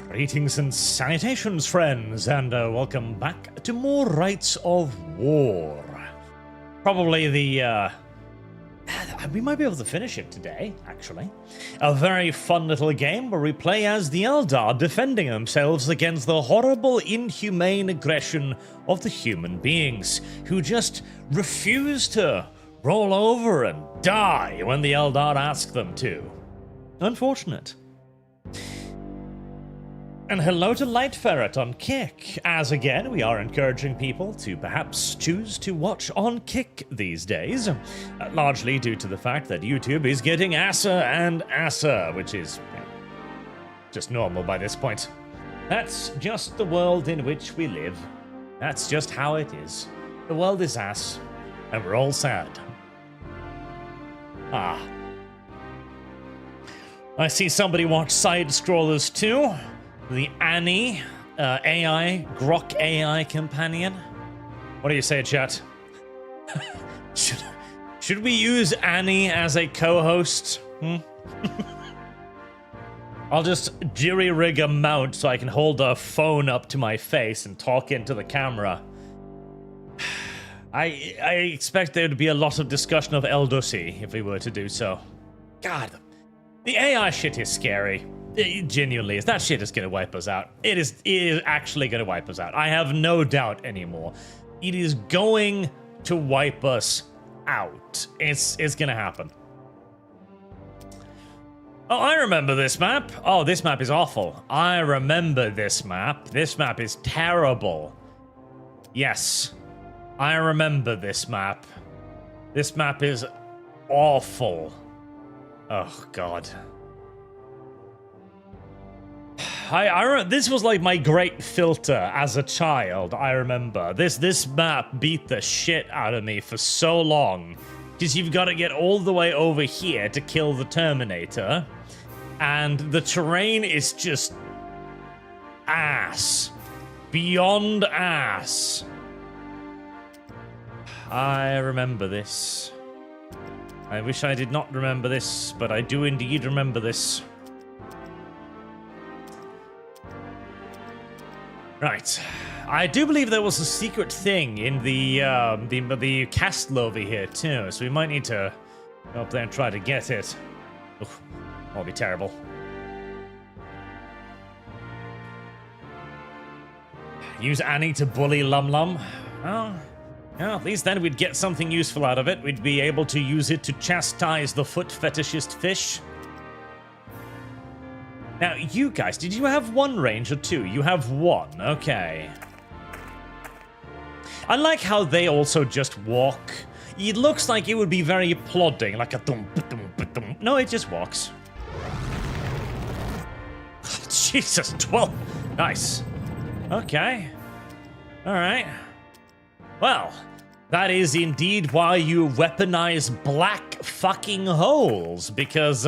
Greetings and salutations, friends, and welcome back to more Rites of War. Probably the, we might be able to finish it today, actually. A very fun little game where we play as the Eldar defending themselves against the horrible, inhumane aggression of the human beings, who just refuse to roll over and die when the Eldar ask them to. Unfortunate. And hello to Light Ferret on Kick, as again we are encouraging people to perhaps choose to watch on Kick these days, largely due to the fact that YouTube is getting asser and asser, which is just normal by this point. That's just the world in which we live. That's just how it is. The world is ass, and we're all sad. Ah. I see somebody watch Side Scrollers too. The Annie AI, Grok AI companion. What do you say, chat? Should we use Annie as a co-host? I'll just jury-rig a mount so I can hold a phone up to my face and talk into the camera. I expect there to be a lot of discussion of Eldusi if we were to do so. God, the AI shit is scary. It genuinely is. That shit is going to wipe us out. It is actually going to wipe us out. I have no doubt anymore. It is going to wipe us out. It's going to happen. Oh, I remember this map. Oh, this map is awful. I remember this map. This map is terrible. Yes, I remember this map. This map is awful. Oh, God. This was like my great filter as a child, I remember. This map beat the shit out of me for so long. Because you've got to get all the way over here to kill the Terminator. And the terrain is just ass. Beyond ass. I remember this. I wish I did not remember this, but I do indeed remember this. Right. I do believe there was a secret thing in the castle over here too, so we might need to go up there and try to get it. Oof, that'll be terrible. Use Annie to bully Lum Lum. Oh, yeah, at least then we'd get something useful out of it. We'd be able to use it to chastise the foot fetishist fish. Now, you guys, did you have one range or two? You have one, okay. I like how they also just walk. It looks like it would be very plodding, like a dum dum dum. No, it just walks. Jesus, 12. Nice. Okay. Alright. Well, that is indeed why you weaponize black fucking holes, because,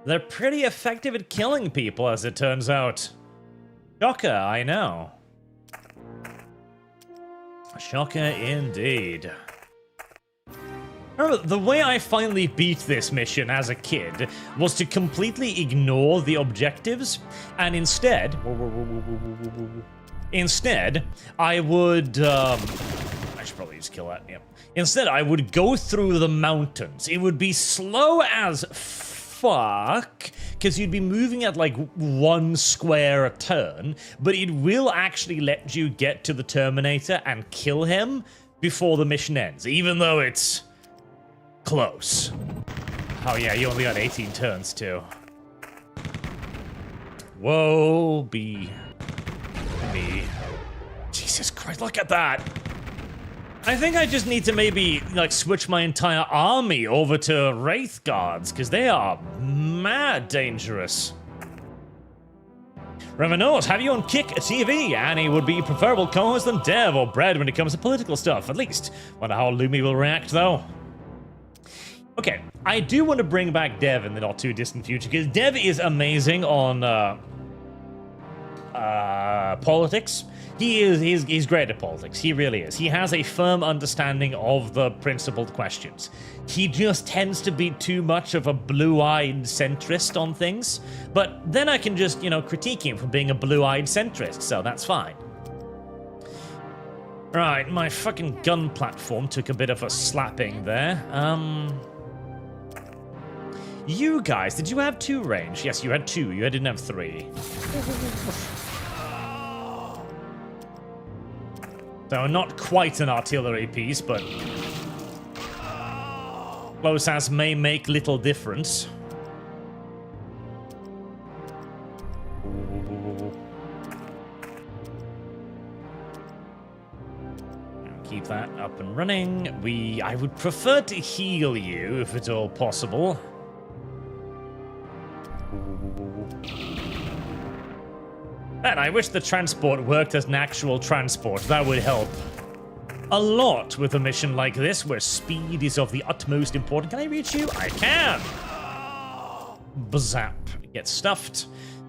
they're pretty effective at killing people, as it turns out. Shocker, I know. Shocker indeed. Remember, the way I finally beat this mission as a kid was to completely ignore the objectives, and instead... I would... I should probably just kill that, yep. Instead, I would go through the mountains. It would be slow as fuck, because you'd be moving at like 1 square a turn, but it will actually let you get to the Terminator and kill him before the mission ends, even though it's close. Oh yeah, you only got 18 turns too. Whoa, be me. Jesus Christ, look at that. I think I just need to maybe, like, switch my entire army over to Wraith Guards, because they are mad dangerous. Revenos, have you on Kick TV? Annie would be preferable co-host than Dev or Bread when it comes to political stuff, at least. Wonder how Lumi will react, though. Okay, I do want to bring back Dev in the not too distant future, because Dev is amazing on politics. He's great at politics. He really is. He has a firm understanding of the principled questions. He just tends to be too much of a blue-eyed centrist on things. But then I can just, critique him for being a blue-eyed centrist, so that's fine. Right, my fucking gun platform took a bit of a slapping there. You guys, did you have 2 range? Yes, you had 2. You didn't have 3. So not quite an artillery piece, but close as may make little difference. Keep that up and running. I would prefer to heal you if at all possible. Man, I wish the transport worked as an actual transport. That would help a lot with a mission like this, where speed is of the utmost importance. Can I reach you? I can! Bazap. Get stuffed.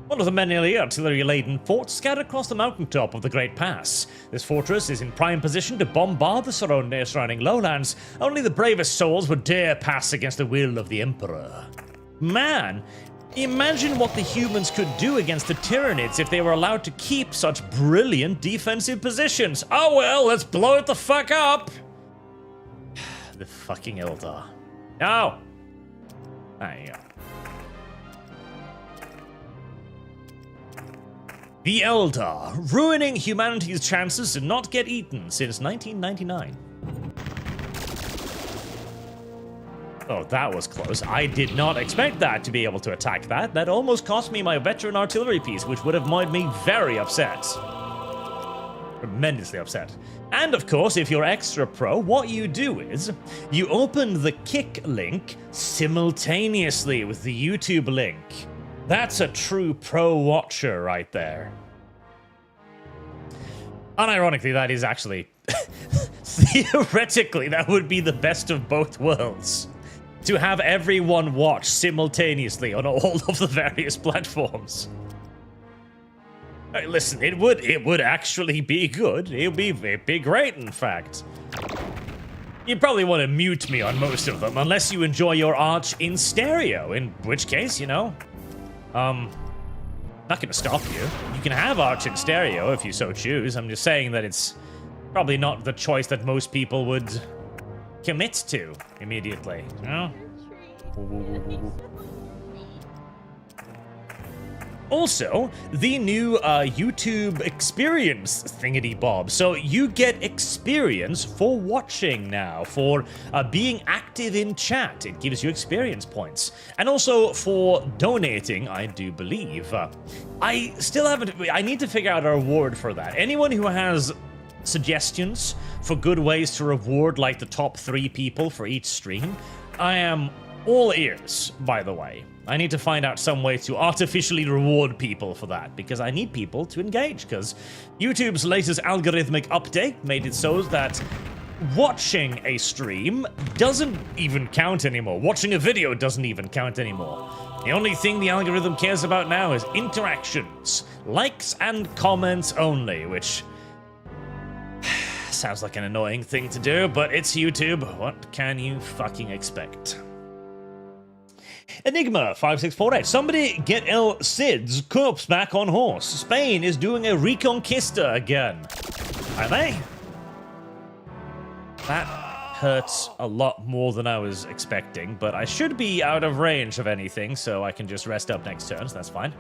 One of the many artillery-laden forts scattered across the mountaintop of the Great Pass. This fortress is in prime position to bombard the surrounding lowlands. Only the bravest souls would dare pass against the will of the Emperor. Man, imagine what the humans could do against the Tyranids if they were allowed to keep such brilliant defensive positions. Oh well, let's blow it the fuck up! The fucking Eldar. No! There you go. The Eldar, ruining humanity's chances to not get eaten since 1999. Oh, that was close. I did not expect that to be able to attack that. That almost cost me my veteran artillery piece, which would have made me very upset. Tremendously upset. And of course, if you're extra pro, what you do is you open the kick link simultaneously with the YouTube link. That's a true pro watcher right there. Unironically, that is actually... theoretically, that would be the best of both worlds. To have everyone watch simultaneously on all of the various platforms. Hey, listen, it would actually be good. It'd be great, in fact. You probably want to mute me on most of them, unless you enjoy your art in stereo, in which case, not gonna stop you. You can have Arch in stereo if you so choose. I'm just saying that it's probably not the choice that most people would commit to immediately, you know? Also, the new YouTube experience thingity-bob. So you get experience for watching now, for being active in chat. It gives you experience points. And also for donating, I do believe. I still haven't... I need to figure out a reward for that. Anyone who has suggestions for good ways to reward, like, the top 3 people for each stream, I am all ears, by the way. I need to find out some way to artificially reward people for that, because I need people to engage, because YouTube's latest algorithmic update made it so that watching a stream doesn't even count anymore. Watching a video doesn't even count anymore. The only thing the algorithm cares about now is interactions, likes and comments only, which sounds like an annoying thing to do, but it's YouTube. What can you fucking expect? Enigma 5648. Somebody get El Cid's corpse back on horse. Spain is doing a Reconquista again. Are they? That hurts a lot more than I was expecting, but I should be out of range of anything, so I can just rest up next turn, so that's fine.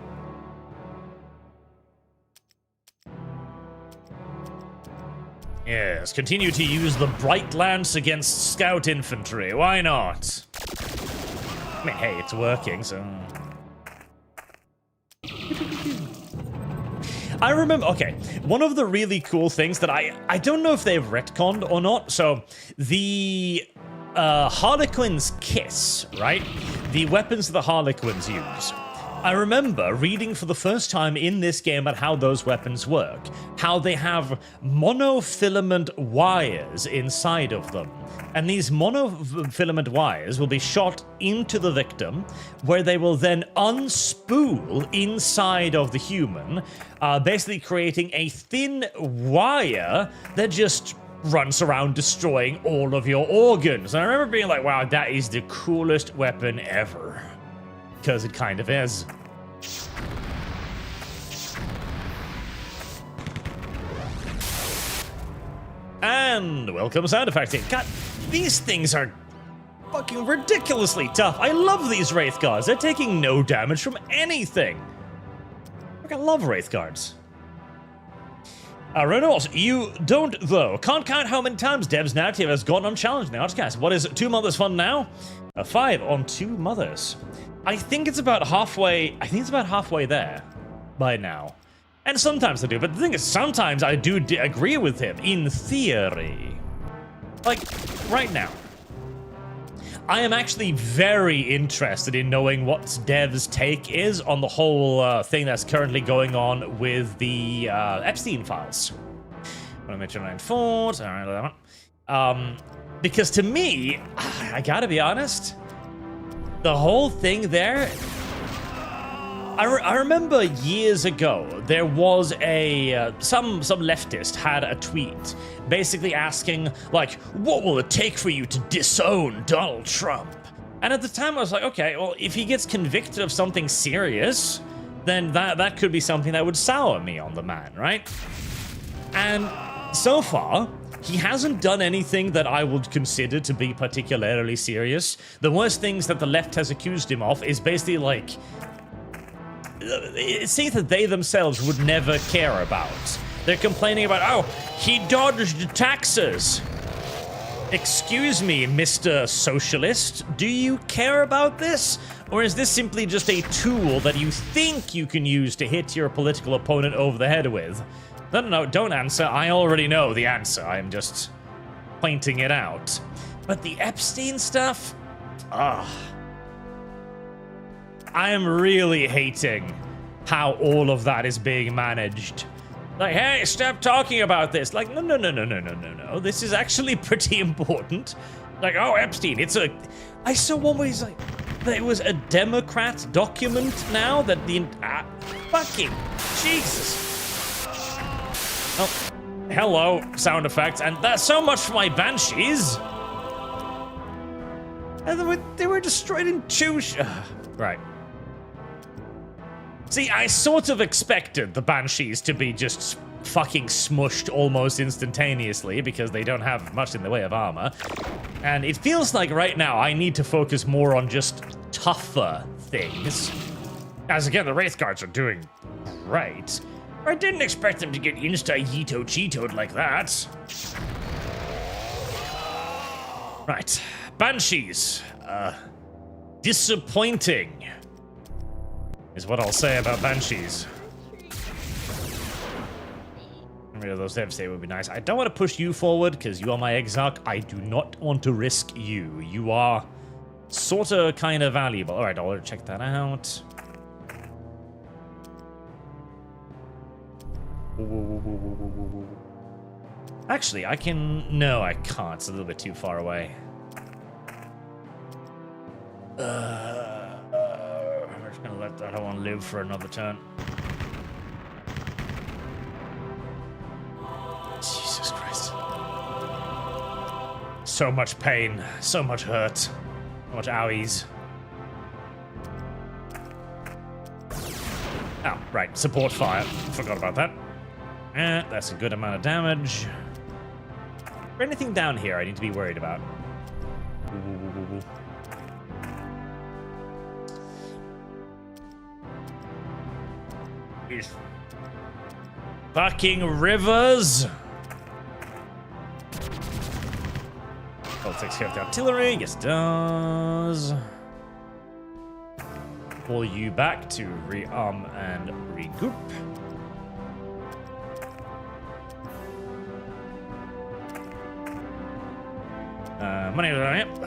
Yes, continue to use the Bright Lance against Scout Infantry. Why not? I mean, hey, it's working, so... I remember... Okay, one of the really cool things that I don't know if they've retconned or not, so the Harlequin's Kiss, right? The weapons the Harlequins use. I remember reading for the first time in this game about how those weapons work, how they have monofilament wires inside of them. And these monofilament wires will be shot into the victim, where they will then unspool inside of the human, basically creating a thin wire that just runs around destroying all of your organs. And I remember being like, wow, that is the coolest weapon ever. Because it kind of is. And welcome sound effecting. God, these things are fucking ridiculously tough. I love these Wraith Guards. They're taking no damage from anything. I love Wraith Guards. Reynolds, you don't, though. Can't count how many times Dev's narrative has gone unchallenged in the Archcast. What is 2 Mothers fun now? 5 on 2 Mothers. I think it's about halfway. I think it's about halfway there by now. And sometimes I do, but the thing is, sometimes I do agree with him, in theory. Like, right now. I am actually very interested in knowing what Dev's take is on the whole thing that's currently going on with the Epstein files. Because to me, I gotta be honest, the whole thing there, I remember years ago, there was a, some leftist had a tweet basically asking, like, what will it take for you to disown Donald Trump? And at the time I was like, okay, well, if he gets convicted of something serious, then that could be something that would sour me on the man, right? And so far, he hasn't done anything that I would consider to be particularly serious. The worst things that the left has accused him of is basically like, it's things that they themselves would never care about. They're complaining about, oh, he dodged taxes. Excuse me, Mr. Socialist, do you care about this? Or is this simply just a tool that you think you can use to hit your political opponent over the head with? No, don't answer. I already know the answer. I'm just pointing it out. But the Epstein stuff? I am really hating how all of that is being managed. Like, hey, stop talking about this. Like, no. This is actually pretty important. Like, oh, Epstein, I saw one where he's like, there was a Democrat document now that the, fucking Jesus. Oh, hello, sound effects, and that's so much for my Banshees. And they were destroyed in 2 right. See, I sort of expected the Banshees to be just fucking smushed almost instantaneously because they don't have much in the way of armor. And it feels like right now I need to focus more on just tougher things. As again, the Wraith Guards are doing great. I didn't expect them to get insta-yeeto-cheetoed like that. Right. Banshees. Disappointing is what I'll say about Banshees. Rid of those devastate would be nice. I don't want to push you forward because you are my exarch. I do not want to risk you. You are sort of kind of valuable. All right, I'll check that out. Actually, I can... No, I can't. It's a little bit too far away. I'm just gonna let that one live for another turn. Jesus Christ. So much pain, so much hurt, so much owies. Oh, right, support fire. Forgot about that. That's a good amount of damage. Is there anything down here I need to be worried about? These fucking rivers. Oh, it takes care of the artillery. Yes, it does. Pull you back to rearm and regroup.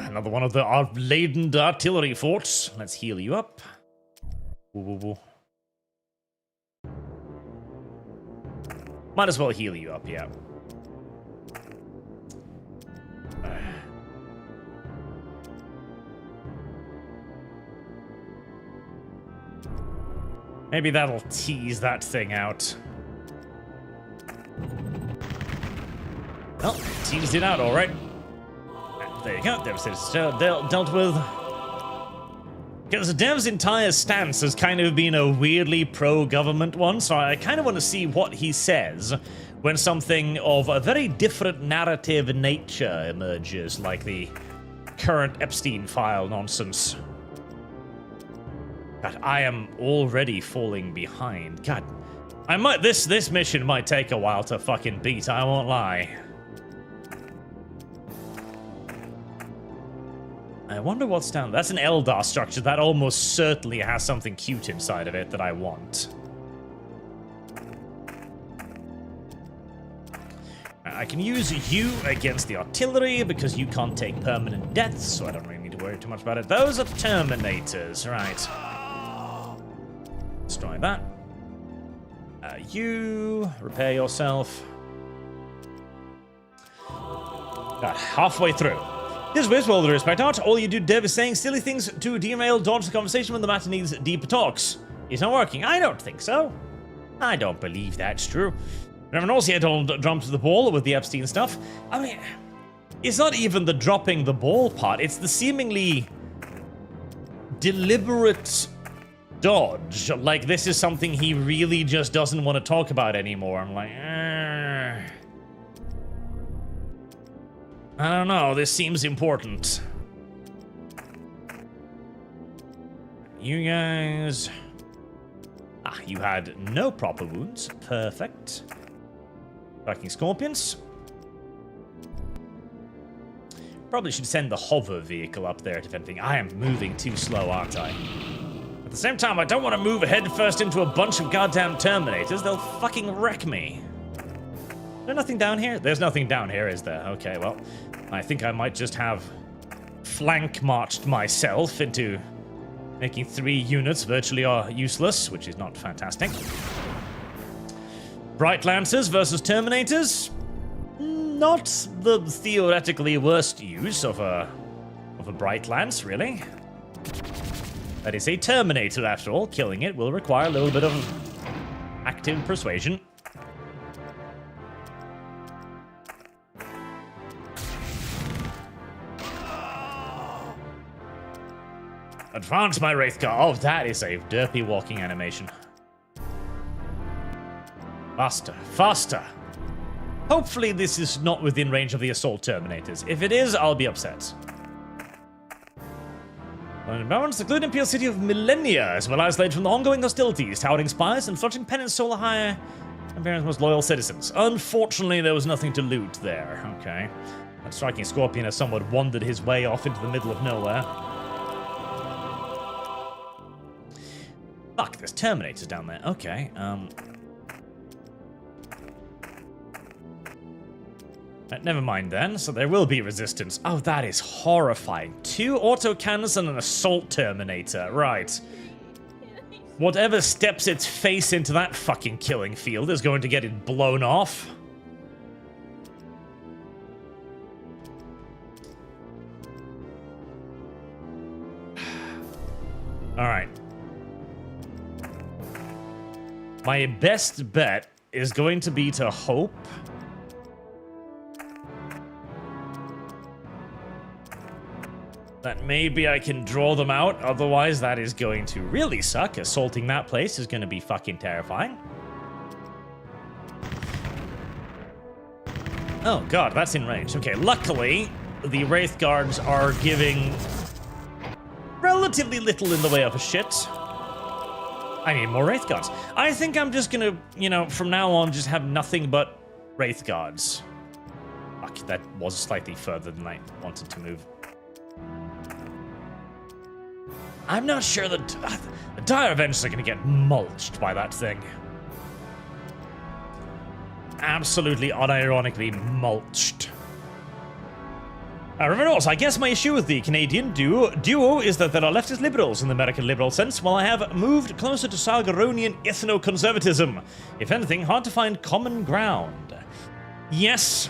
Another one of the laden artillery forts. Let's heal you up. Ooh. Might as well heal you up, yeah. Maybe that'll tease that thing out. Oh, teased it out, all right. There you go. Devastator's dealt with. Because Dev's entire stance has kind of been a weirdly pro-government one, so I kind of want to see what he says when something of a very different narrative nature emerges, like the current Epstein file nonsense. God, I am already falling behind. God, I might. This mission might take a while to fucking beat. I won't lie. I wonder what's down. That's an Eldar structure. That almost certainly has something cute inside of it that I want. I can use you against the artillery because you can't take permanent deaths, so I don't really need to worry too much about it. Those are Terminators, right? Destroy that. You repair yourself. Halfway through. This is well, the respect art. All you do, Dev, is saying silly things to derail, dodge the conversation when the matter needs deeper talks. It's not working. I don't think so. I don't believe that's true. Everyone else here dropped the ball with the Epstein stuff. I mean, it's not even the dropping the ball part. It's the seemingly deliberate dodge. Like, this is something he really just doesn't want to talk about anymore. I'm like, I don't know, this seems important. You guys... you had no proper wounds. Perfect. Fucking scorpions. Probably should send the hover vehicle up there, if anything. I am moving too slow, aren't I? At the same time, I don't want to move head first into a bunch of goddamn Terminators. They'll fucking wreck me. Is there nothing down here? There's nothing down here, is there? Okay, well, I think I might just have flank marched myself into making 3 units virtually useless, which is not fantastic. Bright Lancers versus Terminators. Not the theoretically worst use of a Bright Lance, really. That is a Terminator, after all. Killing it will require a little bit of active persuasion. Advance, my Wraithguard. Oh, that is a derpy walking animation. Faster, faster. Hopefully this is not within range of the assault Terminators. If it is, I'll be upset. Balance the Gluten Imperial city of millennia, as well as isolated from the ongoing hostilities, towering spires and flourishing penance solar higher Imperial's most loyal citizens. Unfortunately, there was nothing to loot there. Okay. That striking scorpion has somewhat wandered his way off into the middle of nowhere. Fuck, there's Terminators down there. Okay, never mind then. So there will be resistance. Oh, that is horrifying. 2 autocannons and an assault Terminator. Right. Whatever steps its face into that fucking killing field is going to get it blown off. Alright. My best bet is going to be to hope that maybe I can draw them out. Otherwise, that is going to really suck. Assaulting that place is going to be fucking terrifying. Oh god, that's in range. Okay, luckily, the Wraith Guards are giving relatively little in the way of a shit. I need more Wraith Guards. I think I'm just gonna, you know, from now on, just have nothing but Wraith Guards. Fuck, that was slightly further than I wanted to move. I'm not sure that the Dire Avengers are gonna get mulched by that thing. Absolutely unironically mulched. Remember also, I guess my issue with the Canadian duo is that there are leftist liberals in the American liberal sense, while I have moved closer to Sargaronian ethno-conservatism. If anything, hard to find common ground. Yes.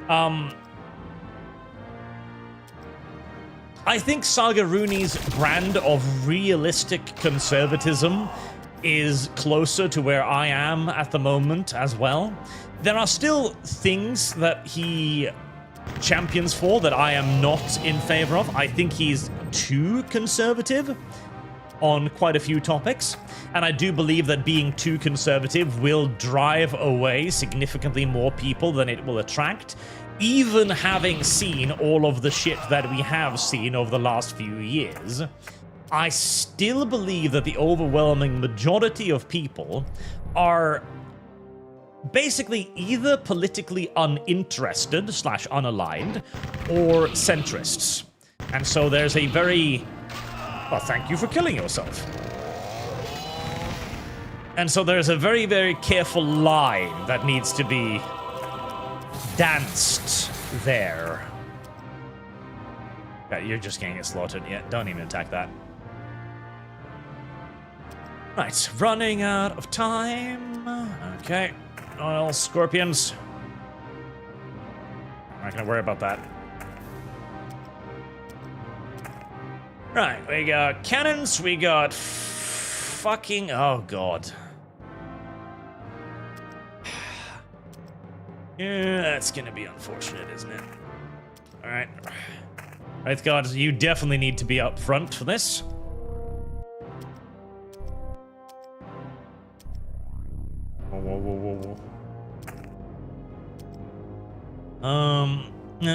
I think Sargaruni's brand of realistic conservatism is closer to where I am at the moment as well. There are still things that he champions for that I am not in favor of. I think he's too conservative on quite a few topics, and I do believe that being too conservative will drive away significantly more people than it will attract, even having seen all of the shit that we have seen over the last few years. I still believe that the overwhelming majority of people are basically either politically uninterested / unaligned or centrists. And so there's a very... Well, thank you for killing yourself. And so there's a very, very careful line that needs to be danced there. Yeah, you're just gonna get slaughtered. Yeah, don't even attack that. Right, running out of time. Okay. Well, scorpions. I'm not gonna worry about that. Right, we got cannons, we got fucking... Oh, God. Yeah, that's gonna be unfortunate, isn't it? Alright. Right, God, you definitely need to be up front for this.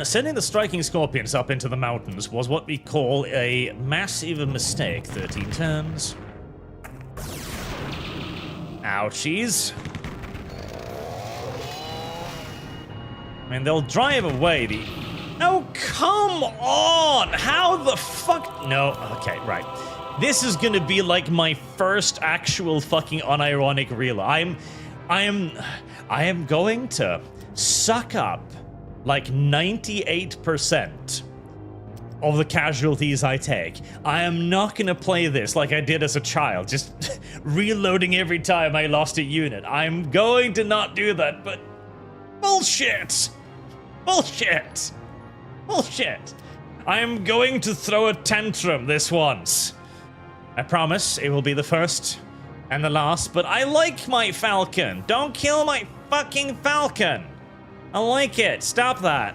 Sending the striking scorpions up into the mountains was what we call a massive mistake. 13 turns. Ouchies. I mean, they'll drive away the... Oh, come on! How the fuck... No, okay, right. This is gonna be like my first actual fucking unironic reel. I am going to suck up like 98% of the casualties I take. I am not gonna play this like I did as a child, just reloading every time I lost a unit. I'm going to not do that, but bullshit! Bullshit! Bullshit! I am going to throw a tantrum this once. I promise it will be the first and the last, but I like my falcon. Don't kill my fucking falcon. I like it. Stop that.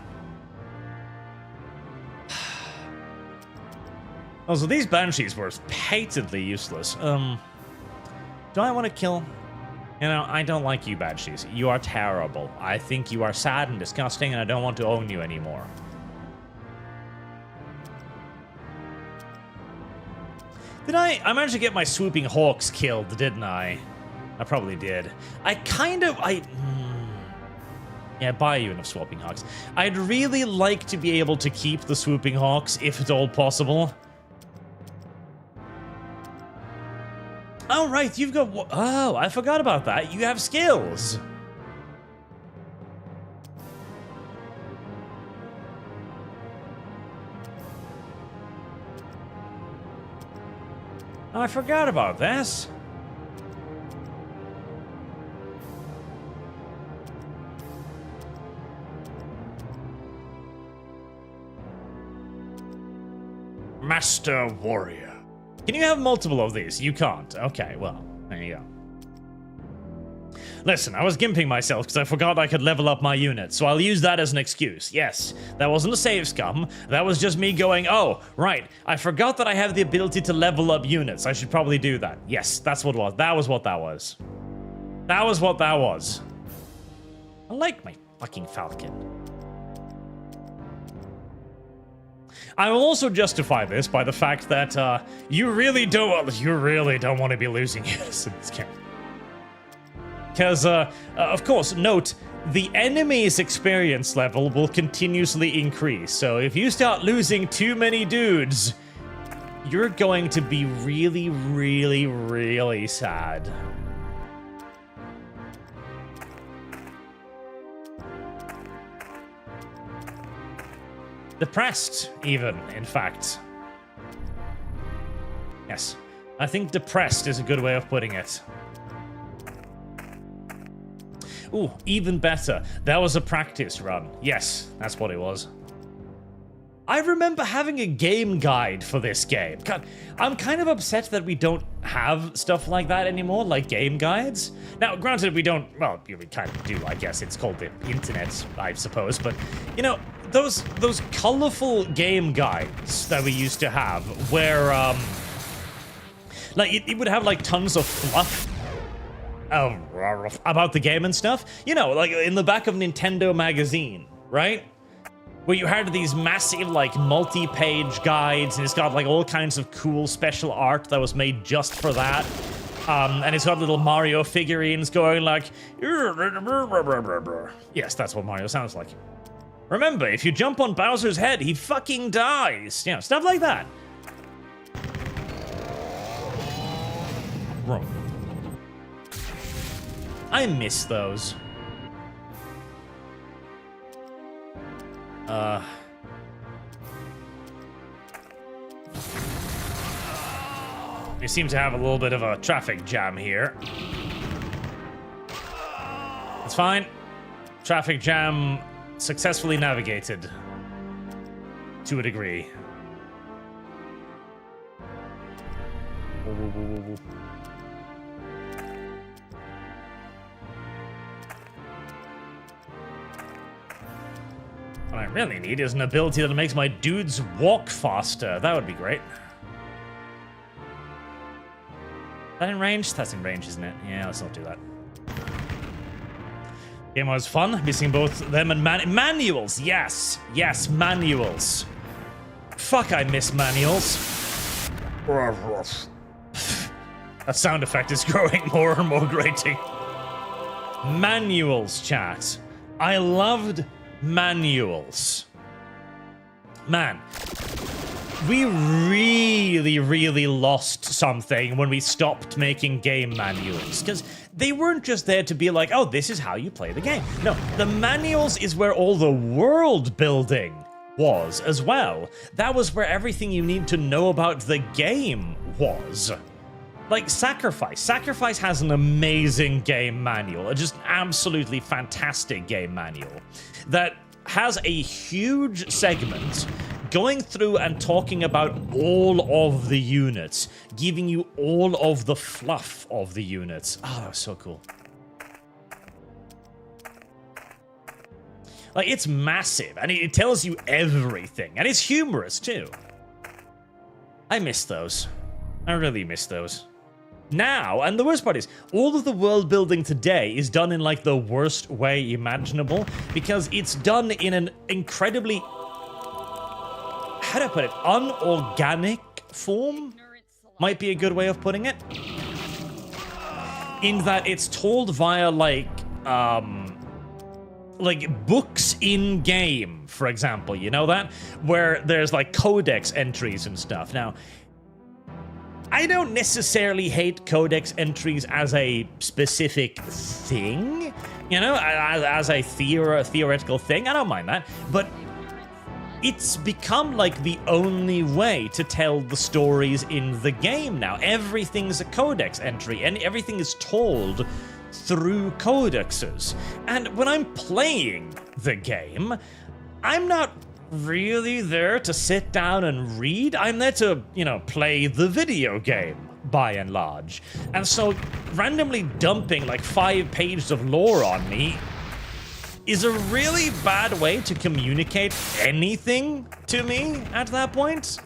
Also, these banshees were patently useless. Do I want to kill? You know, I don't like you, banshees. You are terrible. I think you are sad and disgusting, and I don't want to own you anymore. I managed to get my swooping hawks killed, didn't I? I probably did. Yeah, buy you enough swooping hawks. I'd really like to be able to keep the swooping hawks, if at all possible. Oh, right, you've got... Oh, I forgot about that. You have skills. I forgot about this. Master Warrior. Can you have multiple of these? You can't. Okay, well, there you go. Listen, I was gimping myself because I forgot I could level up my unit, so I'll use that as an excuse. Yes, that wasn't a save scum. That was just me going, oh, right, I forgot that I have the ability to level up units. I should probably do that. Yes, that's what it was. That was what that was. That was what that was. I like my fucking falcon. I will also justify this by the fact that you really don't want to be losing units in this game. Because, of course, note, the enemy's experience level will continuously increase. So if you start losing too many dudes, you're going to be really, really, really sad. Depressed, even, in fact. Yes, I think depressed is a good way of putting it. Ooh, even better. That was a practice run. Yes, that's what it was. I remember having a game guide for this game. God, I'm kind of upset that we don't have stuff like that anymore, like game guides. Now, granted, we don't, well, we kind of do, I guess. It's called the internet, I suppose. But, you know, those colorful game guides that we used to have where, like, it would have, like, tons of fluff about the game and stuff. You know, like, in the back of Nintendo magazine, right? Where you had these massive, like, multi-page guides, and it's got, like, all kinds of cool special art that was made just for that. And it's got little Mario figurines going like... Yes, that's what Mario sounds like. Remember, if you jump on Bowser's head, he fucking dies. You know, stuff like that. Wrong. I miss those. We seem to have a little bit of a traffic jam here. It's fine. Traffic jam successfully navigated. To a degree. Whoa, whoa, whoa, whoa. What I really need is an ability that makes my dudes walk faster. That would be great. Is that in range? That's in range, isn't it? Yeah, let's not do that. Game was fun. Missing both them and manuals. Yes. Yes, manuals. Fuck, I miss manuals. That sound effect is growing more and more grating. Manuals, chat. I loved manuals. Man, we really lost something when we stopped making game manuals, because they weren't just there to be like, oh, this is how you play the game. No, the manuals is where all the world building was as well. That was where everything you need to know about the game was. Like Sacrifice. Sacrifice has an amazing game manual, a just absolutely fantastic game manual that has a huge segment going through and talking about all of the units, giving you all of the fluff of the units. Oh, that was so cool. Like, it's massive, and it tells you everything, and it's humorous, too. I miss those. I really miss those. Now, and the worst part is, all of the world building today is done in, like, the worst way imaginable, because it's done in an incredibly, how do I put it, unorganic form? Might be a good way of putting it. In that it's told via, like books in game, for example, you know that? Where there's, like, codex entries and stuff. Now, I don't necessarily hate codex entries as a specific thing, you know, as a theoretical thing. I don't mind that, but it's become like the only way to tell the stories in the game now. Everything's a codex entry, and everything is told through codexes. And when I'm playing the game, I'm not really there to sit down and read. I'm there to, you know, play the video game, by and large. And so randomly dumping like 5 pages of lore on me is a really bad way to communicate anything to me at that point.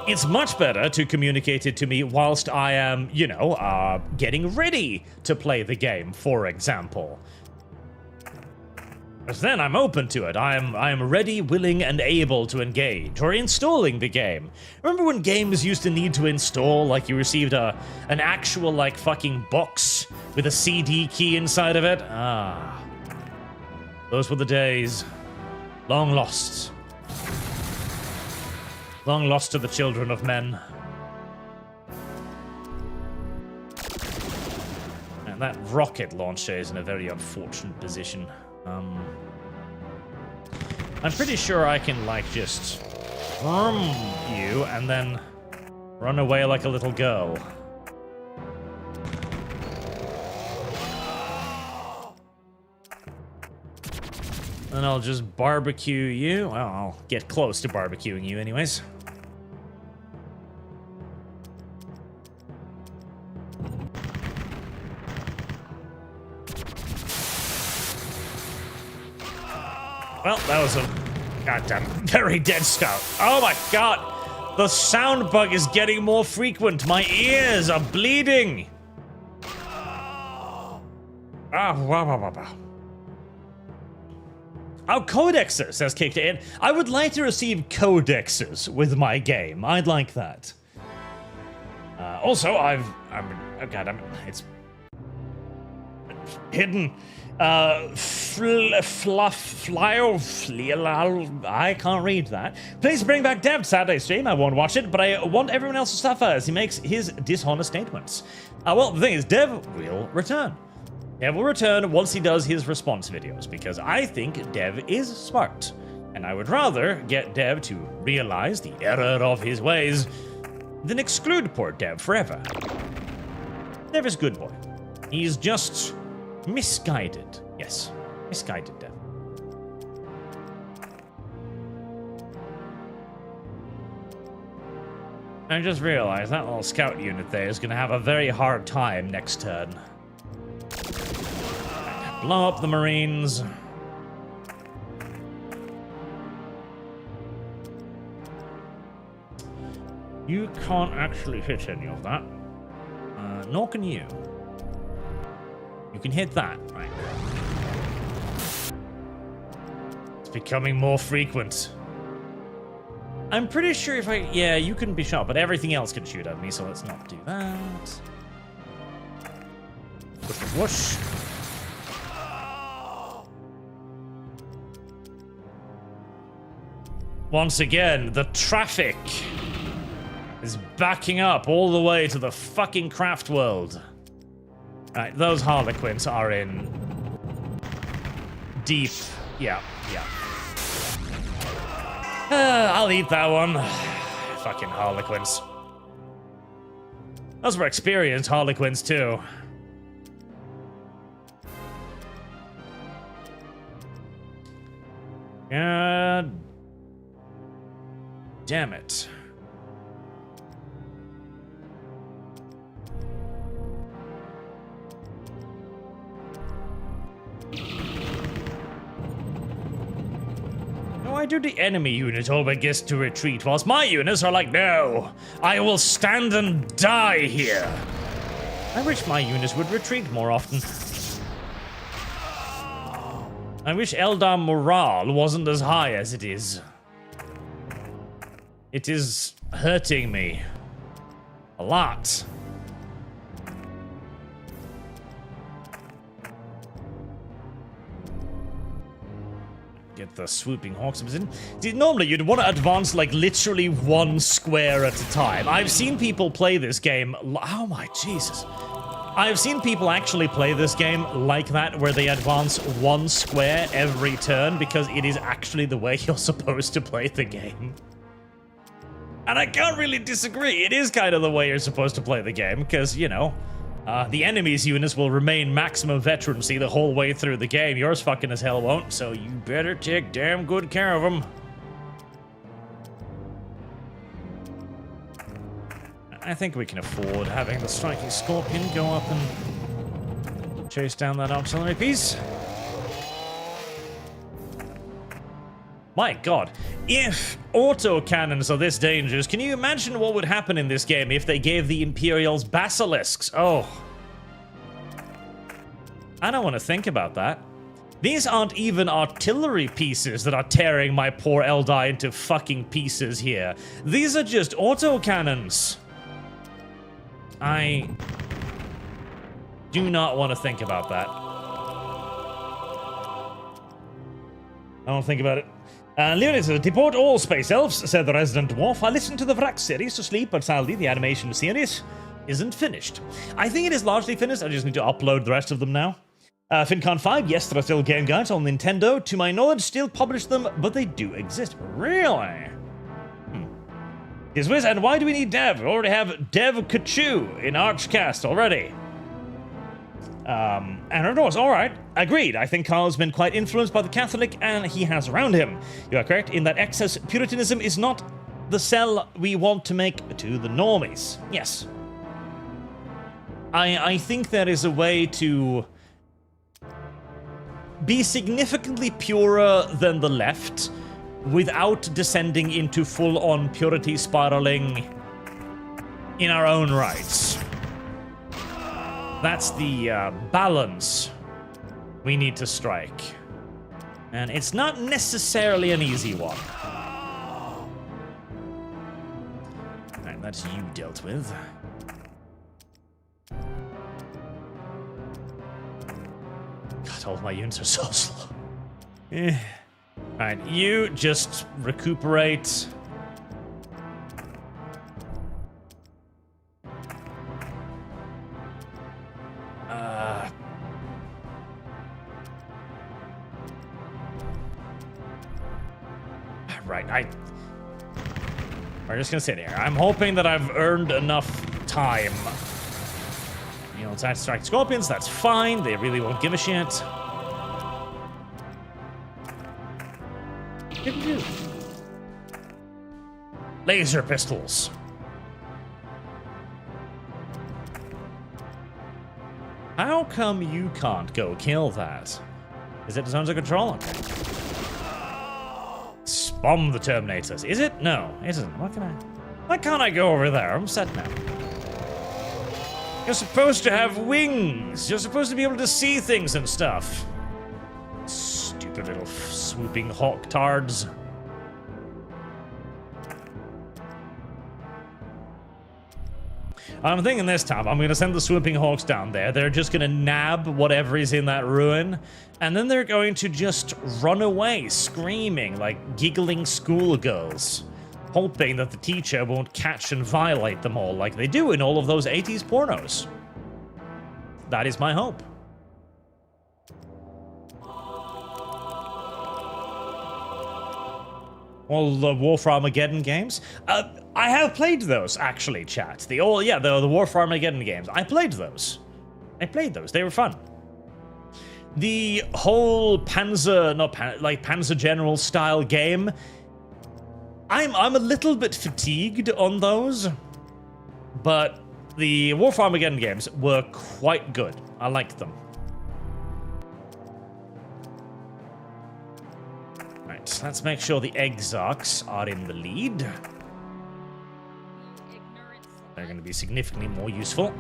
It's much better to communicate it to me whilst I am, you know, getting ready to play the game, for example. But then I'm open to it. I am ready, willing, and able to engage. Or installing the game. Remember when games used to need to install, like you received an actual, like, fucking box with a CD key inside of it? Ah. Those were the days. Long lost. Long lost to the children of men. And that rocket launcher is in a very unfortunate position. I'm pretty sure I can, like, just you and then run away like a little girl. Then I'll just barbecue you. Well, I'll get close to barbecuing you anyways. Well, that was a goddamn very dead scout. Oh my god! The sound bug is getting more frequent. My ears are bleeding. Ah, wow. Oh, codexes, says Kicked In. I would like to receive codexes with my game. I'd like that. Also, it's hidden. I can't read that. Please bring back Dev. Saturday stream. I won't watch it, but I want everyone else to suffer as he makes his dishonest statements. Well, the thing is, Dev will return. Dev will return once he does his response videos, because I think Dev is smart. And I would rather get Dev to realize the error of his ways than exclude poor Dev forever. Dev is good boy. He's just misguided. Yes, misguided Dev. I just realized that little scout unit there is going to have a very hard time next turn. Blow up the Marines. You can't actually hit any of that. Nor can you. You can hit that, right? It's becoming more frequent. I'm pretty sure if I... Yeah, you can be shot, but everything else can shoot at me, so let's not do that. Whoosh. Once again, the traffic is backing up all the way to the fucking craft world. Alright, those Harlequins are in deep. Yeah. I'll eat that one. Fucking Harlequins. Those were experienced Harlequins too. God damn it. Why do the enemy unit always gets to retreat, whilst my units are like, no, I will stand and die here? I wish my units would retreat more often. I wish Eldar morale wasn't as high as it is. It is hurting me a lot. Get the swooping hawks in. See, normally you'd want to advance like literally one square at a time. I've seen people play this game. Oh my Jesus. I've seen people actually play this game like that, where they advance one square every turn because it is actually the way you're supposed to play the game. And I can't really disagree. It is kind of the way you're supposed to play the game because, you know, the enemy's units will remain maximum veterancy the whole way through the game. Yours fucking as hell won't, so you better take damn good care of them. I think we can afford having the striking scorpion go up and chase down that auxiliary piece. My god, if autocannons are this dangerous, can you imagine what would happen in this game if they gave the Imperials basilisks? Oh. I don't want to think about that. These aren't even artillery pieces that are tearing my poor Eldar into fucking pieces here. These are just autocannons. I do not want to think about that. I don't think about it. Leonid says, deport all space elves, said the resident dwarf. I listened to the Vrak series to sleep, but sadly the animation series isn't finished. I think it is largely finished. I just need to upload the rest of them now. FinCon 5, yes, there are still game guides on Nintendo. To my knowledge, still publish them, but they do exist. Really? Is Wiz, and why do we need Dev? We already have Dev Kachu in Archcast already. And of course, alright, agreed. I think Carl's been quite influenced by the Catholic, and he has around him. You are correct in that excess Puritanism is not the sell we want to make to the normies. Yes. I think there is a way to be significantly purer than the left without descending into full-on purity spiraling in our own rights. That's the balance we need to strike. And it's not necessarily an easy one. Alright, that's you dealt with. God, all of my units are so slow. Alright, you just recuperate. Right, we're just gonna sit here. I'm hoping that I've earned enough time. You know, it's time to strike scorpions, that's fine. They really won't give a shit. Didn't do. Laser pistols. How come you can't go kill that? Is it zones of control? Okay. Bomb the Terminators. Is it? No, it isn't. Why can't I go over there? I'm set now. You're supposed to have wings. You're supposed to be able to see things and stuff. Stupid little swooping hawk tards. I'm thinking this time I'm going to send the swooping hawks down there. They're just going to nab whatever is in that ruin, and then they're going to just run away, screaming like giggling schoolgirls, hoping that the teacher won't catch and violate them all like they do in all of those 80s pornos. That is my hope. All the War for Armageddon games? I have played those, actually, chat. The War for Armageddon games. I played those. They were fun. The whole Panzer General style game, I'm a little bit fatigued on those, but the War for Armageddon games were quite good. I liked them. Right, let's make sure the Exarchs are in the lead. They're going to be significantly more useful.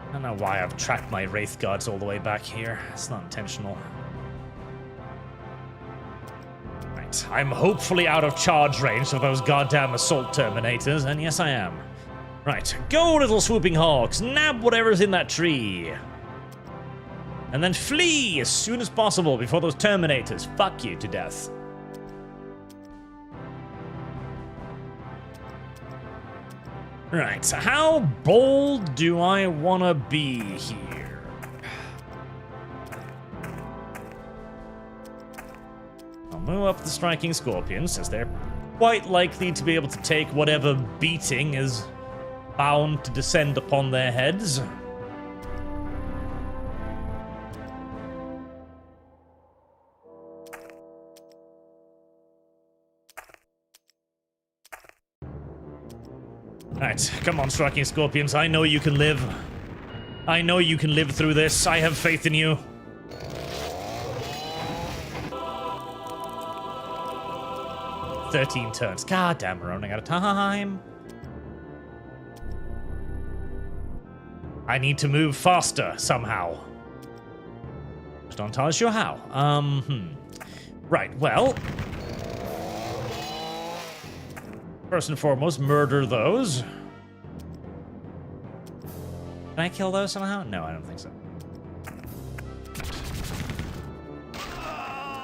I don't know why I've tracked my Wraith Guards all the way back here. It's not intentional. Right, I'm hopefully out of charge range of those goddamn assault terminators, and yes I am. Right, go little swooping hawks, nab whatever's in that tree. And then flee as soon as possible before those terminators fuck you to death. Right, so how bold do I want to be here? I'll move up the striking scorpions, since they're quite likely to be able to take whatever beating is bound to descend upon their heads. Alright, come on, striking scorpions. I know you can live. I know you can live through this. I have faith in you. "13 turns. God damn, we're running out of time. I need to move faster somehow. Just not entirely sure how. Right, well. First and foremost, murder those. Can I kill those somehow? No, I don't think so.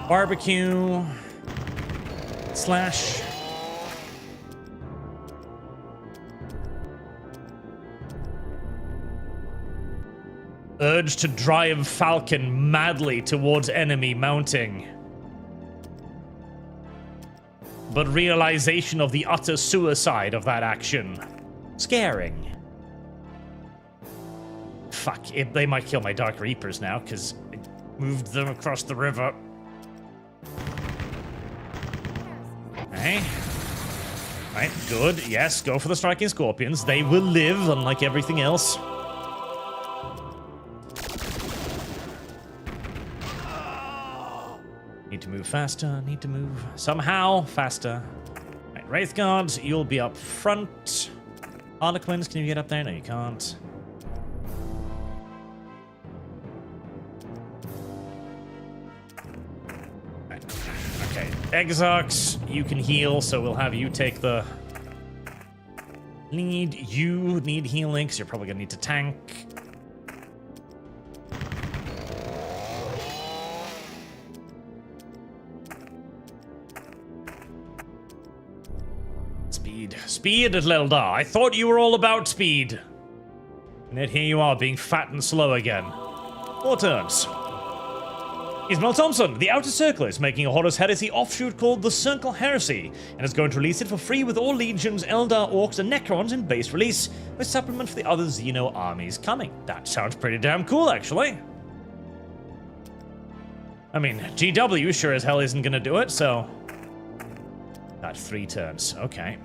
Barbecue. Slash. Urge to drive Falcon madly towards enemy mounting. But realization of the utter suicide of that action. Scaring. Fuck, they might kill my Dark Reapers now, because I moved them across the river. Okay. Right, good. Yes, go for the Striking Scorpions. They will live, unlike everything else. Need to move faster, need to move somehow faster. Right, Wraith Guards, you'll be up front. Harlequins, can you get up there? No, you can't. Right. Okay, Exarchs, you can heal, so we'll have you take the lead. You need healing, because you're probably going to need to tank. Speed at Leldar. I thought you were all about speed. And yet here you are, being fat and slow again. 4 turns. Ismail Thompson. The Outer Circle is making a Horus Heresy offshoot called the Circle Heresy, and is going to release it for free with all Legions, Eldar, Orcs, and Necrons in base release, with supplement for the other Xeno armies coming. That sounds pretty damn cool, actually. I mean, GW sure as hell isn't gonna do it, so... That's 3 turns. Okay.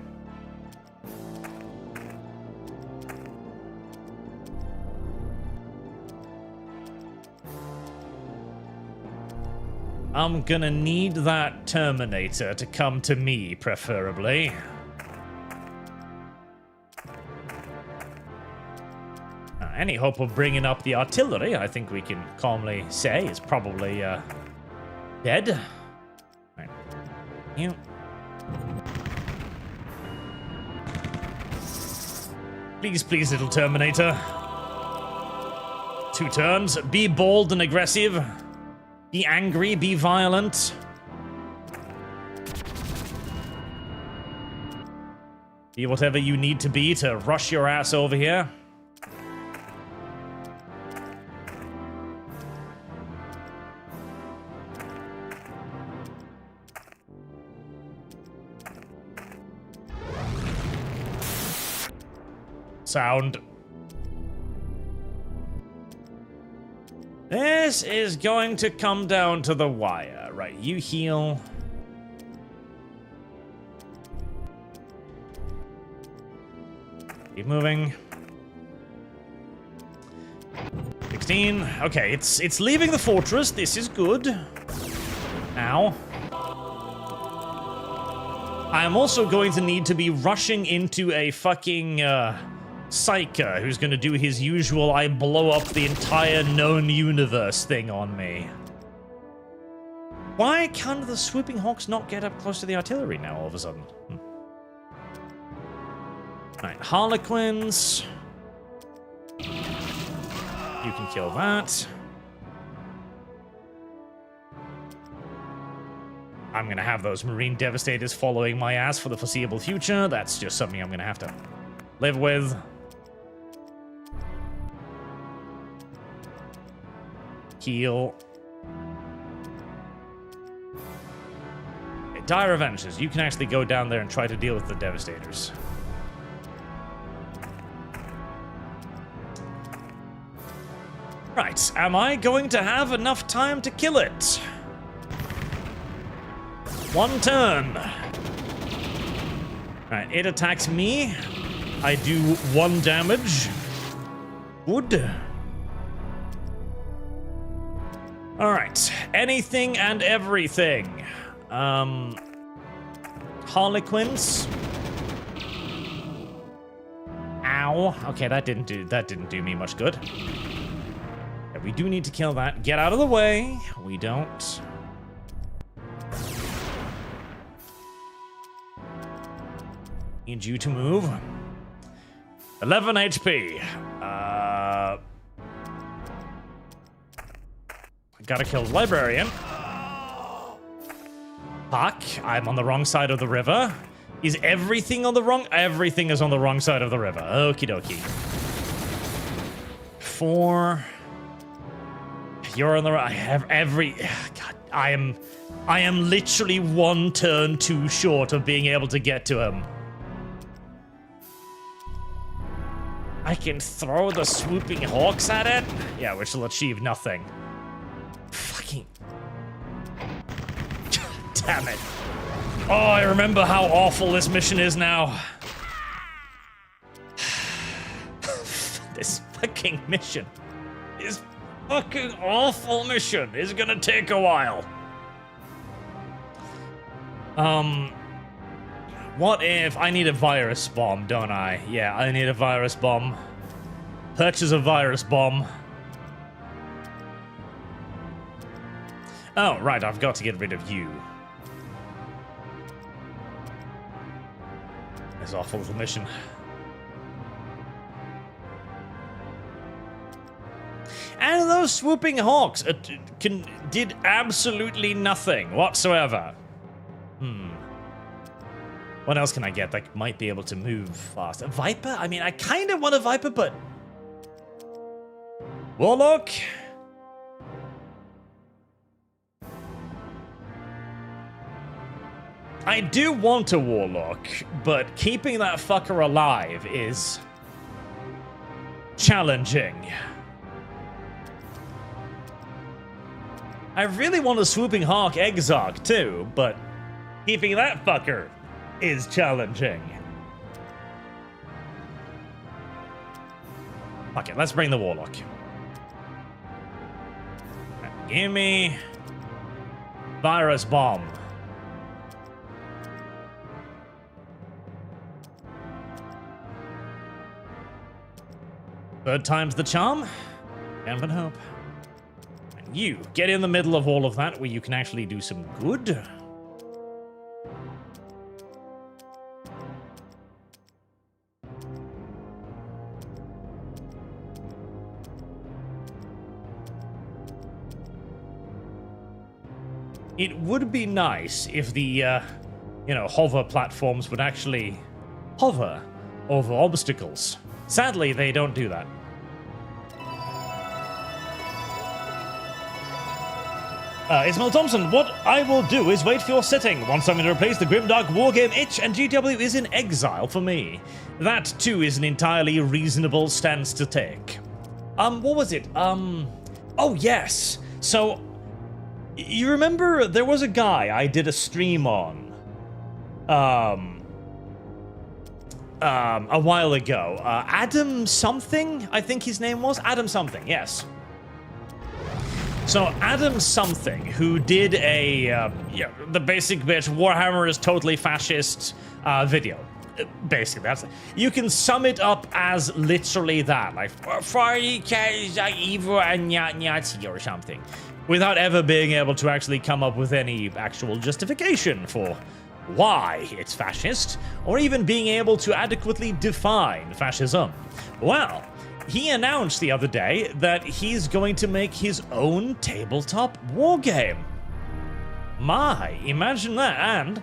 I'm gonna need that Terminator to come to me, preferably. Any hope of bringing up the artillery, I think we can calmly say, is probably dead. Right. You. Please, please, little Terminator. 2 turns. Be bold and aggressive. Be angry, be violent. Be whatever you need to be to rush your ass over here. Sound. This is going to come down to the wire. Right, you heal. Keep moving. 16. Okay, it's leaving the fortress. This is good. Now. I am also going to need to be rushing into a fucking Psyker who's going to do his usual I blow up the entire known universe thing on me. Why can the Swooping Hawks not get up close to the artillery now all of a sudden? Alright, Harlequins. You can kill that. I'm going to have those Marine Devastators following my ass for the foreseeable future. That's just something I'm going to have to live with. Heal. Okay, Dire Avengers, you can actually go down there and try to deal with the Devastators. Right, am I going to have enough time to kill it? 1 turn. Right, it attacks me. I do 1 damage. Good. Alright, anything and everything. Harlequins. Ow. Okay, that didn't do me much good. Yeah, we do need to kill that. Get out of the way. We don't. Need you to move. 11 HP. Gotta kill the librarian. Fuck, I'm on the wrong side of the river. Is everything on the wrong? Everything is on the wrong side of the river. Okie dokie. 4. you're on the right. I have every... God, I am literally one turn too short of being able to get to him. I can throw the swooping hawks at it? Yeah, which will achieve nothing. Fucking... Damn it. Oh, I remember how awful this mission is now. This fucking mission. This fucking awful mission is gonna take a while. What if I need a virus bomb, don't I? Yeah, I need a virus bomb. Purchase a virus bomb. Oh, right, I've got to get rid of you. This awful little mission. And those swooping hawks did absolutely nothing whatsoever. What else can I get that might be able to move fast? A Viper? I mean, I kind of want a Viper, but... Warlock? I do want a Warlock, but keeping that fucker alive is... challenging. I really want a Swooping Hawk Exarch too, but keeping that fucker is challenging. Okay, let's bring the Warlock. Give me virus bomb. Third time's the charm. Can't but hope. And you get in the middle of all of that where you can actually do some good. It would be nice if the, hover platforms would actually hover over obstacles. Sadly, they don't do that. Ismail Thompson, what I will do is wait for your setting. Once I'm going to replace the Grimdark Wargame itch and GW is in exile for me. That, too, is an entirely reasonable stance to take. What was it? Oh, yes. So... You remember there was a guy I did a stream on a while ago. Adam something, I think his name was. Adam something, yes. So Adam something, who did a, the basic bitch, Warhammer is totally fascist video. Basically, that's it. You can sum it up as literally that, like 40k is evil and Nazi or something, without ever being able to actually come up with any actual justification for why it's fascist, or even being able to adequately define fascism. Well, he announced the other day that he's going to make his own tabletop wargame. My, imagine that, and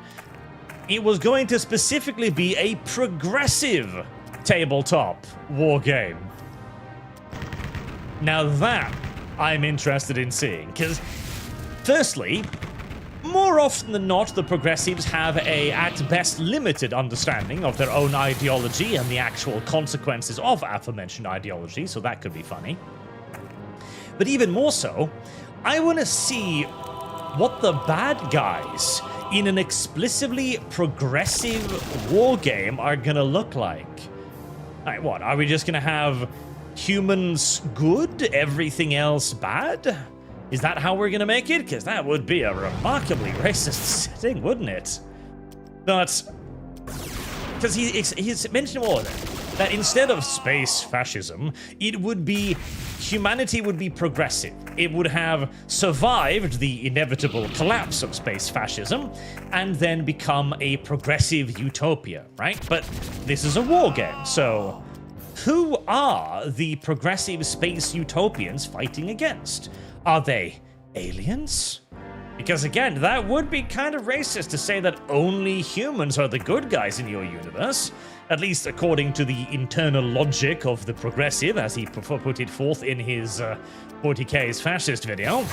it was going to specifically be a progressive tabletop wargame. Now that I'm interested in seeing, because firstly, more often than not, the progressives have a, at best, limited understanding of their own ideology and the actual consequences of aforementioned ideology, so that could be funny. But even more so, I want to see what the bad guys in an explicitly progressive wargame are gonna look like. Alright, what, are we just gonna have humans good, everything else bad? Is that how we're gonna make it? Because that would be a remarkably racist setting, wouldn't it? But, because he's mentioned more that instead of space fascism, it would be, humanity would be progressive. It would have survived the inevitable collapse of space fascism and then become a progressive utopia, right? But this is a war game, so who are the progressive space utopians fighting against? Are they aliens? Because again, that would be kind of racist to say that only humans are the good guys in your universe. At least according to the internal logic of the progressive, as he put it forth in his 40k's fascist video.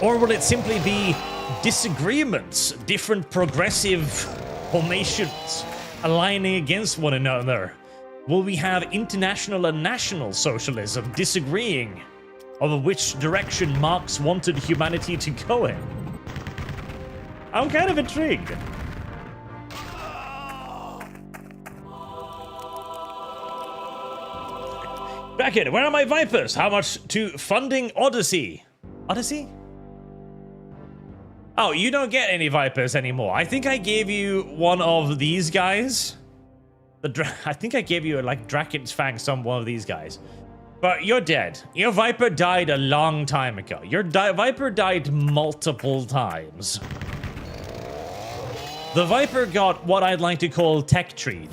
Or will it simply be disagreements, different progressive formations aligning against one another? Will we have international and national socialism disagreeing over which direction Marx wanted humanity to go in? I'm kind of intrigued. Bracket, where are my Vipers? How much to funding Odyssey? Odyssey? Oh, you don't get any Vipers anymore. I think I gave you one of these guys. I think I gave you like Draken's Fang, one of these guys. But you're dead. Your Viper died a long time ago. Your Viper died multiple times. The Viper got what I'd like to call tech treed,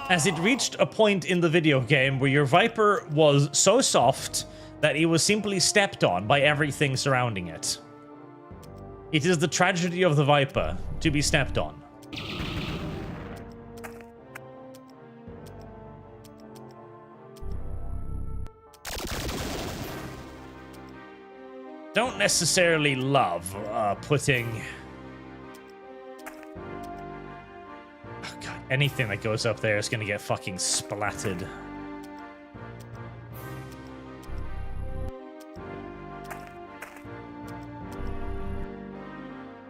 as it reached a point in the video game where your Viper was so soft that it was simply stepped on by everything surrounding it. It is the tragedy of the Viper to be stepped on. Don't necessarily love putting... Oh god, anything that goes up there is gonna get fucking splattered.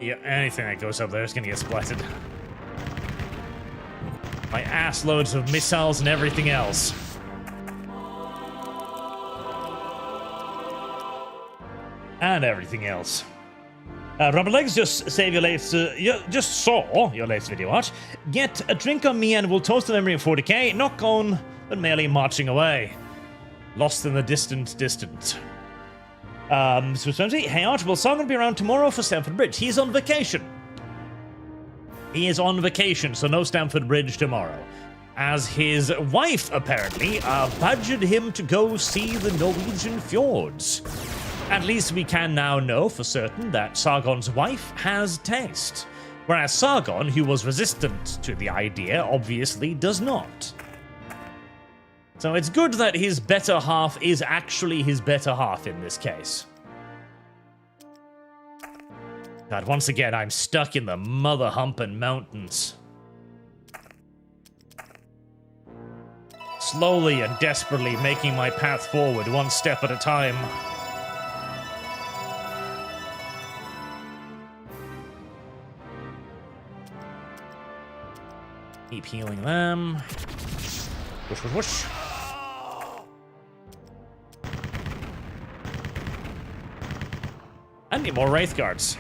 Yeah, anything that goes up there is gonna get splattered. My ass loads of missiles and everything else. And everything else. Rubberlegs, just save your latest, just saw your latest video watch. Get a drink on me and we'll toast the memory of 40k. Not gone, but merely marching away. Lost in the distant. Hey Arch, will Sargon be around tomorrow for Stamford Bridge? He's on vacation. He is on vacation, so no Stamford Bridge tomorrow. As his wife, apparently, badgered him to go see the Norwegian fjords. At least we can now know for certain that Sargon's wife has taste, whereas Sargon, who was resistant to the idea, obviously does not. So it's good that his better half is actually his better half in this case. God, once again, I'm stuck in the mother humping mountains. Slowly and desperately making my path forward, one step at a time. Keep healing them. Whoosh, whoosh, whoosh. I need more Wraith Guards.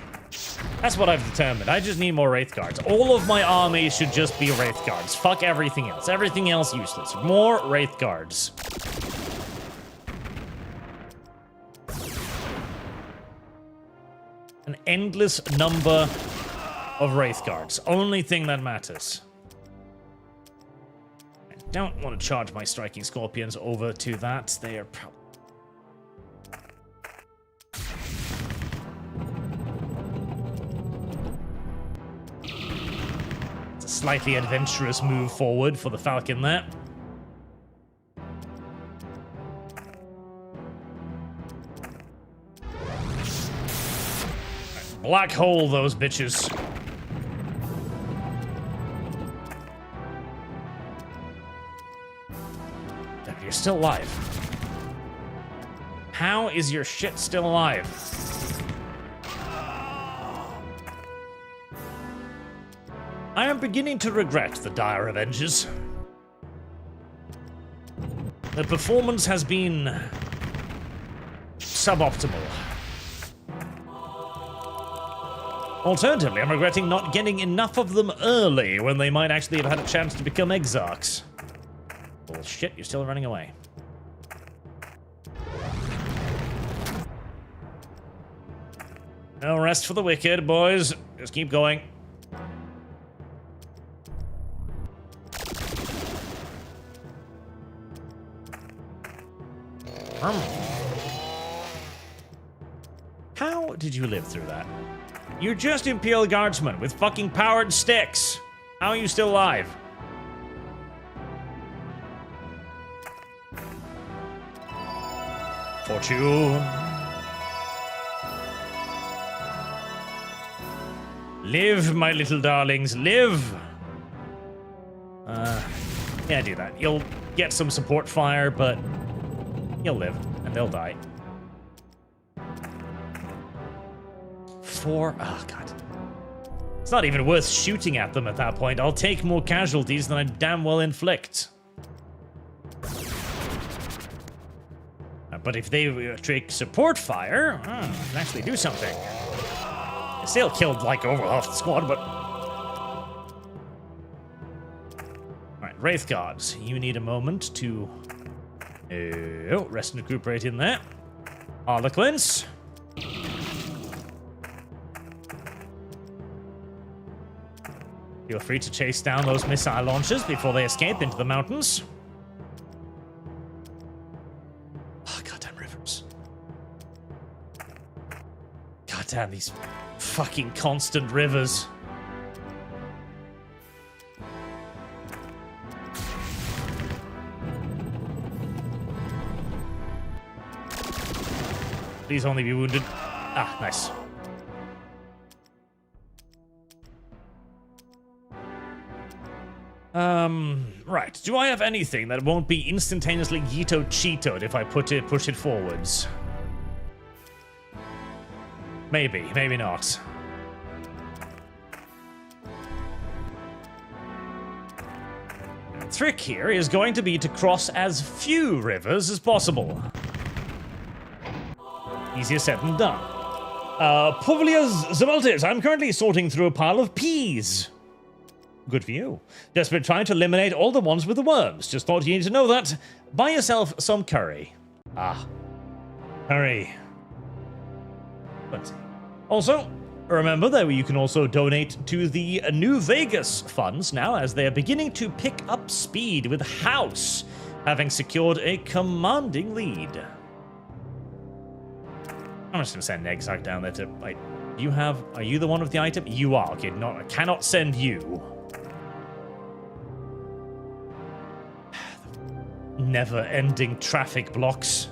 That's what I've determined. I just need more Wraith Guards. All of my army should just be Wraith Guards. Fuck everything else. Everything else useless. More Wraith Guards. An endless number of Wraith Guards. Only thing that matters. I don't want to charge my Striking Scorpions over to that. They are probably... It's a slightly adventurous move forward for the Falcon there. Black hole those bitches. You're still alive. How is your shit still alive? I am beginning to regret the Dire Avengers. The performance has been suboptimal. Alternatively, I'm regretting not getting enough of them early when they might actually have had a chance to become Exarchs. Bullshit, you're still running away. No rest for the wicked, boys. Just keep going. How did you live through that? You're just Imperial Guardsmen with fucking powered sticks. How are you still alive? Fortune. Live, my little darlings, live! Yeah, do that. You'll get some support fire, but you'll live, and they'll die. Oh, God. It's not even worth shooting at them at that point. I'll take more casualties than I damn well inflict. But if they take support fire, I can actually do something. They still killed, like, over half the squad, but... Alright, Wraith Gods, you need a moment to... Oh, rest and recuperate in there. Harlequins. Feel free to chase down those missile launchers before they escape into the mountains. Oh, goddamn rivers. Goddamn these fucking constant rivers. Please only be wounded. Ah, nice. Right. Do I have anything that won't be instantaneously Yito-Cheetoed if I push it forwards? Maybe, maybe not. The trick here is going to be to cross as few rivers as possible. Easier said than done. Publius Zamaltis, I'm currently sorting through a pile of peas. Good for you. Just been trying to eliminate all the ones with the worms. Just thought you need to know that. Buy yourself some curry. Ah. Curry. But also, remember that you can also donate to the New Vegas funds now, as they are beginning to pick up speed with House having secured a commanding lead. I'm just gonna send Exarch down there to, like, are you the one with the item? You are. Okay, no, I cannot send you. Never-ending traffic blocks.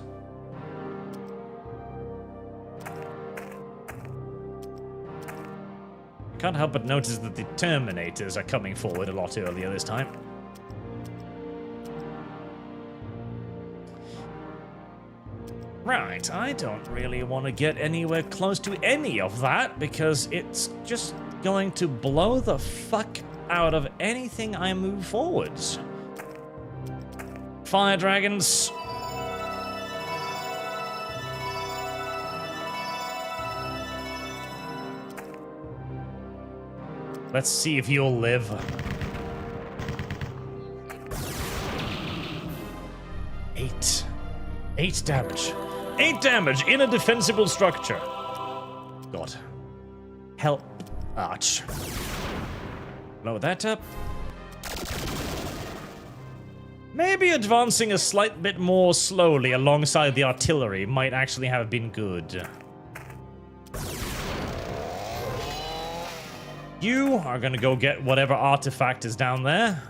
I can't help but notice that the Terminators are coming forward a lot earlier this time. Right, I don't really want to get anywhere close to any of that, because it's just going to blow the fuck out of anything I move forwards. Fire dragons. Let's see if you'll live. Eight damage. 8 damage in a defensible structure. God. Help. Arch. Blow that up. Maybe advancing a slight bit more slowly alongside the artillery might actually have been good. You are gonna go get whatever artifact is down there.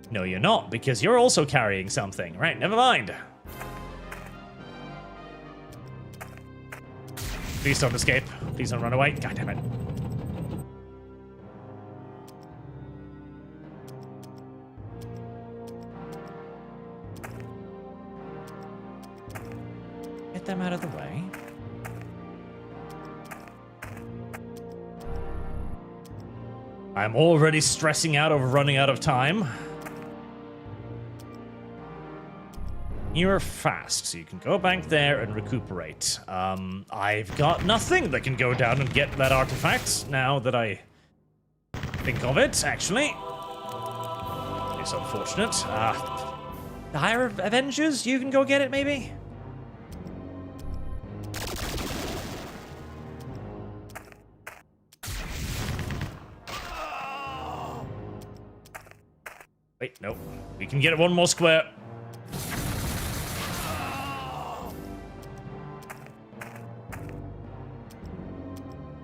No, you're not, because you're also carrying something. Right, never mind. Please don't escape. Please don't run away. God damn it. Get them out of the way. I'm already stressing out over running out of time. You're fast, so you can go back there and recuperate. I've got nothing that can go down and get that artifact, now that I think of it, actually. It's unfortunate. The higher Avengers, you can go get it, maybe? Wait, no. We can get it one more square.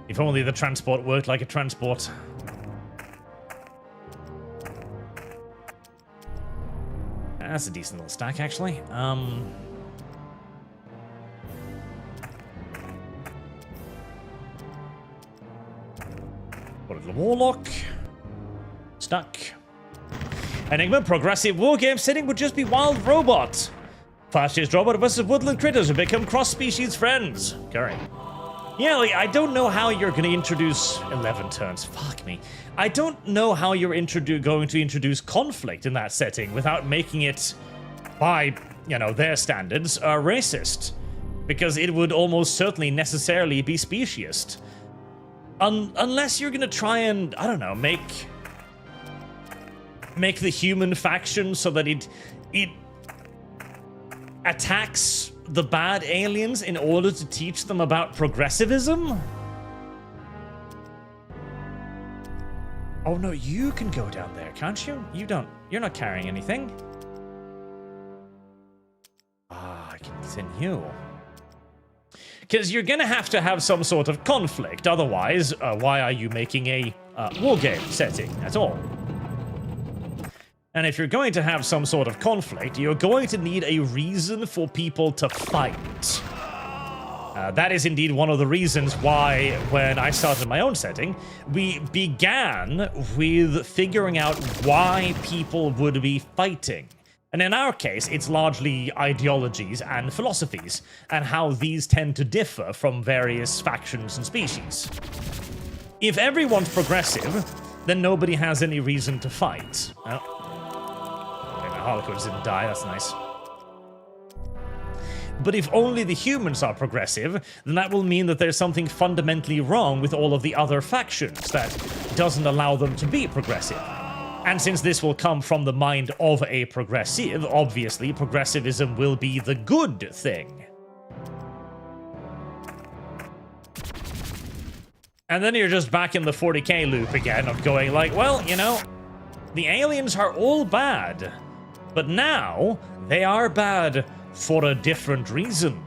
If only the transport worked like a transport. That's a decent little stack, actually. What a little warlock. Stuck. Enigma, progressive wargame setting would just be wild robot. Fastest robot versus woodland critters who become cross-species friends. Curry. Yeah, like, I don't know how you're going to introduce 11 turns. Fuck me. I don't know how you're going to introduce conflict in that setting without making it, by, you know, their standards, racist. Because it would almost certainly necessarily be speciest. Unless you're going to try and, I don't know, make the human faction so that it attacks the bad aliens in order to teach them about progressivism? Oh no, you can go down there, can't you? You're not carrying anything. Ah, I can continue. Because you're gonna have to have some sort of conflict, otherwise, why are you making a wargame setting at all? And if you're going to have some sort of conflict, you're going to need a reason for people to fight. That is indeed one of the reasons why, when I started my own setting, we began with figuring out why people would be fighting. And in our case, it's largely ideologies and philosophies, and how these tend to differ from various factions and species. If everyone's progressive, then nobody has any reason to fight. Harlequins didn't die, that's nice. But if only the humans are progressive, then that will mean that there's something fundamentally wrong with all of the other factions that doesn't allow them to be progressive. And since this will come from the mind of a progressive, obviously progressivism will be the good thing. And then you're just back in the 40k loop again of going like, well, you know, the aliens are all bad. But now, they are bad for a different reason.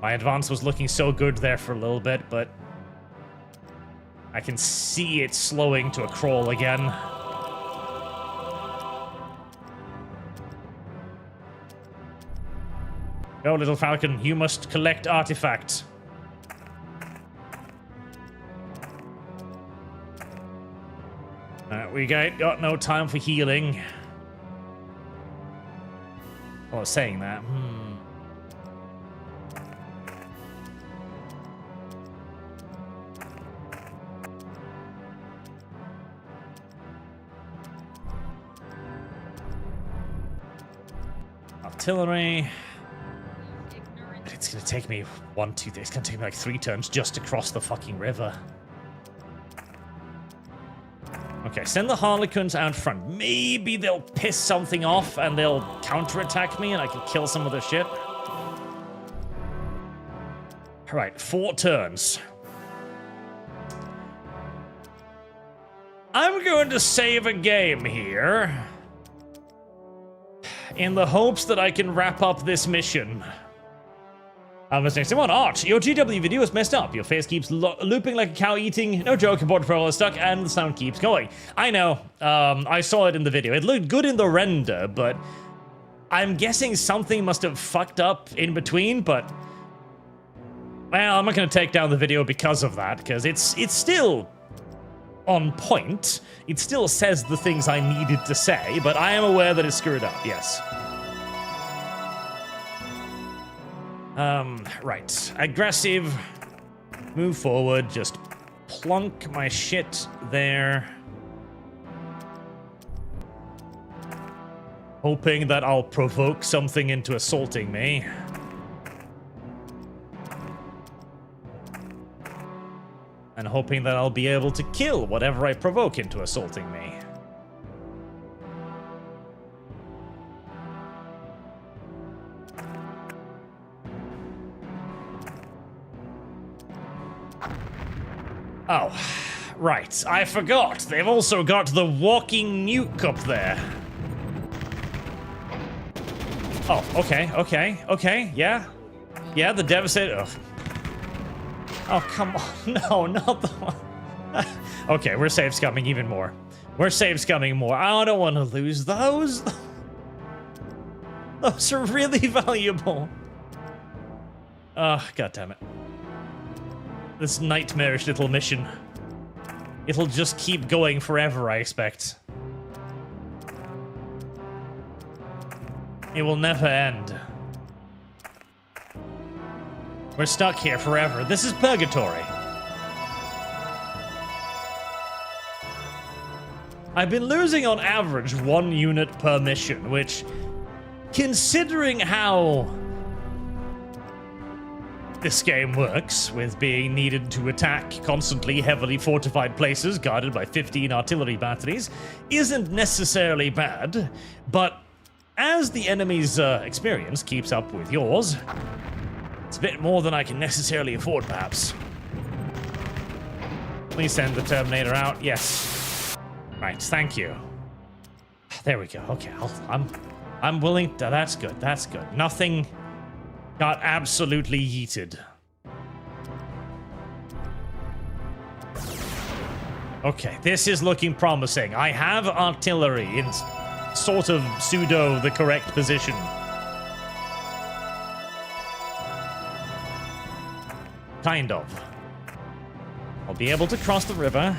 My advance was looking so good there for a little bit, but I can see it slowing to a crawl again. Go, little falcon, you must collect artifacts. We got no time for healing. Oh, saying that. Artillery. It's gonna take me it's gonna take me like 3 turns just to cross the fucking river. Okay, send the Harlequins out front. Maybe they'll piss something off and they'll counterattack me and I can kill some of their shit. Alright, 4 turns. I'm going to save a game here in the hopes that I can wrap up this mission. Next one, Art, your GW video is messed up. Your face keeps looping like a cow eating. No joke, border patrol is stuck, and the sound keeps going. I know. I saw it in the video. It looked good in the render, but I'm guessing something must have fucked up in between, but well, I'm not going to take down the video because of that, because it's still on point. It still says the things I needed to say, but I am aware that it's screwed up, yes. Right. Aggressive. Move forward. Just plunk my shit there. Hoping that I'll provoke something into assaulting me. And hoping that I'll be able to kill whatever I provoke into assaulting me. Oh, right. I forgot. They've also got the walking nuke up there. Oh, okay, yeah. Yeah, the Devastator. Ugh. Oh, come on. No, not the one. Okay, we're save scumming even more. We're save scumming more. I don't want to lose those. Those are really valuable. God damn it. This nightmarish little mission. It'll just keep going forever, I expect. It will never end. We're stuck here forever. This is purgatory. I've been losing on average 1 unit per mission, which, considering how this game works, with being needed to attack constantly heavily fortified places guarded by 15 artillery batteries, isn't necessarily bad, but as the enemy's experience keeps up with yours, it's a bit more than I can necessarily afford, perhaps. Please send the Terminator out. Yes. Right, thank you. There we go. Okay, I'm willing. That's good. That's good. Nothing got absolutely yeeted. Okay, this is looking promising. I have artillery in sort of pseudo the correct position. Kind of. I'll be able to cross the river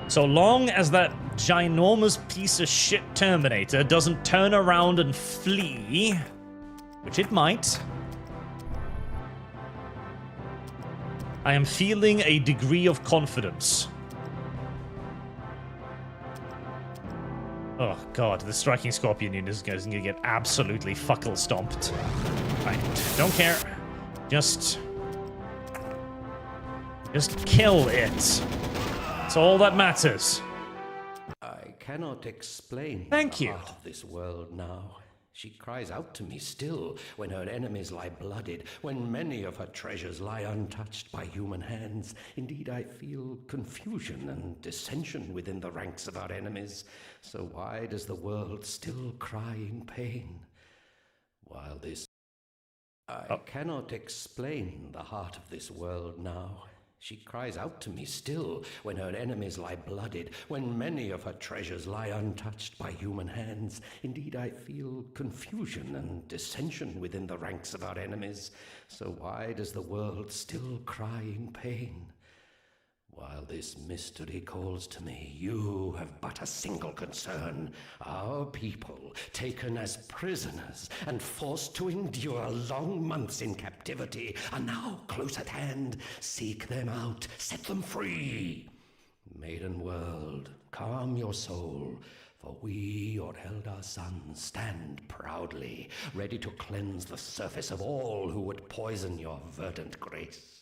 so long as that ginormous piece of shit Terminator doesn't turn around and flee, which it might. I am feeling a degree of confidence. Oh god, the striking scorpion unit is going to get absolutely fuckle stomped. Right, don't care. Just kill it. That's all that matters. I cannot explain Thank the you. heart of this world now. She cries out to me still when her enemies lie blooded, when many of her treasures lie untouched by human hands. Indeed, I feel confusion and dissension within the ranks of our enemies. So why does the world still cry in pain? While this... I cannot explain the heart of this world now. She cries out to me still when her enemies lie blooded, when many of her treasures lie untouched by human hands. Indeed, I feel confusion and dissension within the ranks of our enemies. So why does the world still cry in pain? While this mystery calls to me, you have but a single concern. Our people, taken as prisoners and forced to endure long months in captivity, are now close at hand. Seek them out, set them free. Maiden world, calm your soul, for we, your elder sons, stand proudly, ready to cleanse the surface of all who would poison your verdant grace.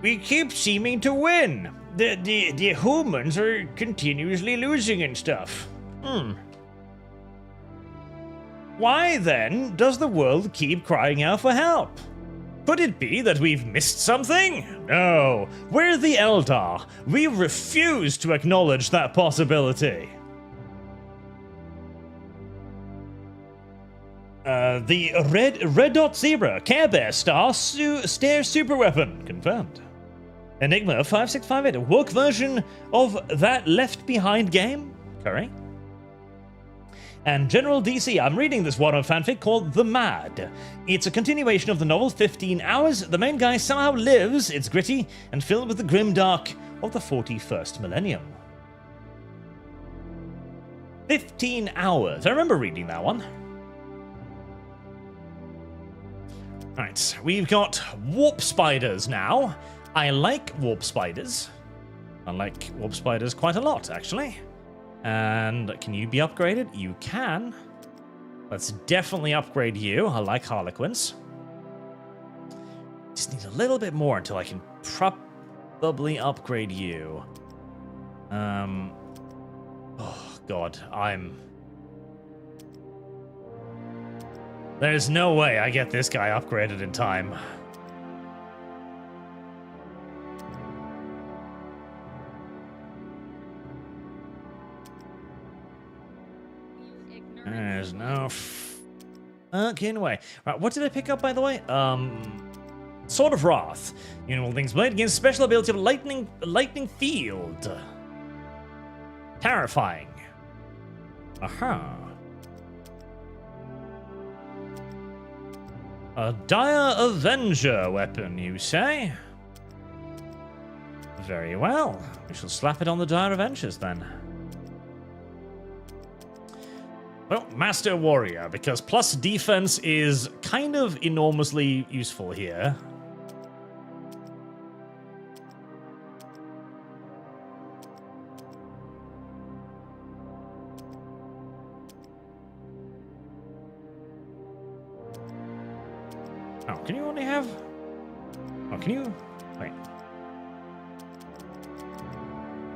We keep seeming to win. The humans are continuously losing and stuff. Why then does the world keep crying out for help? Could it be that we've missed something? No, we're the Eldar. We refuse to acknowledge that possibility. The red dot zebra Care Bear Star Stare Super Weapon confirmed. Enigma 5658, a woke version of that Left Behind game? Correct. And General DC, I'm reading this Warhammer fanfic called The Mad. It's a continuation of the novel 15 Hours. The main guy somehow lives, it's gritty, and filled with the grim dark of the 41st millennium. 15 Hours, I remember reading that one. Right, we've got warp spiders now. I like warp spiders. I like warp spiders quite a lot, actually. And can you be upgraded? You can. Let's definitely upgrade you. I like Harlequins. Just need a little bit more until I can probably upgrade you. Oh, God, There's no way I get this guy upgraded in time. There's no fucking way. Right, what did I pick up, by the way? Sword of Wrath. Universal Things Blade against special ability of lightning field. Terrifying. Aha. A Dire Avenger weapon, you say? Very well. We shall slap it on the Dire Avengers then. Well, Master Warrior, because plus defense is kind of enormously useful here. Oh, can you only have... Oh, can you... Wait.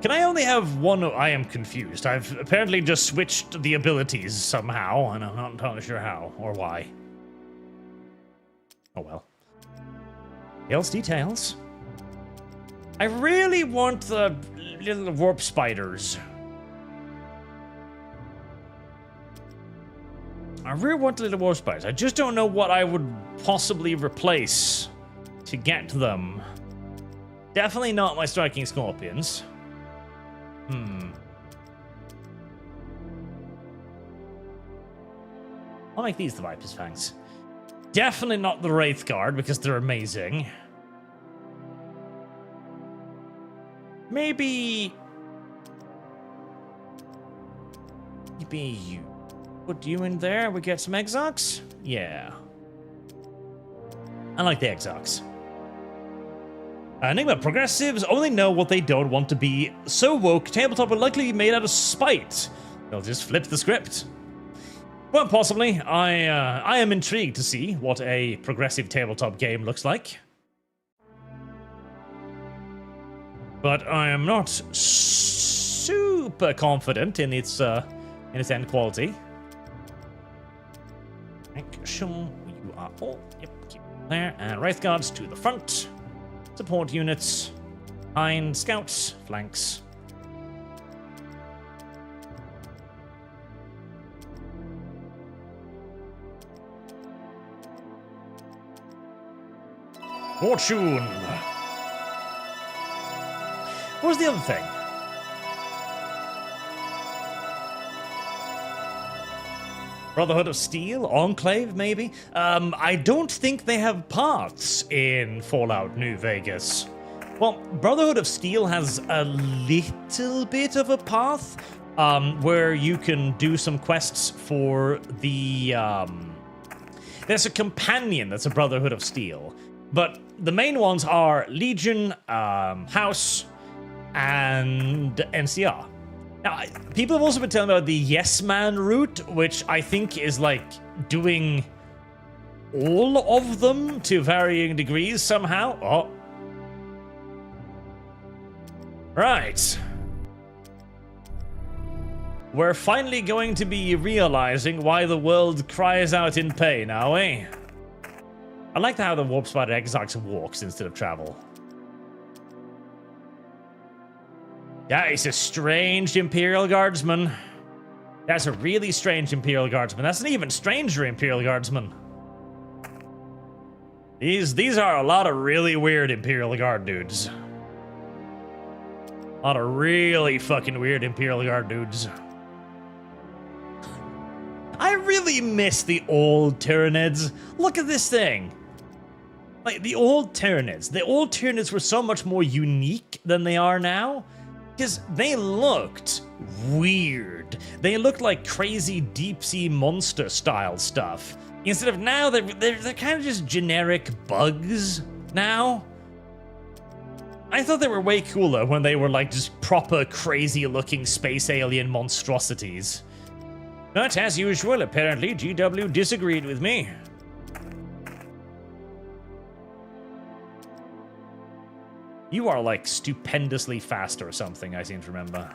Can I only have one? I am confused. I've apparently just switched the abilities somehow, and I'm not entirely sure how or why. Oh well. Details, details. I really want the little warp spiders. I really want the little warp spiders. I just don't know what I would possibly replace to get them. Definitely not my striking scorpions. I'll make these the Viper's Fangs. Definitely not the Wraith Guard, because they're amazing. Maybe you. Put you in there, we get some Exarchs? Yeah. I like the Exarchs. Enigma progressives only know what they don't want to be. So woke, tabletop will likely be made out of spite. They'll just flip the script. Well, possibly. I am intrigued to see what a progressive tabletop game looks like. But I am not super confident in its end quality. Action, you are all keep there, and Wraith Guards to the front. Support units, behind scouts, flanks. Fortune. What was the other thing? Brotherhood of Steel? Enclave, maybe? I don't think they have paths in Fallout New Vegas. Well, Brotherhood of Steel has a little bit of a path, where you can do some quests for the, There's a companion that's a Brotherhood of Steel, but the main ones are Legion, House, and NCR. Now, people have also been telling me about the Yes Man route, which I think is like doing all of them to varying degrees somehow. Oh. Right. We're finally going to be realizing why the world cries out in pain, are we? I like how the Warp Spider Exarchs walks instead of travel. That is a strange Imperial Guardsman. That's a really strange Imperial Guardsman. That's an even stranger Imperial Guardsman. These are a lot of really weird Imperial Guard dudes. A lot of really fucking weird Imperial Guard dudes. I really miss the old Tyranids. Look at this thing. Like, the old Tyranids. The old Tyranids were so much more unique than they are now. Because they looked weird. They looked like crazy deep-sea monster-style stuff. Instead of now, they're kind of just generic bugs now. I thought they were way cooler when they were like just proper crazy-looking space alien monstrosities. But as usual, apparently GW disagreed with me. You are like stupendously fast or something, I seem to remember.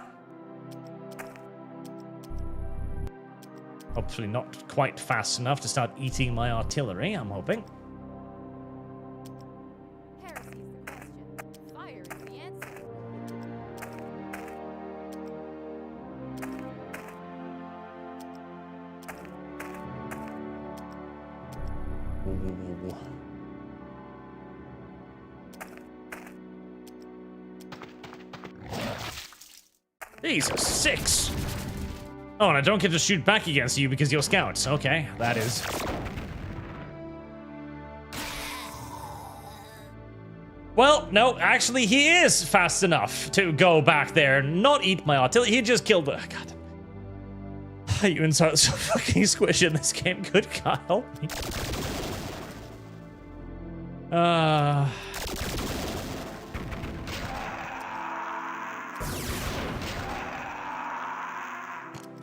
Hopefully not quite fast enough to start eating my artillery, I'm hoping. Heresy is the question. Fire is the answer. Jesus, 6! Oh, and I don't get to shoot back against you because you're scouts. Okay, that is... Well, no, actually he is fast enough to go back there and not eat my artillery. He just killed the... God. You inside so fucking squishy in this game. Good God, help me.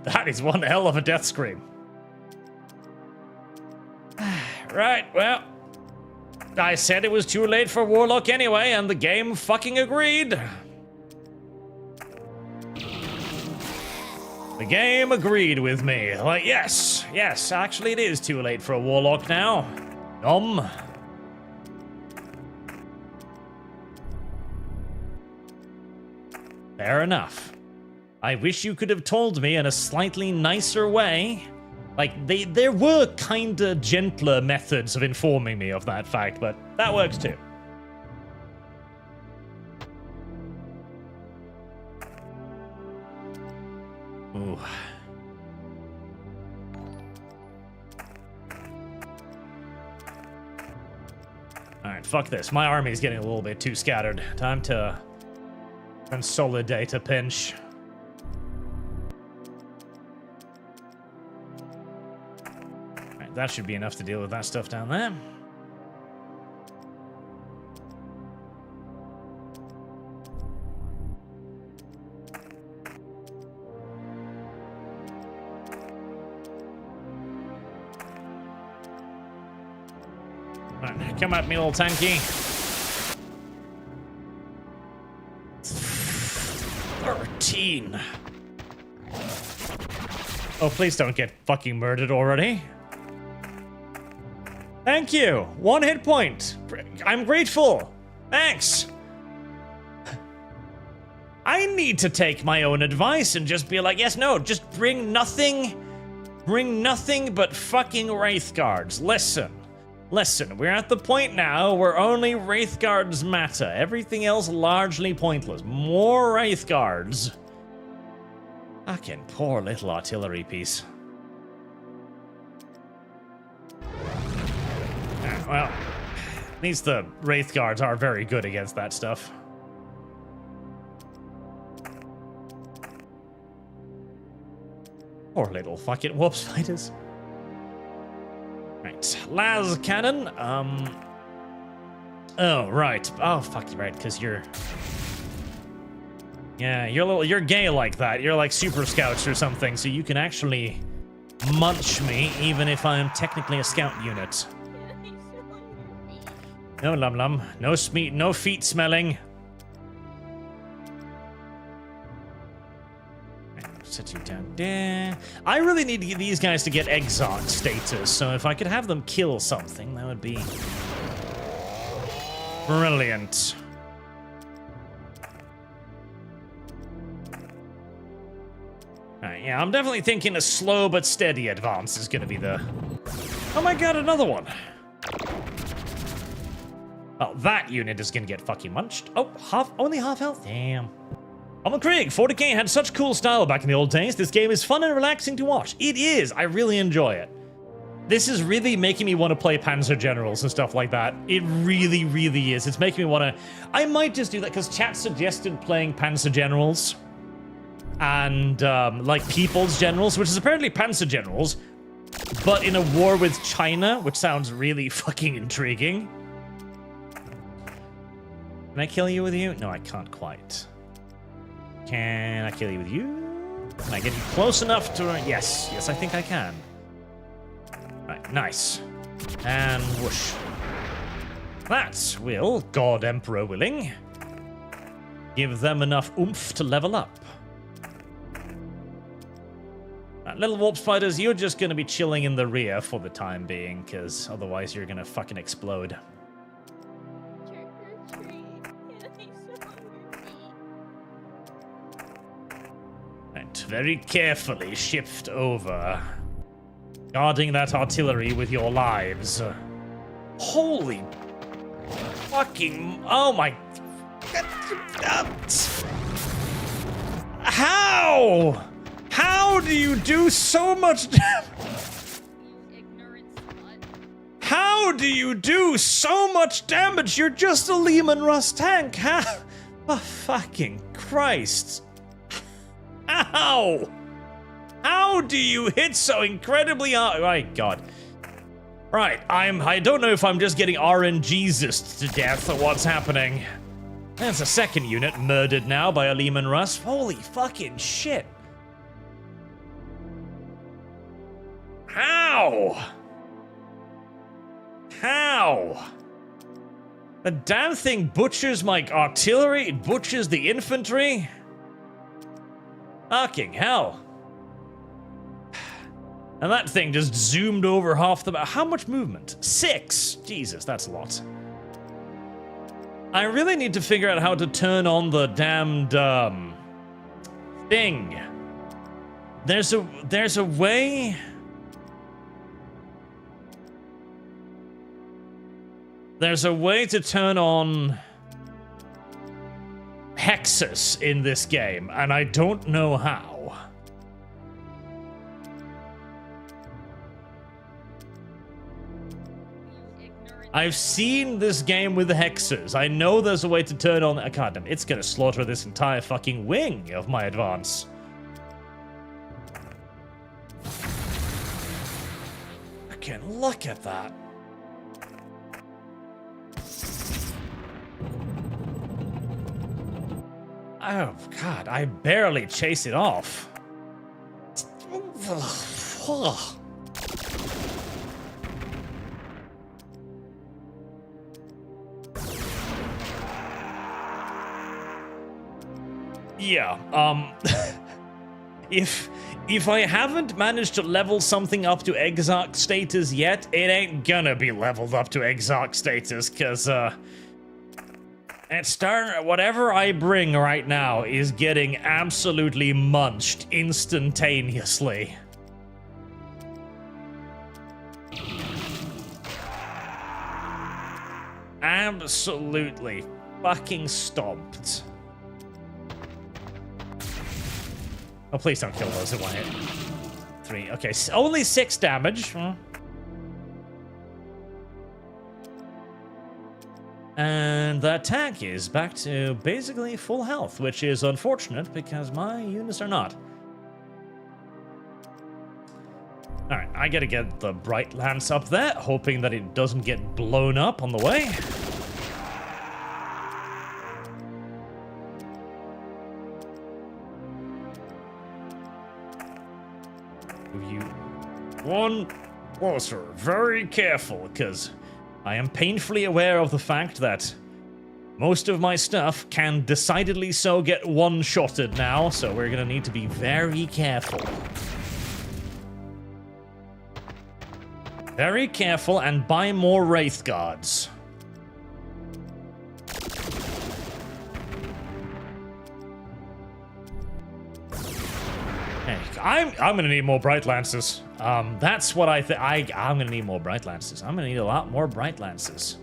That is one hell of a death scream. Right, well, I said it was too late for Warlock anyway, and the game fucking agreed. The game agreed with me. Like, yes, actually it is too late for a Warlock now. Fair enough. I wish you could have told me in a slightly nicer way. Like, there were kinda gentler methods of informing me of that fact, but that works too. Ooh. Alright, fuck this. My army's getting a little bit too scattered. Time to consolidate a pinch. Alright, that should be enough to deal with that stuff down there. Alright, come at me, little tanky. 13. Oh, please don't get fucking murdered already. Thank you. 1 hit point. I'm grateful. Thanks. I need to take my own advice and just be like, yes, no, just bring nothing but fucking Wraith Guards. Listen, we're at the point now where only Wraith Guards matter. Everything else largely pointless. More Wraith Guards. Fucking poor little artillery piece. Well, at least the Wraith Guards are very good against that stuff. Poor little fucking warp spiders. Right, las cannon. Oh right. Oh fuck you, right? Because you're. Yeah, you're gay like that. You're like super scouts or something, so you can actually munch me even if I'm technically a scout unit. No lum lum. No feet smelling. Set you down there. I really need to get these guys to get exarch status, so if I could have them kill something, that would be brilliant. Alright, yeah, I'm definitely thinking a slow but steady advance is gonna be the... Oh my god, another one! Oh, that unit is gonna get fucking munched. Oh, only half health? Damn. I'm Craig. 40k had such cool style back in the old days. This game is fun and relaxing to watch. It is. I really enjoy it. This is really making me want to play Panzer Generals and stuff like that. It really, really is. It's making me want to... I might just do that because chat suggested playing Panzer Generals and like People's Generals, which is apparently Panzer Generals, but in a war with China, which sounds really fucking intriguing. Can I kill you with you? No, I can't quite. Can I kill you with you? Can I get you close enough to... Yes, I think I can. Right, nice. And whoosh. That will, God Emperor willing, give them enough oomph to level up. Right, little warp spiders, you're just going to be chilling in the rear for the time being, because otherwise you're going to fucking explode. Very carefully shift over, guarding that artillery with your lives. Holy fucking... Oh my... How? How do you do so much damage? You ignorant slut. How do you do so much damage? You're just a Lehman Russ tank. How? Oh, fucking Christ. How? How do you hit so incredibly hard? My God. Right, I don't know if I'm just getting RNG'd to death or what's happening. There's a second unit murdered now by a Lehman Russ. Holy fucking shit. How? How? The damn thing butchers my artillery, it butchers the infantry. Fucking hell. And that thing just zoomed over half the... How much movement? 6! Jesus, that's a lot. I really need to figure out how to turn on the damned, thing. There's a way... There's a way to turn on hexes in this game, and I don't know how. I've seen this game with hexes. I know there's a way to turn on... God damn, it's gonna slaughter this entire fucking wing of my advance. Fucking look at that. Oh, God, I barely chase it off. Yeah, if I haven't managed to level something up to Exarch status yet, it ain't gonna be leveled up to Exarch status, cause, it's starting, whatever I bring right now is getting absolutely munched instantaneously. Absolutely fucking stomped. Oh, please don't kill those in one hit. 3, okay, only 6 damage. And that tank is back to basically full health, which is unfortunate because my units are not. Alright, I gotta get the Bright Lance up there, hoping that it doesn't get blown up on the way. You one closer, very careful, because I am painfully aware of the fact that most of my stuff can decidedly so get one-shotted now, so we're gonna need to be very careful. Very careful and buy more Wraith Guards. Hey, I'm gonna need more Bright Lances. That's what I think. I'm gonna need more Bright Lances. I'm gonna need a lot more Bright Lances.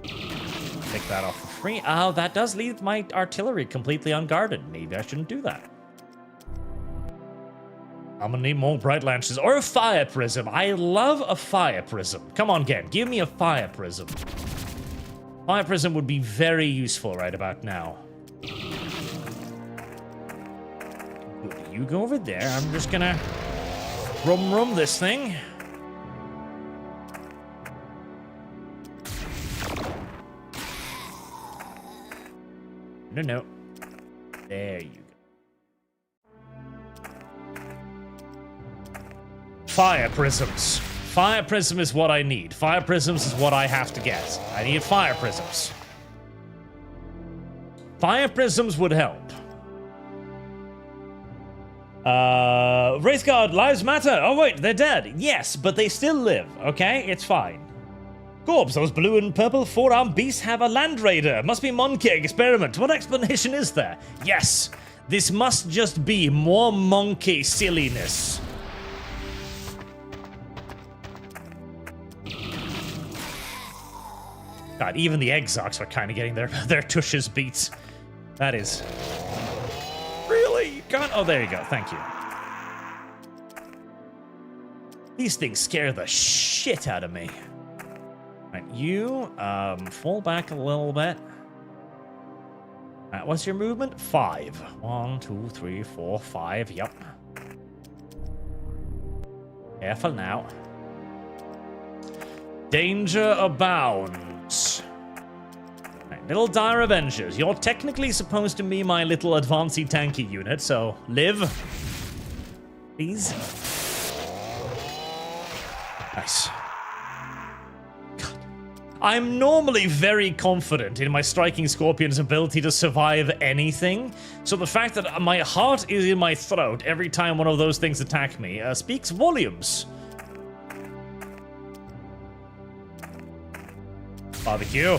Take that off for free. Oh, that does leave my artillery completely unguarded. Maybe I shouldn't do that. I'm gonna need more Bright Lances or a Fire Prism. I love a Fire Prism. Come on, game. Give me a Fire Prism. Fire Prism would be very useful right about now. You go over there. I'm just gonna rum this thing. No. There you go. Fire Prisms. Fire Prism is what I need. Fire Prisms is what I have to get. I need Fire Prisms. Fire Prisms would help. Wraith Guard, lives matter. Oh wait, they're dead. Yes, but they still live, okay? It's fine. Corpse, those blue and purple four-armed beasts have a Land Raider. Must be Monkey experiment. What explanation is there? Yes, this must just be more monkey silliness. God, even the exarchs are kind of getting their tushes beat. That is... Really? You can't... Oh, there you go. Thank you. These things scare the shit out of me. Right, you, fall back a little bit. What's your movement? 5. 1, 2, 3, 4, 5. Yep. Careful now. Danger abounds. Right, little Dire Avengers. You're technically supposed to be my little advancey tanky unit, so live. Please. Nice. God. I'm normally very confident in my Striking Scorpion's ability to survive anything, so the fact that my heart is in my throat every time one of those things attack me speaks volumes. Barbecue.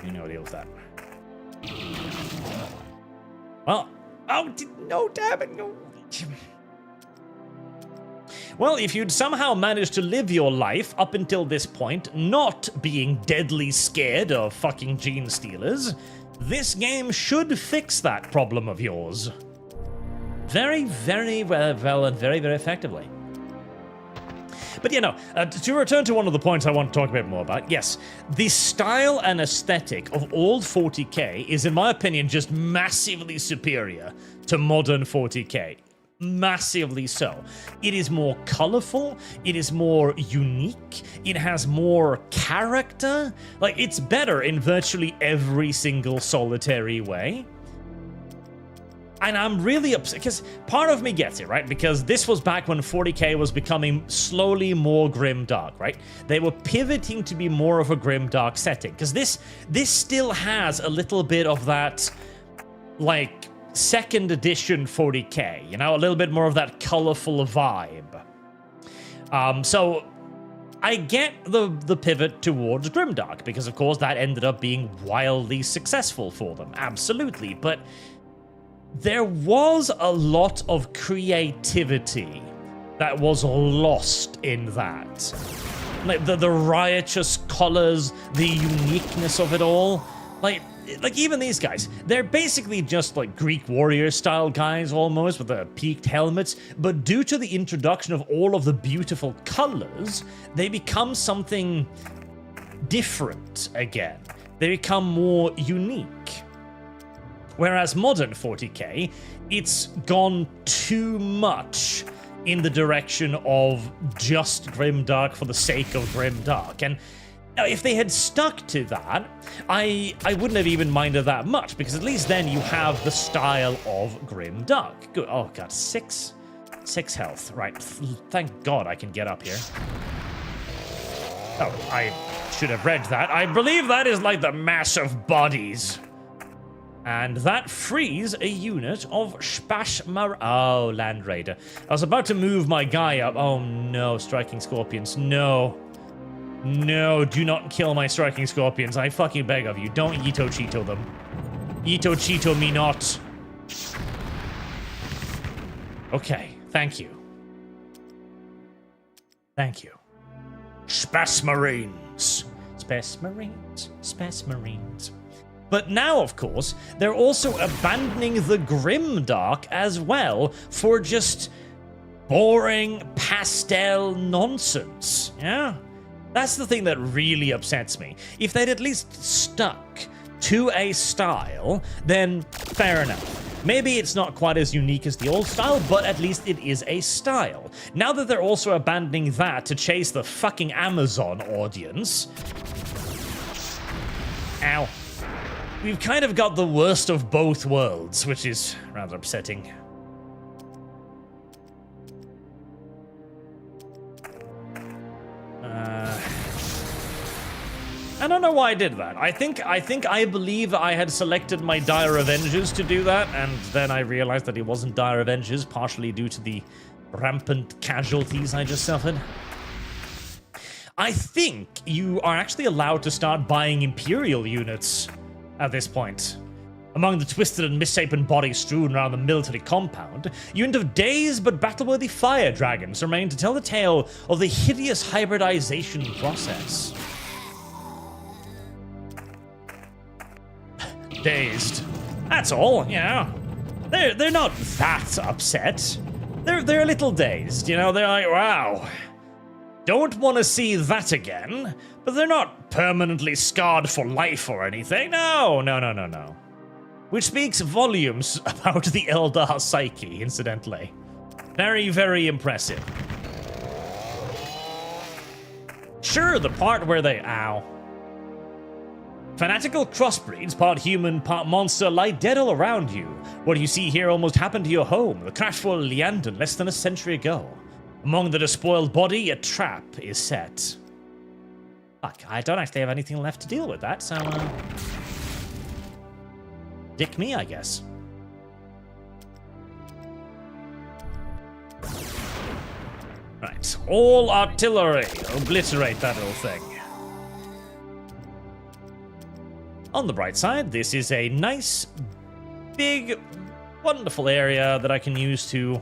You know, deal with that. Well, oh, no, damn it, no. Well, if you'd somehow managed to live your life up until this point, not being deadly scared of fucking gene stealers, this game should fix that problem of yours. Very, very well and very, very effectively. But, you know, to return to one of the points I want to talk a bit more about, yes, the style and aesthetic of old 40k is, in my opinion, just massively superior to modern 40k. Massively so. It is more colorful, it is more unique, it has more character. Like, it's better in virtually every single solitary way. And I'm really upset, because part of me gets it, right? Because this was back when 40k was becoming slowly more grimdark, right? They were pivoting to be more of a grimdark setting, because this still has a little bit of that, like, second edition 40k, you know? A little bit more of that colorful vibe. So I get the pivot towards grimdark, because, of course, that ended up being wildly successful for them. Absolutely, but... there was a lot of creativity that was lost in that. Like the riotous colors, the uniqueness of it all. Like even these guys, they're basically just like Greek warrior style guys almost with the peaked helmets, but due to the introduction of all of the beautiful colors, they become something different again. They become more unique. Whereas modern 40k, it's gone too much in the direction of just grimdark for the sake of grimdark. And now, if they had stuck to that, I wouldn't have even minded that much, because at least then you have the style of grimdark. Good. Oh god, 6 health. Right. Thank God I can get up here. Oh, I should have read that. I believe that is like the mass of bodies. And that frees a unit of Spashmar... Oh, Land Raider. I was about to move my guy up. Oh, no, Striking Scorpions. No. No, do not kill my Striking Scorpions. I fucking beg of you. Don't Yito Cheeto them. Yito Cheeto me not. Okay, thank you. Thank you. Space Marines. Space Marines. Space Marines. But now, of course, they're also abandoning the grimdark as well for just boring pastel nonsense. Yeah? That's the thing that really upsets me. If they'd at least stuck to a style, then fair enough. Maybe it's not quite as unique as the old style, but at least it is a style. Now that they're also abandoning that to chase the fucking Amazon audience... Ow. We've kind of got the worst of both worlds, which is rather upsetting. I don't know why I did that. I believe I had selected my Dire Avengers to do that, and then I realized that it wasn't Dire Avengers, partially due to the rampant casualties I just suffered. I think you are actually allowed to start buying Imperial units at this point. Among the twisted and misshapen bodies strewn around the military compound, a unit of dazed but battle-worthy fire dragons remain to tell the tale of the hideous hybridization process. Dazed. That's all, you know. They're not that upset. They're a little dazed, you know. They're like, wow, don't want to see that again. But they're not permanently scarred for life or anything. No. Which speaks volumes about the Eldar psyche, incidentally. Very, very impressive. Sure, the part where they... Ow. Fanatical crossbreeds, part human, part monster, lie dead all around you. What you see here almost happened to your home, the crashful Leandon, less than a century ago. Among the despoiled body, a trap is set. Fuck, I don't actually have anything left to deal with that, so... Dick me, I guess. Right, all artillery. Obliterate that little thing. On the bright side, this is a nice, big, wonderful area that I can use to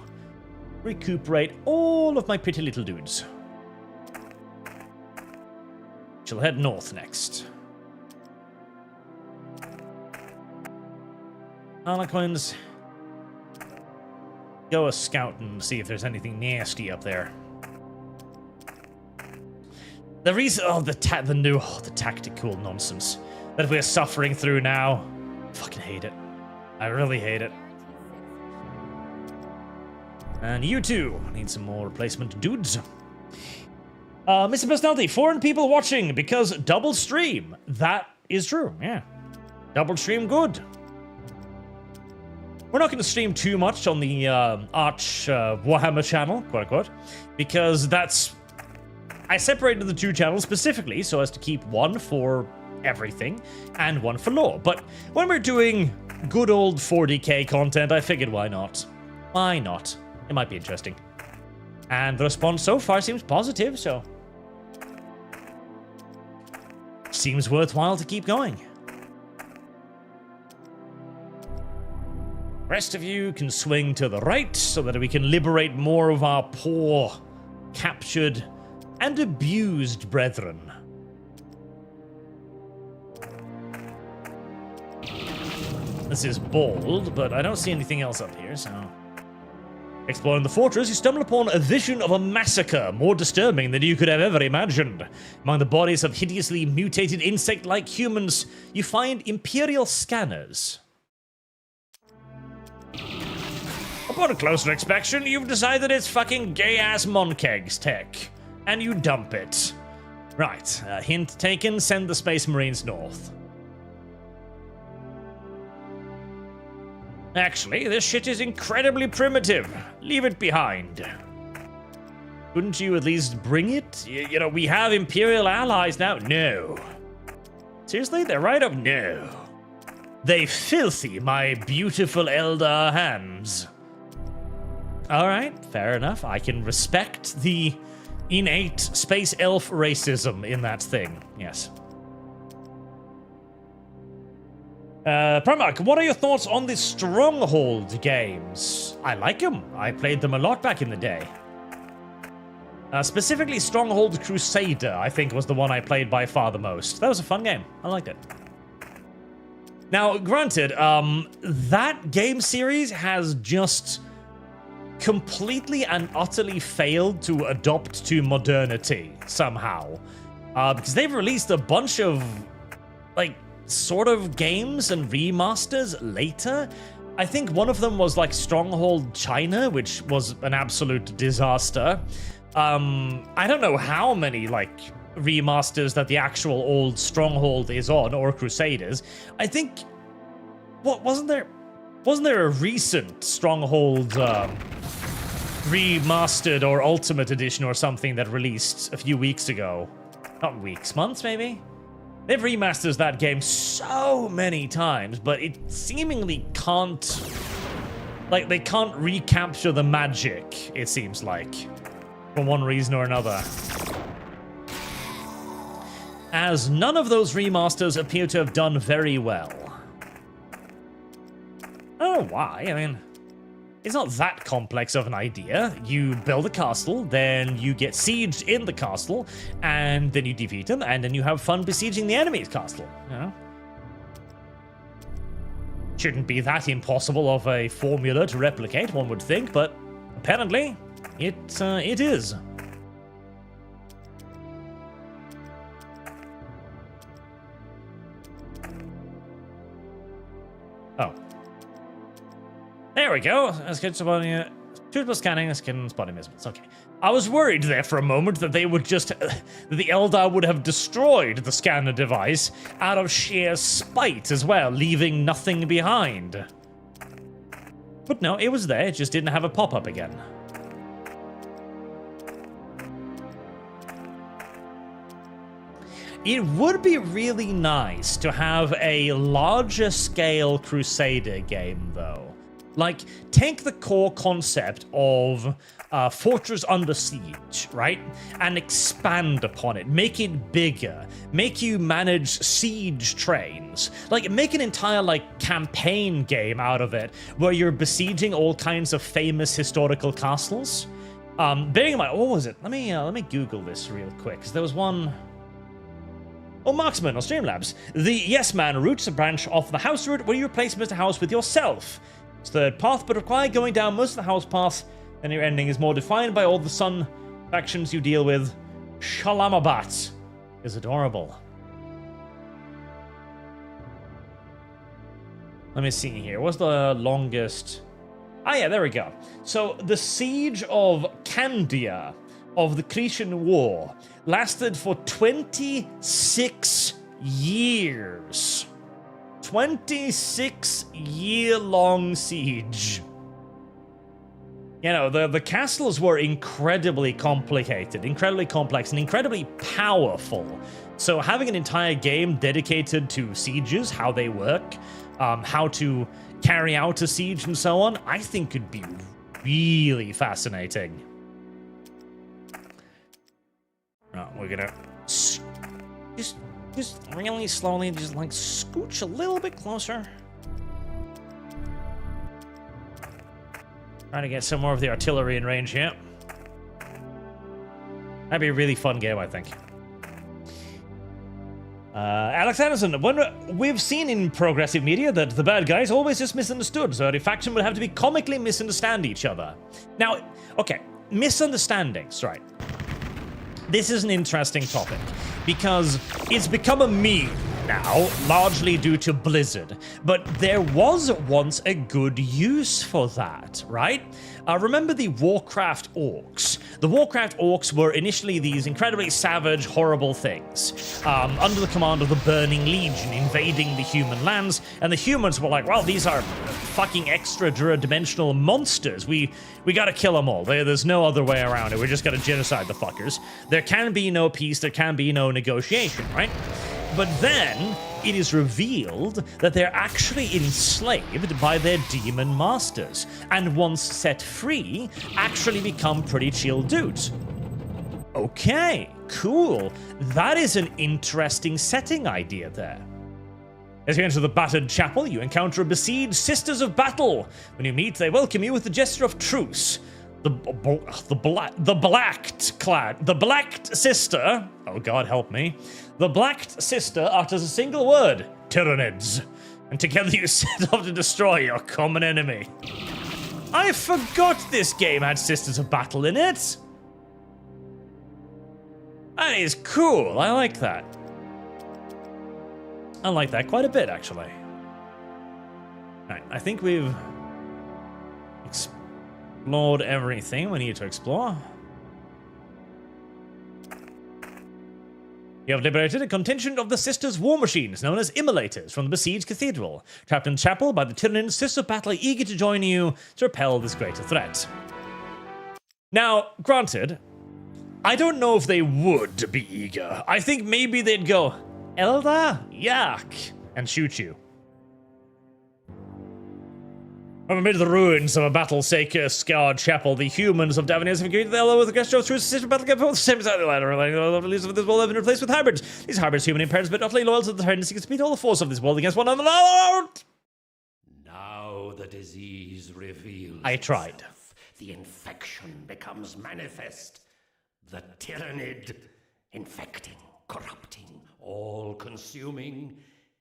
recuperate all of my pretty little dudes. She'll head north next. Harlequins, go a scout and see if there's anything nasty up there. The reason, the tactical nonsense that we're suffering through now. Fucking hate it. I really hate it. And you too need some more replacement dudes. Mr. Personality, foreign people watching because double stream. That is true, yeah. Double stream good. We're not going to stream too much on the Arch Warhammer channel, quote unquote, because that's... I separated the two channels specifically so as to keep one for everything and one for lore. But when we're doing good old 40k content, I figured why not? Why not? It might be interesting. And the response so far seems positive, so... seems worthwhile to keep going. Rest of you can swing to the right so that we can liberate more of our poor, captured, and abused brethren. This is bold, but I don't see anything else up here, so... Exploring the fortress, you stumble upon a vision of a massacre more disturbing than you could have ever imagined. Among the bodies of hideously mutated insect-like humans, you find Imperial scanners. Upon a closer inspection, you've decided it's fucking gay-ass Monkeg's tech, and you dump it. Right, hint taken, send the Space Marines north. Actually, this shit is incredibly primitive. Leave it behind. Couldn't you at least bring it? You know, we have Imperial allies now. No. Seriously? They're right up? No. They filthy my beautiful Eldar hands. Alright, fair enough. I can respect the innate space elf racism in that thing. Yes. Primark, what are your thoughts on the Stronghold games? I like them. I played them a lot back in the day. Specifically, Stronghold Crusader, I think, was the one I played by far the most. That was a fun game. I liked it. Now, granted, that game series has just completely and utterly failed to adopt to modernity somehow. Because they've released a bunch of, like, sort of games and remasters later. I think one of them was like Stronghold China, which was an absolute disaster. I don't know how many like remasters that the actual old Stronghold is on, or Crusaders. I think wasn't there a recent Stronghold remastered or Ultimate Edition or something that released a few weeks ago? Not weeks, months maybe? They've remastered that game so many times, but it seemingly can't... like, they can't recapture the magic, it seems like. For one reason or another. As none of those remasters appear to have done very well. I don't know why. I mean, it's not that complex of an idea. You build a castle, then you get sieged in the castle, and then you defeat them, and then you have fun besieging the enemy's castle. You know? Shouldn't be that impossible of a formula to replicate, one would think, but apparently it is. Oh. There we go. Let's get spotting. Suitable scanning. Let's get spotting missions. Okay. I was worried there for a moment that they would just that the Eldar would have destroyed the scanner device out of sheer spite as well, leaving nothing behind. But no, it was there. It just didn't have a pop-up again. It would be really nice to have a larger scale Crusader game, though. Like, take the core concept of Fortress Under Siege, right? And expand upon it. Make it bigger. Make you manage siege trains. Like, make an entire, like, campaign game out of it, where you're besieging all kinds of famous historical castles. Bearing in mind, what was it? Let me Google this real quick, because there was one... Oh, Marksman on Streamlabs. The Yes Man route is a branch of the house route where you replace Mr. House with yourself. It's the path, but require going down most of the house path, and your ending is more defined by all the sun factions you deal with. Shalamabat is adorable. Let me see here. What's the longest? Ah, yeah, there we go. So, the siege of Candia of the Cretan War lasted for 26 years. 26-year-long siege. You know, the castles were incredibly complicated, incredibly complex, and incredibly powerful. So having an entire game dedicated to sieges, how they work, how to carry out a siege and so on, I think could be really fascinating. We're gonna just really slowly, just like scooch a little bit closer. Trying to get some more of the artillery in range here. That'd be a really fun game, I think. Alex Anderson, when we've seen in progressive media that the bad guys always just misunderstood, so every faction would have to be comically misunderstand each other. Now, okay, misunderstandings, right? This is an interesting topic, because it's become a meme now, largely due to Blizzard, but there was once a good use for that, right? Remember the Warcraft orcs? The Warcraft orcs were initially these incredibly savage, horrible things, under the command of the Burning Legion, invading the human lands, and the humans were like, well, these are fucking extra-dimensional monsters. We gotta kill them all. There's no other way around it. We're just gonna genocide the fuckers. There can be no peace, there can be no negotiation, right? But then, it is revealed that they're actually enslaved by their demon masters, and once set free, actually become pretty chill dudes. Okay, cool. That is an interesting setting idea there. As you enter the battered chapel, you encounter a besieged Sisters of Battle. When you meet, they welcome you with a gesture of truce. The blacked sister, oh god help me, the blacked sister utters a single word, Tyranids, and together you set off to destroy your common enemy. I forgot this game had Sisters of Battle in it. That is cool, I like that. I like that quite a bit, actually. Alright, I think we've explored everything we need to explore. You have liberated a contingent of the Sisters' war machines, known as Immolators, from the besieged cathedral. Trapped in the chapel by the Tyranids, Sisters of Battle are eager to join you to repel this greater threat. Now, granted, I don't know if they would be eager. I think maybe they'd go, Eldar? Yak! And shoot you. Amid the ruins of a battle-scarred chapel, the humans of Daveniers have agreed to the Eldar with a gesture of truce to battle camp for the same side of the ladder, relying on the leaders of this world have been replaced with hybrids. These hybrids, human impaired, but utterly loyal to the Tyranids, seek to beat all the force of this world against one another. Now the disease reveals I tried. itself. The infection becomes manifest. The tyrannid, infecting, corrupting, all-consuming.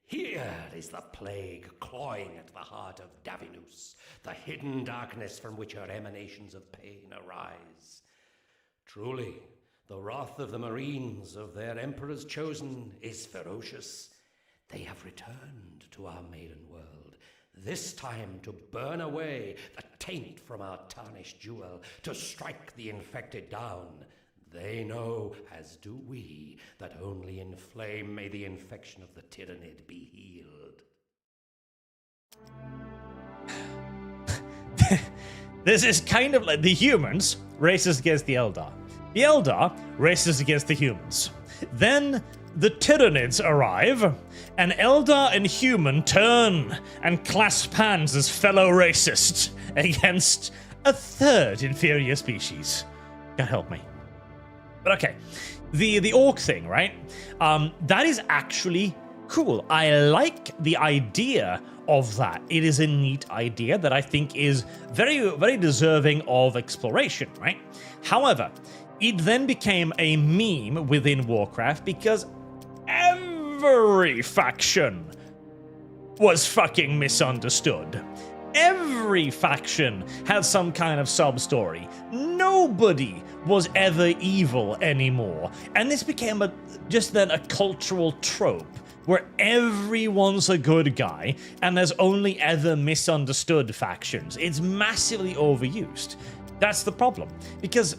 Here is the plague clawing at the heart of Davinus, the hidden darkness from which her emanations of pain arise. Truly, the wrath of the Marines of their Emperor's Chosen is ferocious. They have returned to our maiden world, this time to burn away the taint from our tarnished jewel, to strike the infected down. They know, as do we, that only in flame may the infection of the tyrannid be healed. This is kind of like the humans races against the Eldar. The Eldar races against the humans. Then the Tyrannids arrive, and Eldar and human turn and clasp hands as fellow racists against a third inferior species. God help me. But okay, the orc thing, right? That is actually cool. I like the idea of that. It is a neat idea that I think is very, very deserving of exploration, right? However, it then became a meme within Warcraft because every faction was fucking misunderstood. Every faction had some kind of sub-story. Nobody was ever evil anymore. And this became just then a cultural trope where everyone's a good guy and there's only ever misunderstood factions. It's massively overused. That's the problem. Because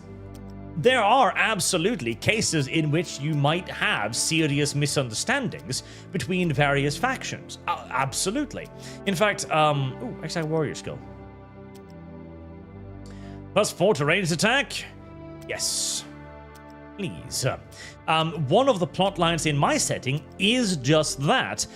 there are absolutely cases in which you might have serious misunderstandings between various factions. Absolutely. In fact, actually, warrior skill. +4 to ranged attack? Yes. Please. One of the plot lines in my setting is just that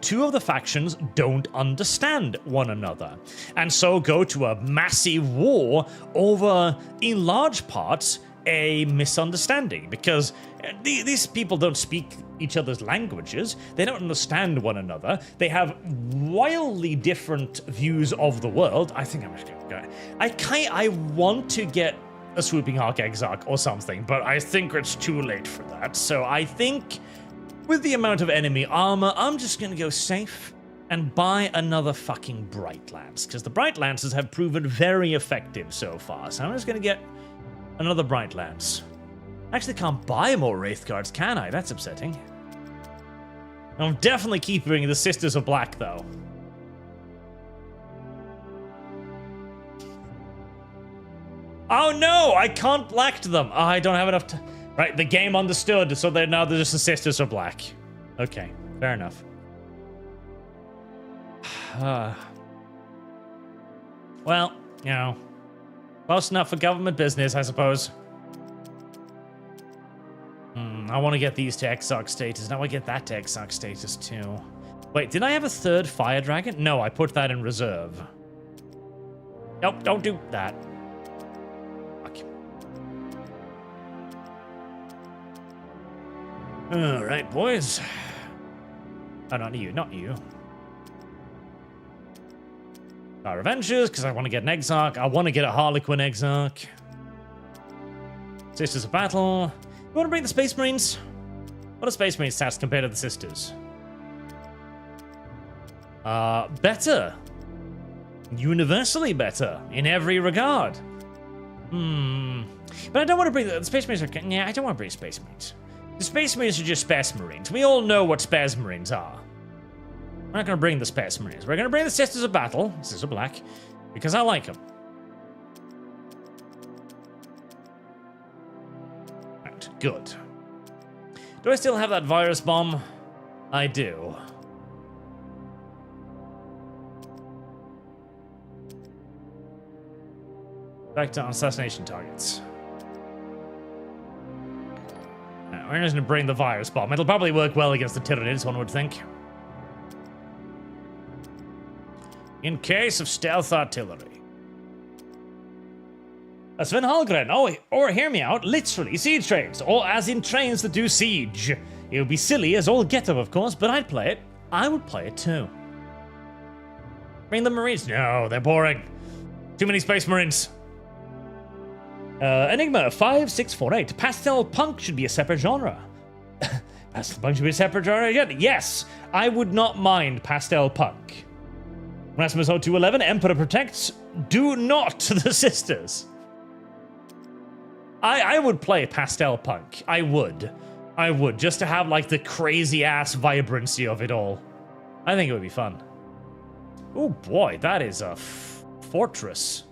two of the factions don't understand one another, and so go to a massive war over, in large parts, a misunderstanding, because these people don't speak each other's languages, they don't understand one another, they have wildly different views of the world. I think I'm just gonna go. I want to get a swooping Arc Exarch or something, but I think it's too late for that. So I think with the amount of enemy armor, I'm just gonna go safe and buy another fucking Bright Lance, because the Bright Lances have proven very effective so far. So I'm just gonna get another Bright Lance. Actually can't buy more Wraith Guards, can I? That's upsetting. I'm definitely keeping the Sisters of Black, though. Oh no, I can't black to them. Oh, I don't have enough time. Right, the game understood, so now they're just the Sisters of Black. Okay, fair enough. Well, you know, close enough for government business, I suppose. I want to get these to Exarch status. Now I get that to Exarch status too. Wait, did I have a third Fire Dragon? No, I put that in reserve. Nope, don't do that. Alright, boys. Oh, not you, not you. Our Revengers, because I want to get an Exarch. I want to get a Harlequin Exarch. Sisters of Battle. You want to bring the Space Marines? What are Space Marines stats compared to the Sisters? Better. Universally better, in every regard. But I don't want to bring the Space Marines. Yeah, I don't want to bring Space Marines. The Space Marines are just Space Marines. We all know what Space Marines are. We're not going to bring the Space Marines. We're going to bring the Sisters of Battle, Sisters of Black, because I like them. Right, good. Do I still have that virus bomb? I do. Back to assassination targets. We're just going to bring the virus bomb. It'll probably work well against the Tyranids, one would think. In case of stealth artillery. Sven Hallgren, or hear me out, literally siege trains, or as in trains that do siege. It would be silly as all get up, of course, but I'd play it. I would play it too. mean, the Marines. No, they're boring. Too many Space Marines. Enigma 5648. Pastel punk should be a separate genre. Pastel punk should be a separate genre again. Yes, I would not mind pastel punk. Rasmus 0211. Emperor protects. Do not to the sisters. I would play pastel punk. I would, just to have like the crazy ass vibrancy of it all. I think it would be fun. Oh boy, that is a fortress.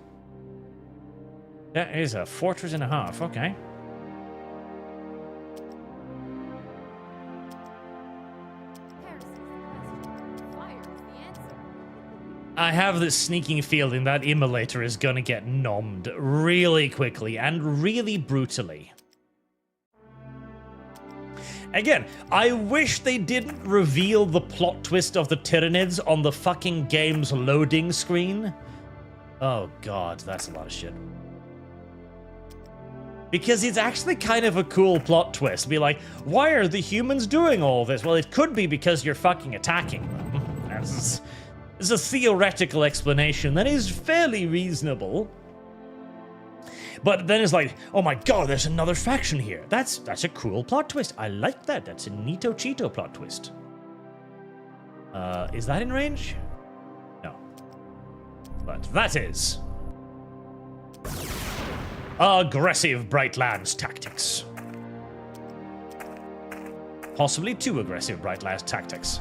That is a fortress and a half. Okay. I have this sneaking feeling that Immolator is gonna get nommed really quickly and really brutally. Again, I wish they didn't reveal the plot twist of the Tyranids on the fucking game's loading screen. Oh god, that's a lot of shit. Because it's actually kind of a cool plot twist. Be like, why are the humans doing all this? Well, it could be because you're fucking attacking them. There's a theoretical explanation that is fairly reasonable. But then it's like, oh my god, there's another faction here. That's a cool plot twist. I like that. That's a neato cheeto plot twist. Is that in range? No. But that is aggressive Brightlands tactics. Possibly too aggressive Brightlands tactics.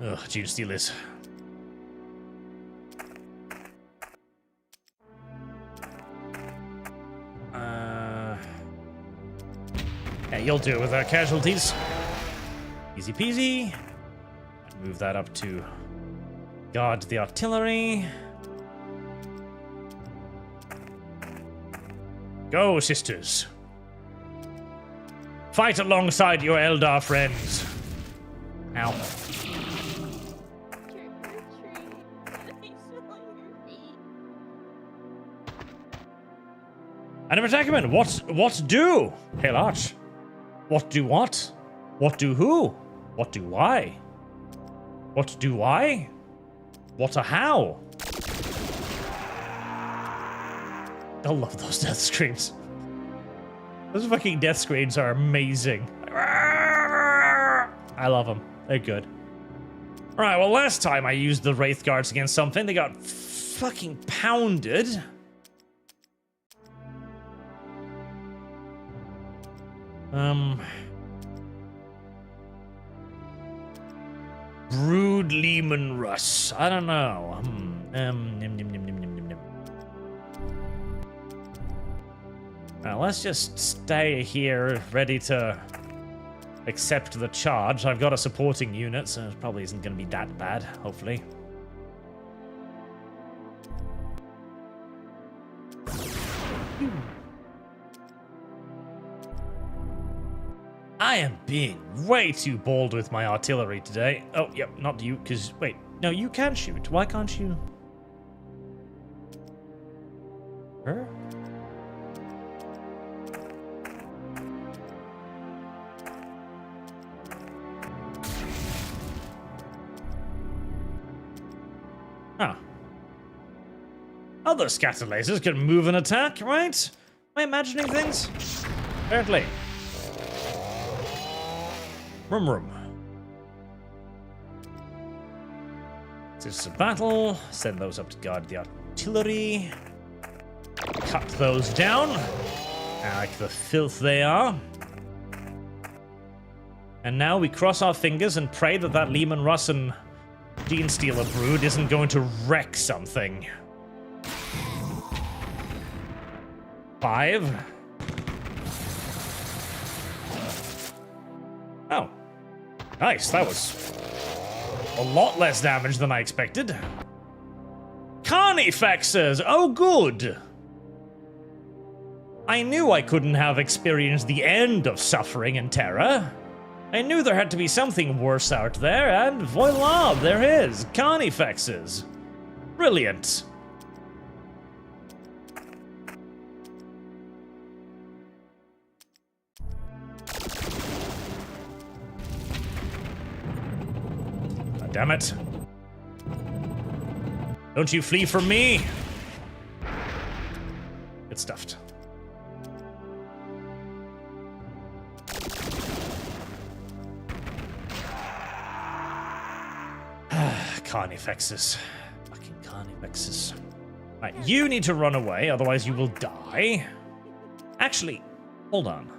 Ugh, Gene Steelers. Yeah, you'll do it with our casualties. Easy peasy. Move that up to guard the artillery. Go, sisters. Fight alongside your Eldar friends. Ow. Enemy attackman, what do? Hail Arch. What do what? What do who? What do why? What do I? What a how? I love those death screams. Those fucking death screams are amazing. I love them. They're good. Alright, well last time I used the Wraith Guards against something, they got fucking pounded. Brood Lehman Russ. I don't know. Now let's just stay here, ready to accept the charge. I've got a supporting unit, so it probably isn't going to be that bad, hopefully. I am being way too bold with my artillery today. Oh, yep, not you, because, wait, no, you can shoot. Why can't you? Her? Huh. Other scatter lasers can move and attack, right? Am I imagining things? Apparently. Rum. This is a battle. Send those up to guard the artillery. Cut those down. Like the filth they are. And now we cross our fingers and pray that that Lehman Russ and Gene Stealer brood isn't going to wreck something. 5. Oh. Nice, that was a lot less damage than I expected. Carnifexes! Oh, good! I knew I couldn't have experienced the end of suffering and terror. I knew there had to be something worse out there, and voila, there is. Carnifexes. Brilliant. damn it. Don't you flee from me! Get stuffed. Carnifexes. Fucking Carnifexes. Right, you need to run away, otherwise you will die. Actually, hold on.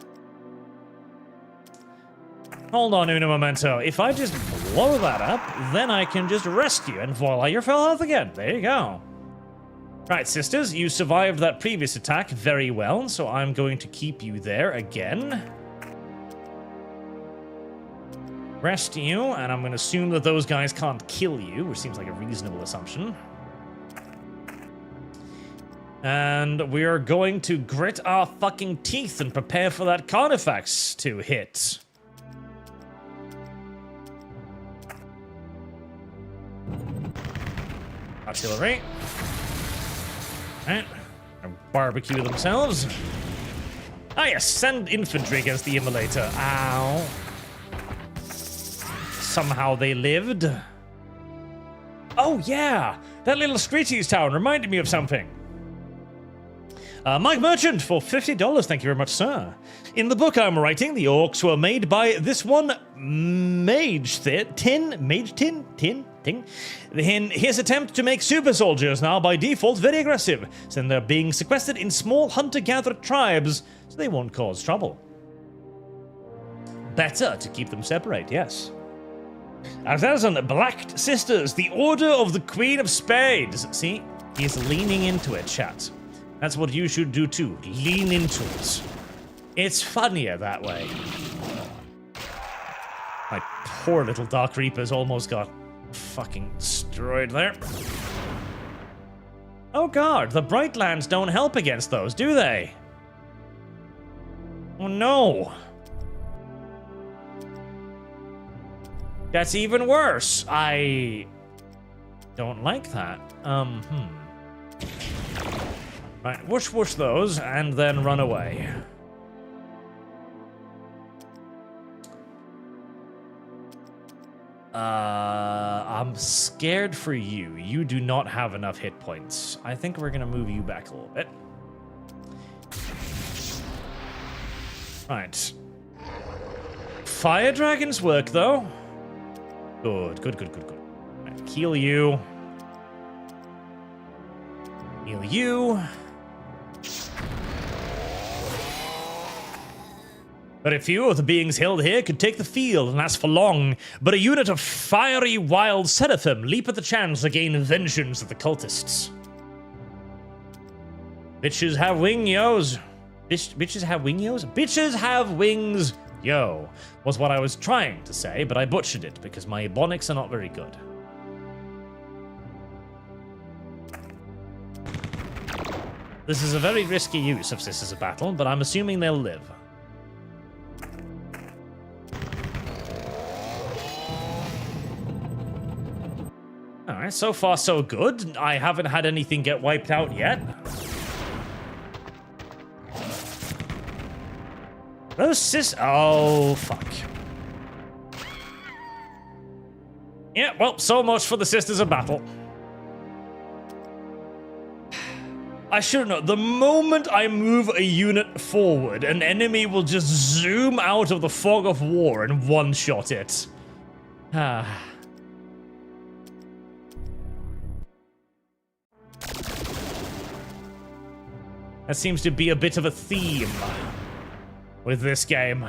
Hold on, Uno Momento. If I just blow that up, then I can just rescue and voila, you're full health again. There you go. Right, sisters, you survived that previous attack very well, so I'm going to keep you there again. Rest you, and I'm going to assume that those guys can't kill you, which seems like a reasonable assumption. And we are going to grit our fucking teeth and prepare for that Carnifex to hit. Artillery. Alright. Barbecue themselves. Ah yes, send infantry against the immolator. Ow. Somehow they lived. Oh yeah! That little Screeches town reminded me of something. Mike Merchant for $50. Thank you very much, sir. In the book I'm writing, the orcs were made by this one Mage Tin. His attempt to make super soldiers now by default very aggressive, since they're being sequestered in small hunter-gatherer tribes, so they won't cause trouble. Better to keep them separate, yes. Artisan Black Sisters, the Order of the Queen of Spades. See, he's leaning into it, chat. That's what you should do too. Lean into it. It's funnier that way. My poor little Dark Reapers almost got fucking destroyed there. Oh god, the Brightlands don't help against those, do they? Oh no. That's even worse. I don't like that. Right, whoosh whoosh those, and then run away. I'm scared for you. You do not have enough hit points. I think we're gonna move you back a little bit. Right. Fire dragons work, though. Good. Right, heal you. Heal you. Very few of the beings held here could take the field and last for long, but a unit of fiery wild seraphim leap at the chance to gain vengeance of the cultists. Bitches have wing, yos. Bitches have wing, yos? Bitches have wings, yo, was what I was trying to say, but I butchered it because my ebonics are not very good. This is a very risky use of Sisters of Battle, but I'm assuming they'll live. Alright, so far so good. I haven't had anything get wiped out yet. Those oh, fuck. Yeah, well, so much for the Sisters of Battle. I should know. The moment I move a unit forward, an enemy will just zoom out of the fog of war and one-shot it. Ah. That seems to be a bit of a theme with this game.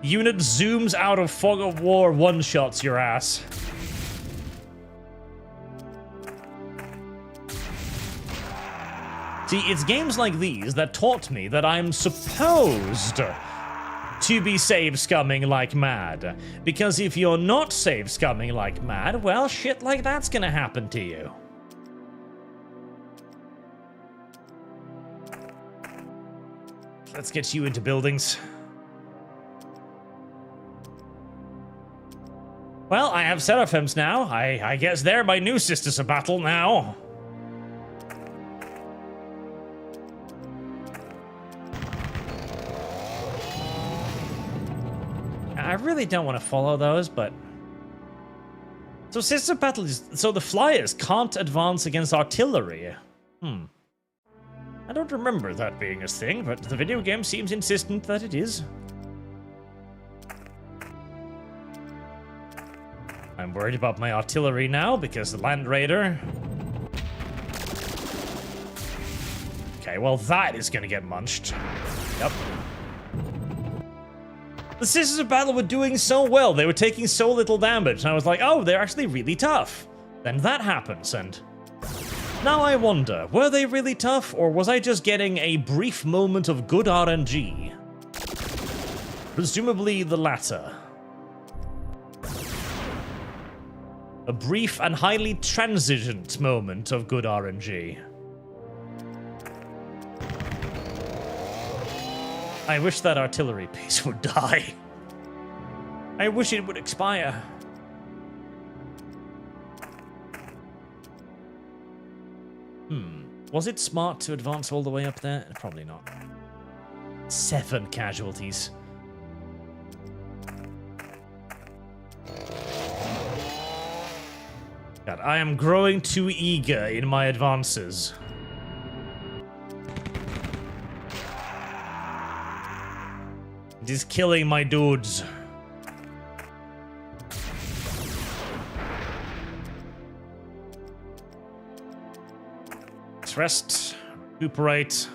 Unit zooms out of fog of war, one-shots your ass. See, it's games like these that taught me that I'm supposed to be save-scumming like mad. Because if you're not save-scumming like mad, well, shit like that's gonna happen to you. Let's get you into buildings. Well, I have Seraphims now. I guess they're my new Sisters of Battle now. I really don't want to follow those, but So Sisters of Battle is... So the flyers can't advance against artillery. I don't remember that being a thing, but the video game seems insistent that it is. I'm worried about my artillery now, because the Land Raider... Okay, well that is gonna get munched. Yep. The Sisters of Battle were doing so well, they were taking so little damage, and I was like, oh, they're actually really tough. Then that happens, and... Now I wonder, were they really tough, or was I just getting a brief moment of good RNG? Presumably the latter. A brief and highly transigent moment of good RNG. I wish that artillery piece would die. I wish it would expire. Was it smart to advance all the way up there? Probably not. 7 casualties. God, I am growing too eager in my advances. It is killing my dudes. Let's rest, recuperate.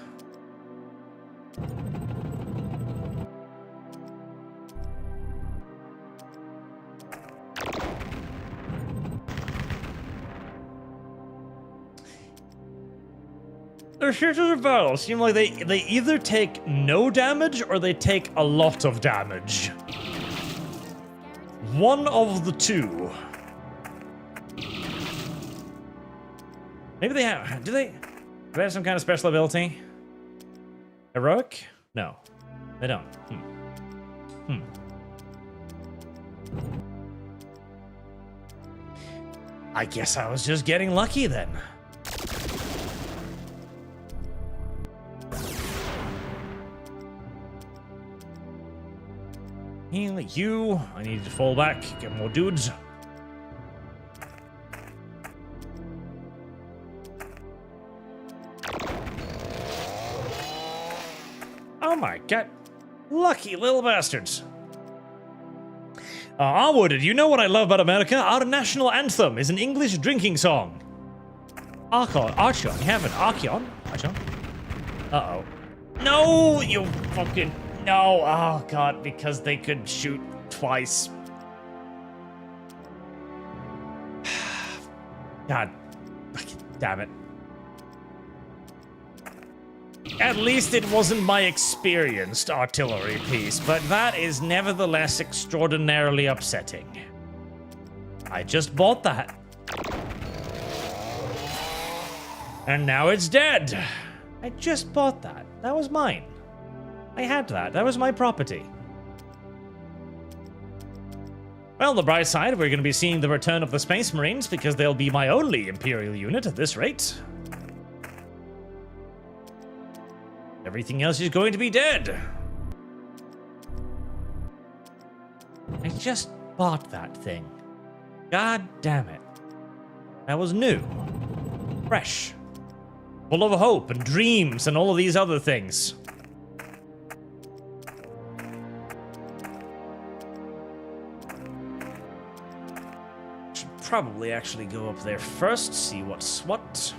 The Sisters of Battle seem like they either take no damage or they take a lot of damage. One of the two. Maybe they have... Do they have some kind of special ability? Heroic? No. They don't. I guess I was just getting lucky then. Heal you. I need to fall back, get more dudes. Oh my god. Lucky little bastards. Onward, you know what I love about America? Our national anthem is an English drinking song. Archeon, you have an Archeon? Archeon? Uh-oh. No, you fucking... No, oh god, because they could shoot twice. God, damn it. At least it wasn't my experienced artillery piece, but that is nevertheless extraordinarily upsetting. I just bought that. And now it's dead. I just bought that. That was mine. I had that. That was my property. Well, the bright side, we're going to be seeing the return of the Space Marines because they'll be my only Imperial unit at this rate. Everything else is going to be dead. I just bought that thing. God damn it. That was new. Fresh. Full of hope and dreams and all of these other things. Probably actually go up there first, see what's what.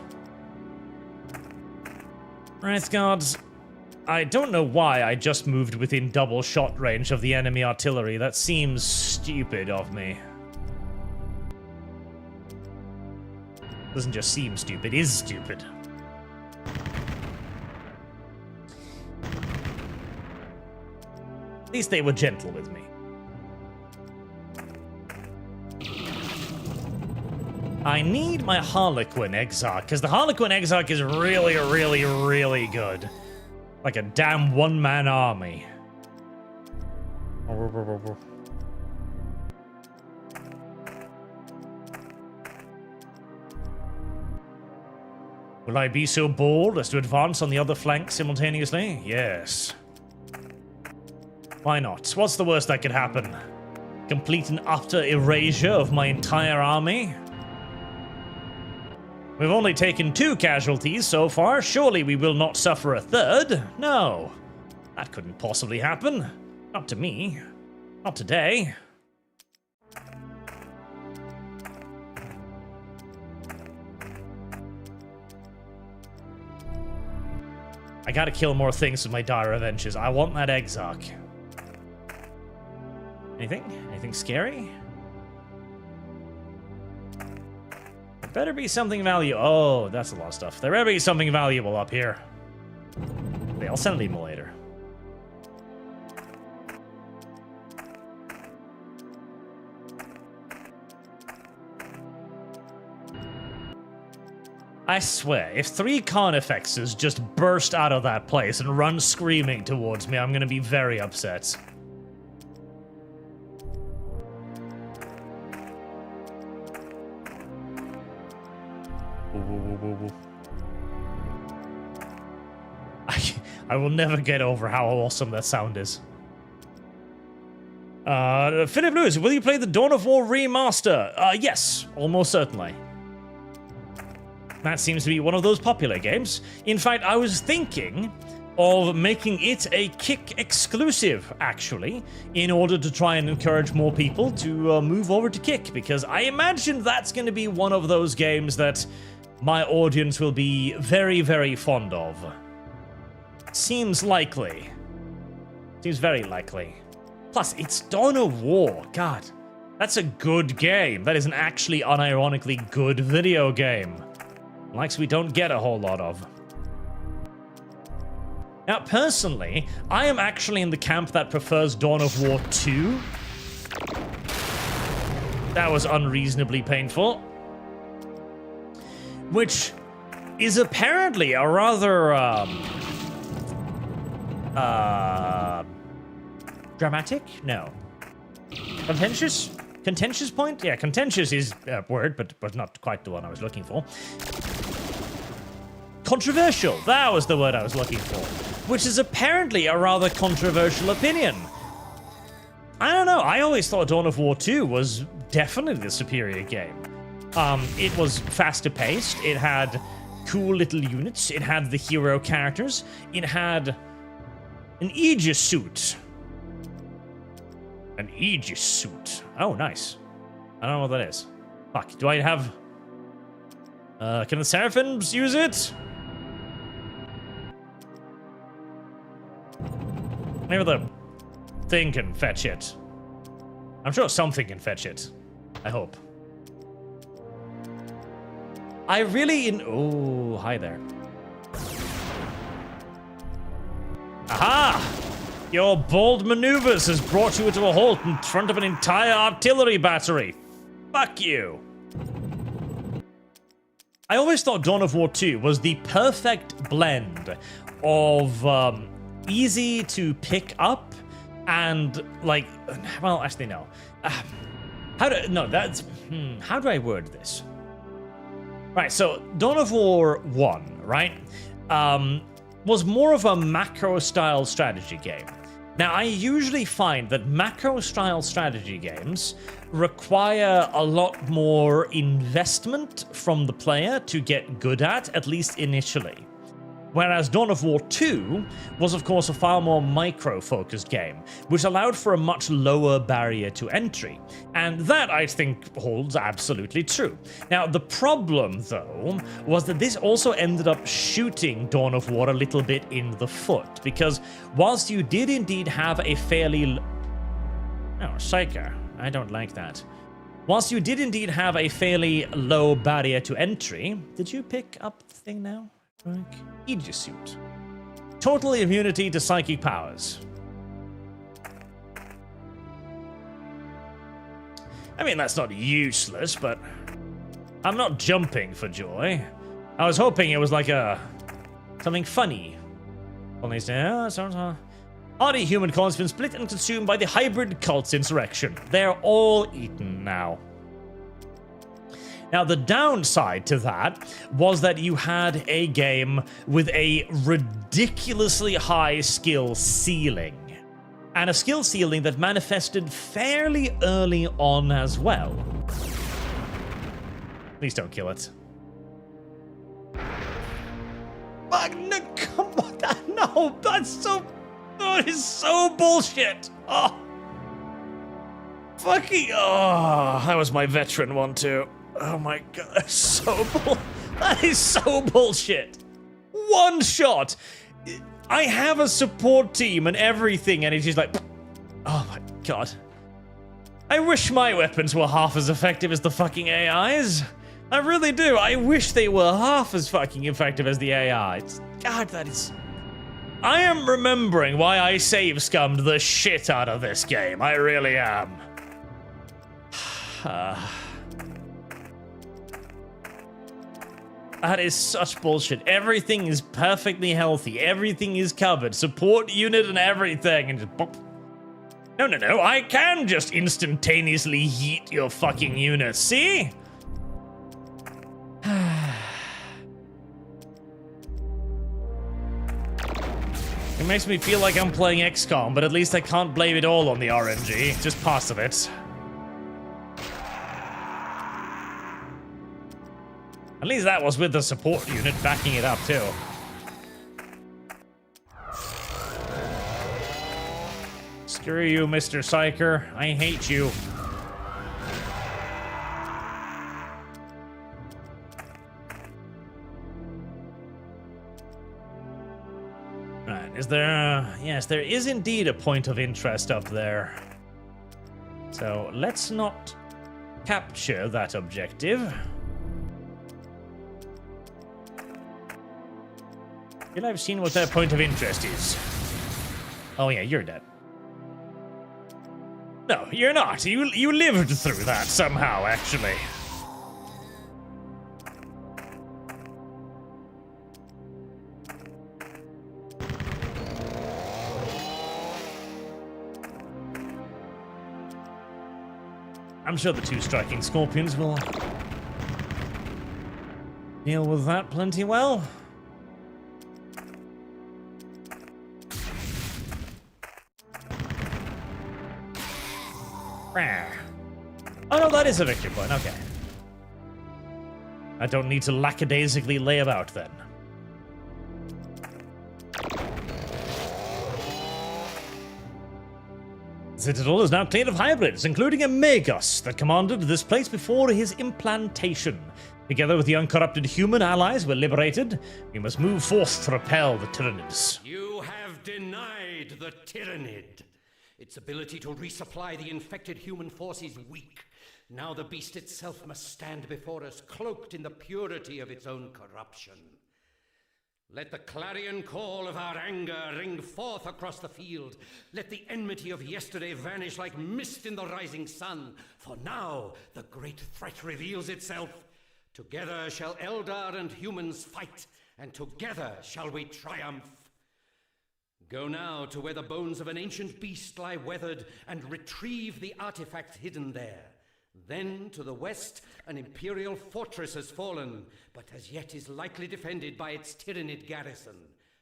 Right, guards. I don't know why I just moved within double shot range of the enemy artillery. That seems stupid of me. Doesn't just seem stupid, is stupid. At least they were gentle with me. I need my Harlequin Exarch, because the Harlequin Exarch is really, really, really good. Like a damn one-man army. Will I be so bold as to advance on the other flank simultaneously? Yes. Why not? What's the worst that could happen? complete and utter erasure of my entire army. We've only taken 2 casualties so far. Surely we will not suffer a third. No, that couldn't possibly happen. Not to me. Not today. I gotta kill more things with my dire Avengers. I want that Exarch. Anything? Anything scary? There better be something valuable. Oh, that's a lot of stuff. There better be something valuable up here. Okay, I'll send an email later. I swear, if 3 Carnifexes just burst out of that place and run screaming towards me, I'm gonna be very upset. I will never get over how awesome that sound is. Philip Lewis, will you play the Dawn of War remaster? Yes, almost certainly. That seems to be one of those popular games. In fact, I was thinking of making it a Kick exclusive, actually, in order to try and encourage more people to move over to Kick, because I imagine that's going to be one of those games that my audience will be very, very fond of. Seems likely. Seems very likely. Plus, it's Dawn of War. God, that's a good game. That is an actually unironically good video game. Likes we don't get a whole lot of. Now, personally, I am actually in the camp that prefers Dawn of War 2. That was unreasonably painful. Which is apparently a rather, dramatic? No. Contentious? Contentious point? Yeah, contentious is a word, but not quite the one I was looking for. Controversial, that was the word I was looking for. Which is apparently a rather controversial opinion. I don't know, I always thought Dawn of War 2 was definitely the superior game. It was faster paced, it had cool little units, it had the hero characters, it had an Aegis suit. An Aegis suit. Oh, nice. I don't know what that is. Fuck, do I have... can the Seraphims use it? Maybe the thing can fetch it. I'm sure something can fetch it. I hope. I really... Oh, hi there. Aha! Your bold maneuvers has brought you to a halt in front of an entire artillery battery. Fuck you. I always thought Dawn of War 2 was the perfect blend of easy to pick up and like, well, actually no. How do I word this? Right, so Dawn of War 1, right, was more of a macro-style strategy game. Now, I usually find that macro-style strategy games require a lot more investment from the player to get good at least initially. Whereas Dawn of War 2 was, of course, a far more micro-focused game, which allowed for a much lower barrier to entry. And that, I think, holds absolutely true. Now, the problem, though, was that this also ended up shooting Dawn of War a little bit in the foot, because whilst you did indeed have a fairly... Oh, Psycho. I don't like that. Whilst you did indeed have a fairly low barrier to entry... Did you pick up the thing now? Aegis suit. Total immunity to psychic powers. I mean, that's not useless, but I'm not jumping for joy. I was hoping it was like something funny. Hardy human colonies have been split and consumed by the hybrid cult's insurrection. They're all eaten now. Now, the downside to that was that you had a game with a ridiculously high skill ceiling. and a skill ceiling that manifested fairly early on as well. Please don't kill it. Fuck, no, come on, no, that's so... Oh, it is so bullshit. Oh. Fucking... Oh, that was my veteran one too. Oh my god, that's so that is so bullshit. One shot. I have a support team and everything, and it's just like... Oh my god. I wish my weapons were half as effective as the fucking AIs. I really do. I wish they were half as fucking effective as the AIs. God, that is... I am remembering why I save scummed the shit out of this game. I really am. That is such bullshit. Everything is perfectly healthy. Everything is covered. Support unit and everything. And just pop. No, no, no. I can just instantaneously yeet your fucking unit. See? It makes me feel like I'm playing XCOM, but at least I can't blame it all on the RNG. Just parts of it. At least that was with the support unit backing it up, too. Screw you, Mr. Psyker. I hate you. Right, is there... yes, there is indeed a point of interest up there. So, let's not capture that objective. I feel I've seen what that point of interest is. Oh yeah, you're dead. No, you're not. You lived through that somehow, actually. I'm sure the two striking scorpions will deal with that plenty well. Oh no, that is a victory point, okay. I don't need to lackadaisically lay about then. The Citadel is now cleared of hybrids, including a Magos that commanded this place before his implantation. Together with the uncorrupted human allies we're liberated, we must move forth to repel the Tyranids. You have denied the Tyrannid. Its ability to resupply the infected human force is weak. Now the beast itself must stand before us, cloaked in the purity of its own corruption. Let the clarion call of our anger ring forth across the field. Let the enmity of yesterday vanish like mist in the rising sun. For now the great threat reveals itself. Together shall Eldar and humans fight, and together shall we triumph. Go now to where the bones of an ancient beast lie weathered, and retrieve the artifacts hidden there. Then to the west, an imperial fortress has fallen, but as yet is lightly defended by its Tyrannid garrison.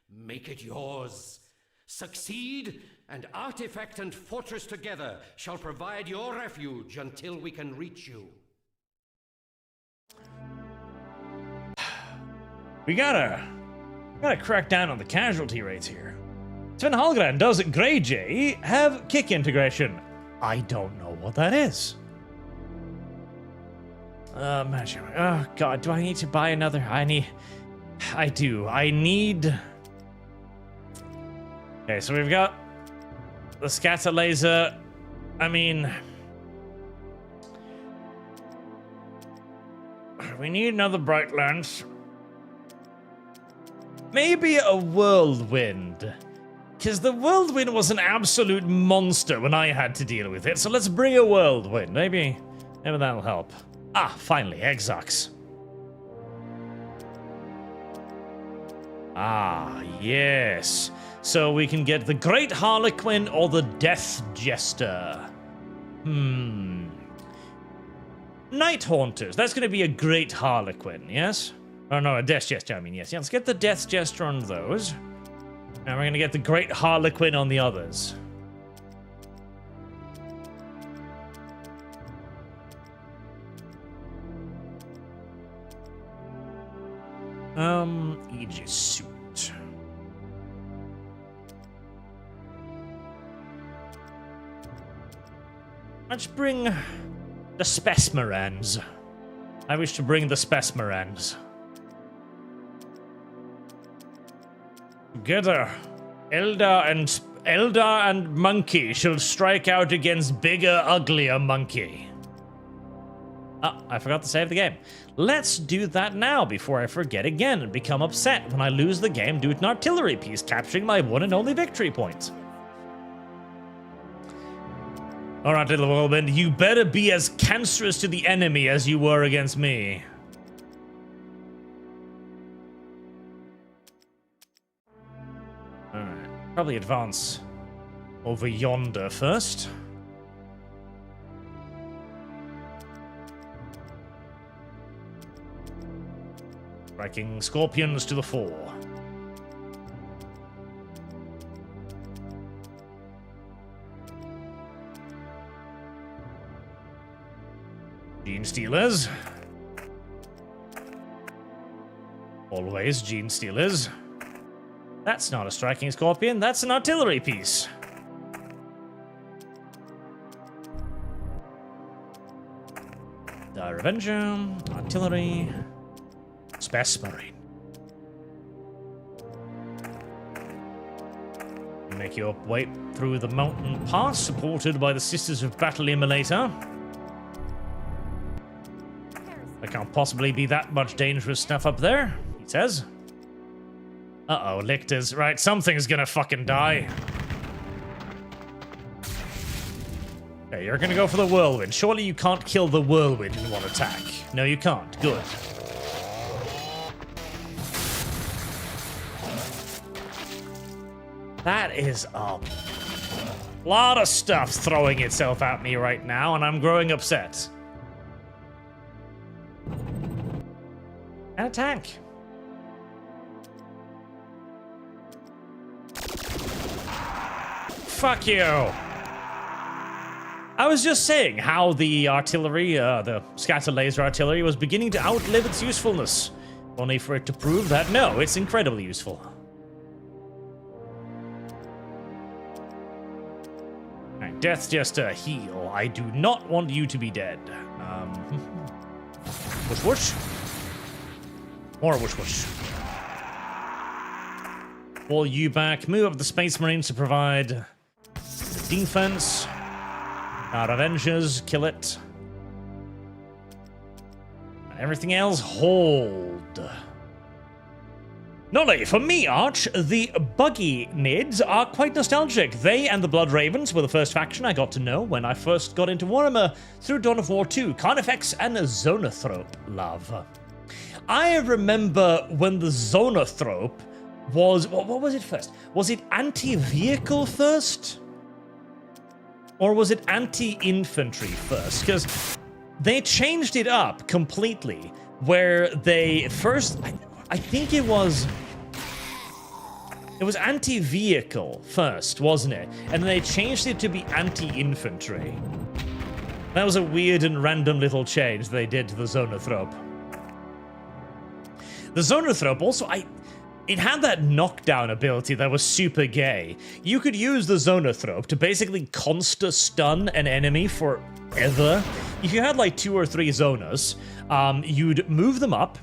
Make it yours. Succeed, and artifact and fortress together shall provide your refuge until we can reach you. We gotta crack down on the casualty rates here. Sven Hallgren does Grey J have kick integration? I don't know what that is. Imagine. Oh god, do I need to buy another? I do. I need... Okay, so we've got the scatter laser. I mean... we need another bright lance. Maybe a whirlwind. Because the whirlwind was an absolute monster when I had to deal with it, so let's bring a whirlwind. Maybe that'll help. Ah, finally, Exox. Ah, yes. So we can get the Great Harlequin or the Death Jester. Night Haunters. That's going to be a Great Harlequin, yes? Oh, no, a Death Jester, I mean, yes. Yeah, let's get the Death Jester on those. And we're going to get the Great Harlequin on the others. Aegis suit. Let's bring the Spesmerans. I wish to bring the Spesmerans. Together, Eldar and Monkey shall strike out against bigger, uglier Monkey. Ah, I forgot to save the game. Let's do that now before I forget again and become upset when I lose the game due to an artillery piece capturing my one and only victory point. Alright, little whirlwind, you better be as cancerous to the enemy as you were against me. Alright, probably advance over yonder first. Striking scorpions to the fore. Gene Stealers. Always Gene Stealers. That's not a striking scorpion, that's an artillery piece. The Revenger, artillery, Space Marine. Make your way through the mountain pass, supported by the Sisters of Battle Immolator. There can't possibly be that much dangerous stuff up there, he says. Uh-oh, lictors. Right, something's gonna fucking die. Okay, you're gonna go for the whirlwind. Surely you can't kill the whirlwind in one attack. No, you can't. Good. That is a lot of stuff throwing itself at me right now, and I'm growing upset. And attack. Fuck you. I was just saying how the artillery, the scatter laser artillery, was beginning to outlive its usefulness. Only for it to prove that, no, it's incredibly useful. Right, death's just a heal. I do not want you to be dead. Whoosh whoosh. More whoosh whoosh. Pull you back. Move up the Space Marines to provide the defense. Our Avengers, kill it. And everything else, hold. Nolly, for me, Arch, the buggy nids are quite nostalgic. They and the Blood Ravens were the first faction I got to know when I first got into Warhammer through Dawn of War 2, Carnifex and Zonothrope, love. I remember when the Zonothrope was... What was it first? Was it anti-vehicle first? Or was it anti-infantry first? Because they changed it up completely, where they first... I think it was anti-vehicle first, wasn't it? And then they changed it to be anti-infantry. That was a weird and random little change they did to the Zonothrope. The Zonothrope also, it had that knockdown ability that was super gay. You could use the Zonothrope to basically consta-stun an enemy forever. If you had like 2 or 3 Zonas, you'd move them up,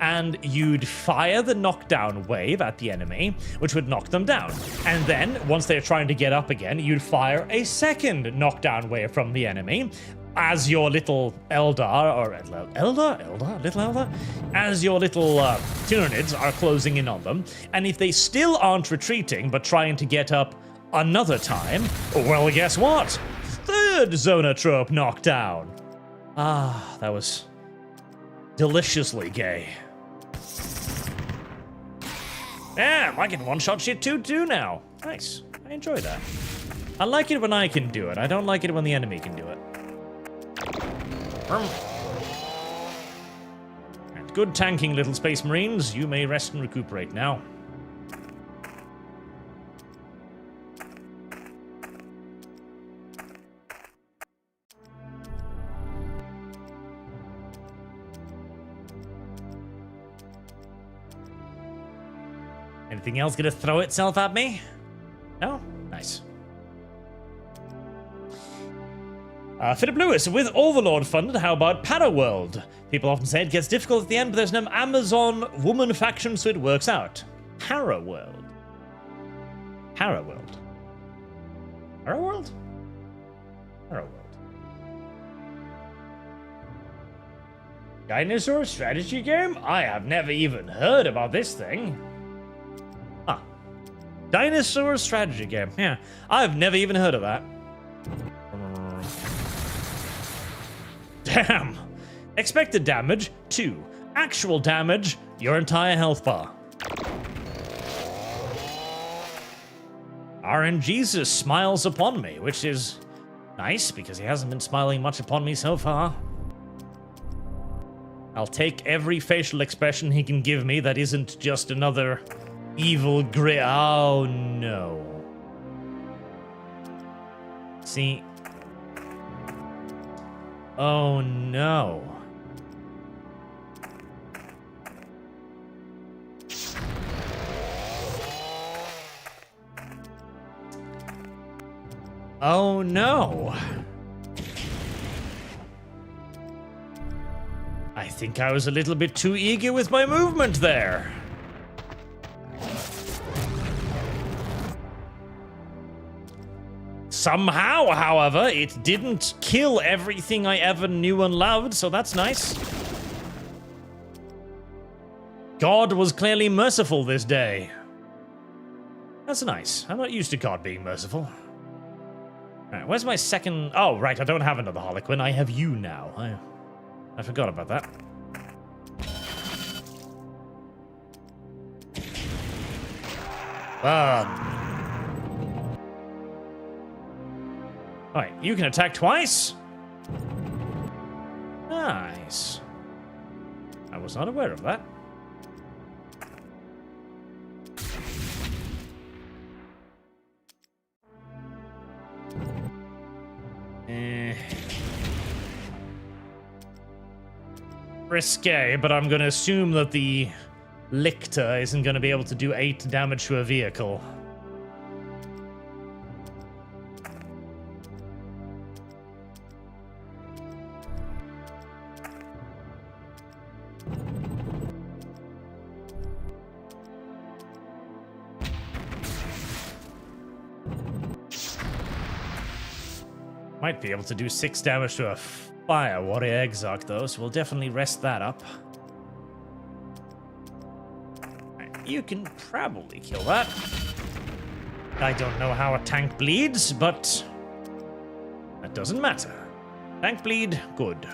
and you'd fire the knockdown wave at the enemy, which would knock them down. And then, once they're trying to get up again, you'd fire a second knockdown wave from the enemy, as your little Eldar, or little Eldar? As your little Tyranids are closing in on them. And if they still aren't retreating, but trying to get up another time, well, guess what? Third Zonotrope knockdown. Ah, that was deliciously gay. Damn, I can one-shot shit too now. Nice. I enjoy that. I like it when I can do it. I don't like it when the enemy can do it. Good tanking, little Space Marines. You may rest and recuperate now. Anything else gonna throw itself at me? No? Nice. Philip Lewis, with Overlord funded, how about Paraworld? People often say it gets difficult at the end, but there's no Amazon woman faction, so it works out. Paraworld. Paraworld. Paraworld? Paraworld. Dinosaur strategy game? I have never even heard about this thing. Huh. Dinosaur strategy game. Yeah, I've never even heard of that. Damn. Expected damage, 2. Actual damage, your entire health bar. RNGesus smiles upon me, which is nice because he hasn't been smiling much upon me so far. I'll take every facial expression he can give me that isn't just another evil grin. Oh no. See? Oh no. Oh no. I think I was a little bit too eager with my movement there. Somehow, however, it didn't kill everything I ever knew and loved, so that's nice. God was clearly merciful this day. That's nice. I'm not used to God being merciful. Alright, where's my second... Oh, right, I don't have another Harlequin. I have you now. I forgot about that. Alright, you can attack twice? Nice. I was not aware of that. Risque, but I'm going to assume that the Lictor isn't going to be able to do 8 damage to a vehicle. Might be able to do 6 damage to a Fire Warrior Exarch, though, so we'll definitely rest that up. Right, you can probably kill that. I don't know how a tank bleeds, but that doesn't matter. Tank bleed, good.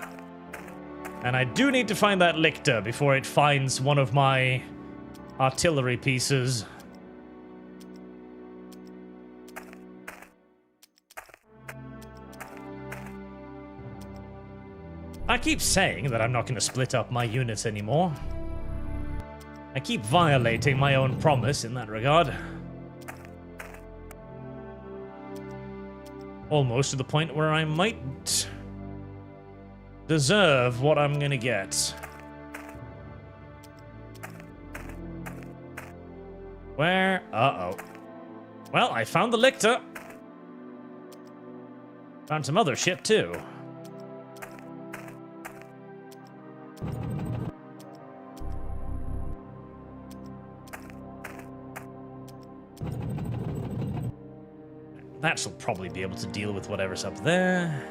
And I do need to find that Lictor before it finds one of my artillery pieces. I keep saying that I'm not going to split up my units anymore. I keep violating my own promise in that regard. Almost to the point where I might deserve what I'm going to get. Where? Uh-oh. Well, I found the Lictor. Found some other shit, too. That shall probably be able to deal with whatever's up there.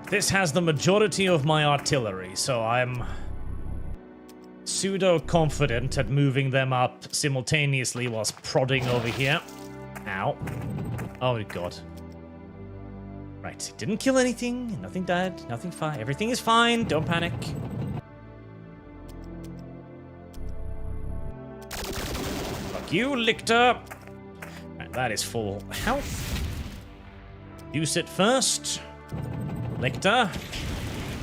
This has the majority of my artillery, so I'm pseudo-confident at moving them up simultaneously whilst prodding over here. Ow. Oh, God. Right, didn't kill anything, nothing died, nothing fine. Everything is fine, don't panic. You, Lictor. Right, that is full health. Use it first. Lictor.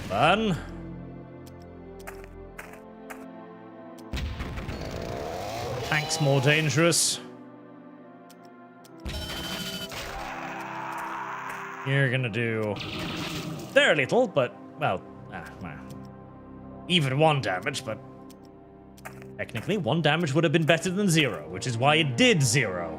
Burn. Tank's more dangerous. You're gonna do very little, but, well, Well, even 1 damage, but technically 1 damage would have been better than 0, which is why it did 0.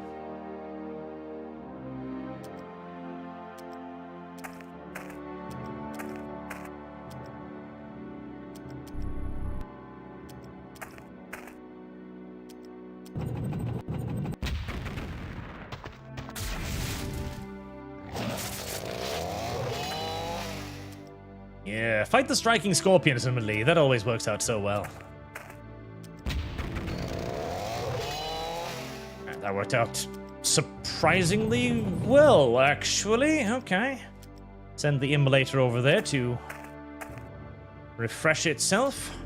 Yeah, fight the striking scorpions in melee. That always works out so well. That worked out surprisingly well, actually. Okay. Send the immolator over there to refresh itself.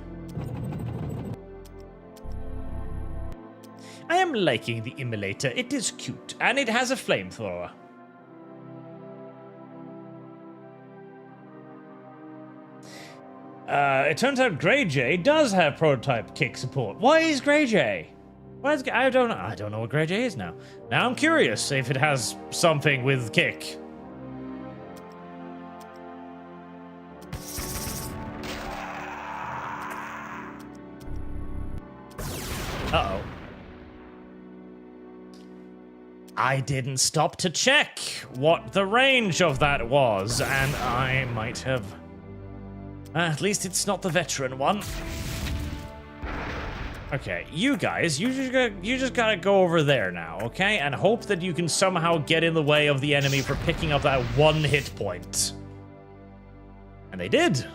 I am liking the immolator. It is cute, and it has a flamethrower. It turns out Greyjay does have prototype kick support. Why is Greyjay? I don't know what Greyjay is now. Now I'm curious if it has something with kick. Uh-oh. I didn't stop to check what the range of that was, and I might have... At least it's not the veteran one. Okay, you guys, you just gotta go over there now, okay? And hope that you can somehow get in the way of the enemy for picking up that 1 hit point. And they did.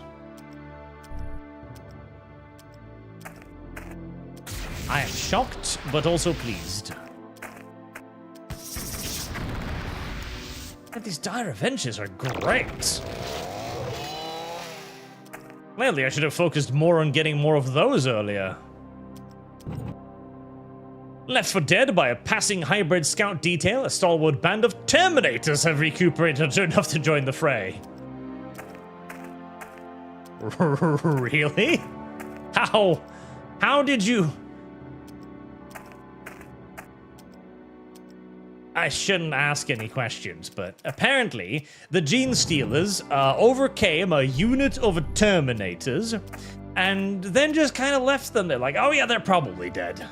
I am shocked, but also pleased. And these dire Avengers are great. Clearly, I should have focused more on getting more of those earlier. Left for dead by a passing hybrid scout detail, a stalwart band of Terminators have recuperated enough to join the fray. Really? How did you... I shouldn't ask any questions, but apparently the Gene Stealers overcame a unit of Terminators and then just kind of left them there like, oh yeah, they're probably dead.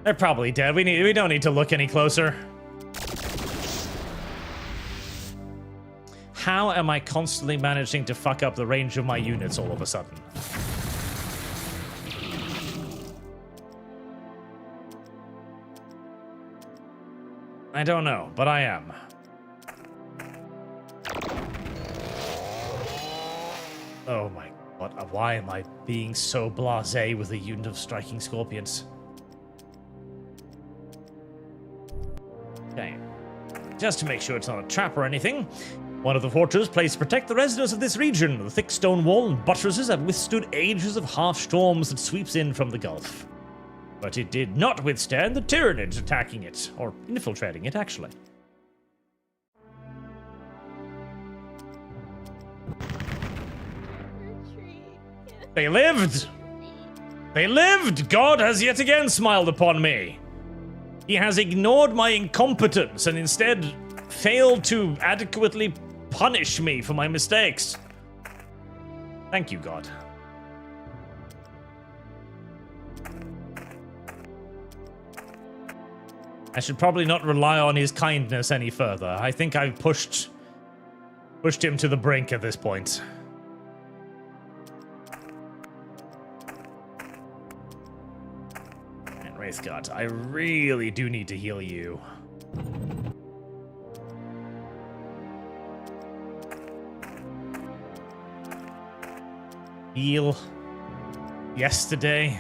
They're probably dead. We don't need to look any closer. How am I constantly managing to fuck up the range of my units all of a sudden? I don't know, but I am. Oh my god, why am I being so blasé with a unit of striking scorpions? Okay. Just to make sure it's not a trap or anything, one of the fortresses placed to protect the residents of this region. The thick stone wall and buttresses have withstood ages of harsh storms that sweeps in from the Gulf. But it did not withstand the Tyranids attacking it, or infiltrating it, actually. They lived! They lived! God has yet again smiled upon me. He has ignored my incompetence and instead failed to adequately punish me for my mistakes. Thank you, God. I should probably not rely on his kindness any further. I think I've pushed him to the brink at this point. And Wraithguard, I really do need to heal you. Heal. Yesterday.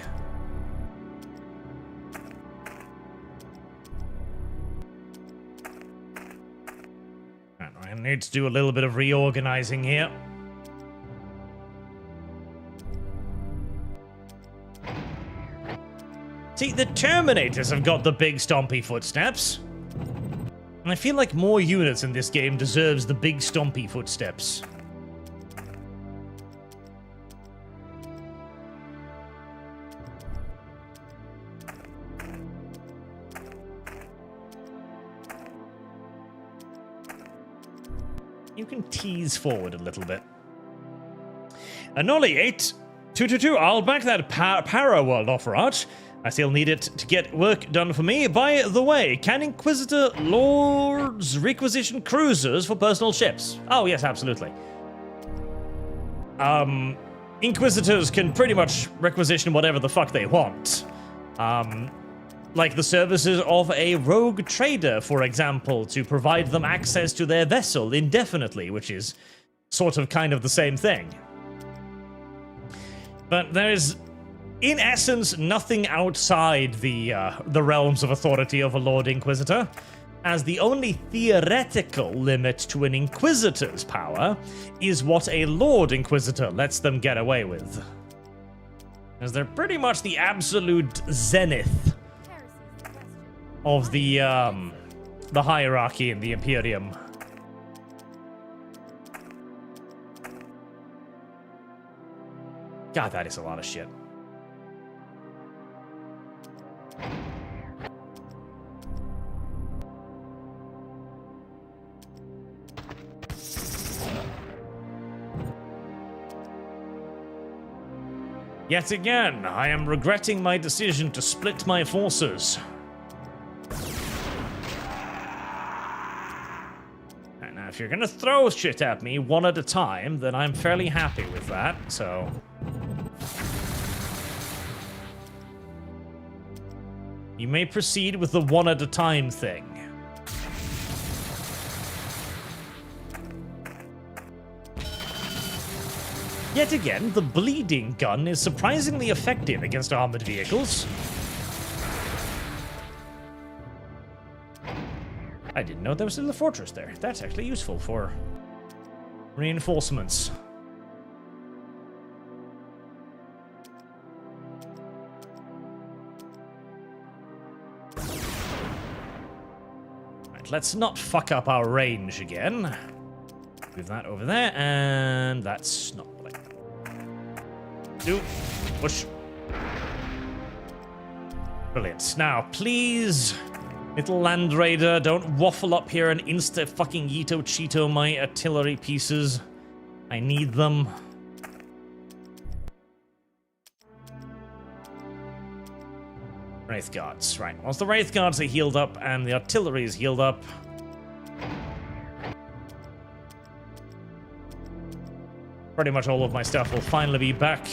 I need to do a little bit of reorganizing here. See, the Terminators have got the big stompy footsteps. And I feel like more units in this game deserves the big stompy footsteps. You can tease forward a little bit. Annihilate 222. I'll back that para world offer out. I still need it to get work done for me. By the way, can Inquisitor Lords requisition cruisers for personal ships? Oh, yes, absolutely. Inquisitors can pretty much requisition whatever the fuck they want. Like the services of a rogue trader, for example, to provide them access to their vessel indefinitely, which is sort of kind of the same thing. But there is, in essence, nothing outside the realms of authority of a Lord Inquisitor, as the only theoretical limit to an Inquisitor's power is what a Lord Inquisitor lets them get away with. As they're pretty much the absolute zenith of the hierarchy in the Imperium. God, that is a lot of shit. Yet again, I am regretting my decision to split my forces. And now, if you're gonna throw shit at me one at a time, then I'm fairly happy with that, so... You may proceed with the one at a time thing. Yet again, the bleeding gun is surprisingly effective against armored vehicles. I didn't know there was still a fortress there. That's actually useful for reinforcements. Right, let's not fuck up our range again. Move that over there, and that's not what I... Do. Push. Brilliant. Now, please, little Land Raider, don't waffle up here and insta-fucking Yito-Cheeto my artillery pieces. I need them. Wraith Guards. Right, once the Wraith Guards are healed up and the artillery is healed up, pretty much all of my stuff will finally be back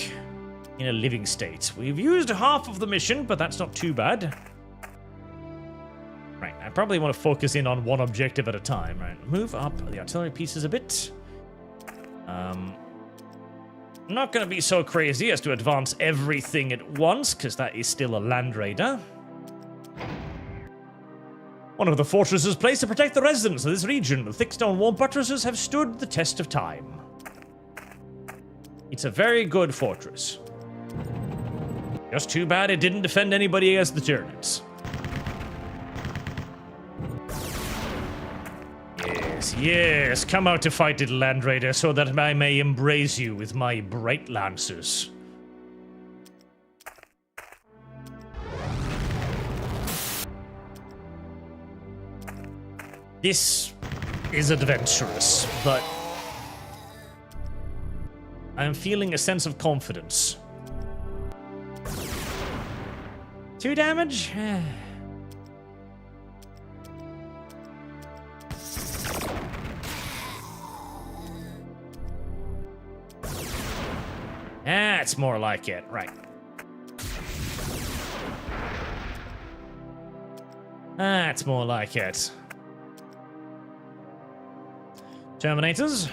in a living state. We've used half of the mission, but that's not too bad. Right, I probably want to focus in on one objective at a time. Right, move up the artillery pieces a bit. I'm not going to be so crazy as to advance everything at once, because that is still a Land Raider. One of the fortresses placed to protect the residents of this region. The thick stone wall buttresses have stood the test of time. It's a very good fortress. Just too bad it didn't defend anybody against the Tyranids. Yes, yes, come out to fight, little Land Raider, so that I may embrace you with my bright lancers. This is adventurous, but I am feeling a sense of confidence. 2 damage? That's more like it, right. That's more like it. Terminators.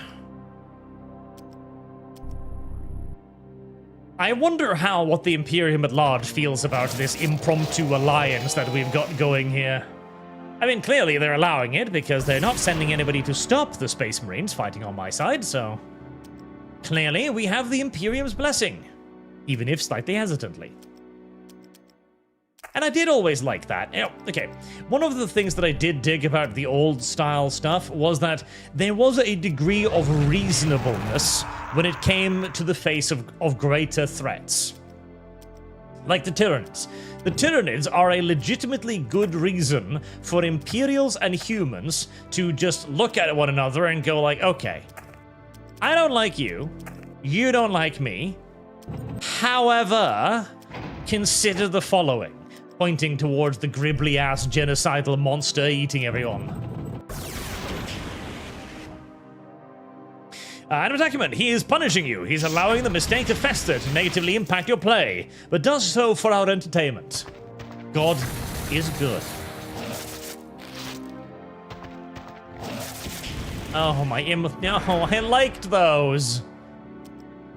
I wonder what the Imperium at large feels about this impromptu alliance that we've got going here. I mean, clearly they're allowing it because they're not sending anybody to stop the Space Marines fighting on my side, so... Clearly, we have the Imperium's blessing, even if slightly hesitantly. And I did always like that. Okay, one of the things that I did dig about the old-style stuff was that there was a degree of reasonableness when it came to the face of greater threats. Like the Tyranids. The Tyranids are a legitimately good reason for Imperials and humans to just look at one another and go like, okay, I don't like you, you don't like me, however, consider the following, pointing towards the gribbly-ass genocidal monster eating everyone. An document. He is punishing you. He's allowing the mistake to fester to negatively impact your play, but does so for our entertainment. God is good. Oh, no, I liked those.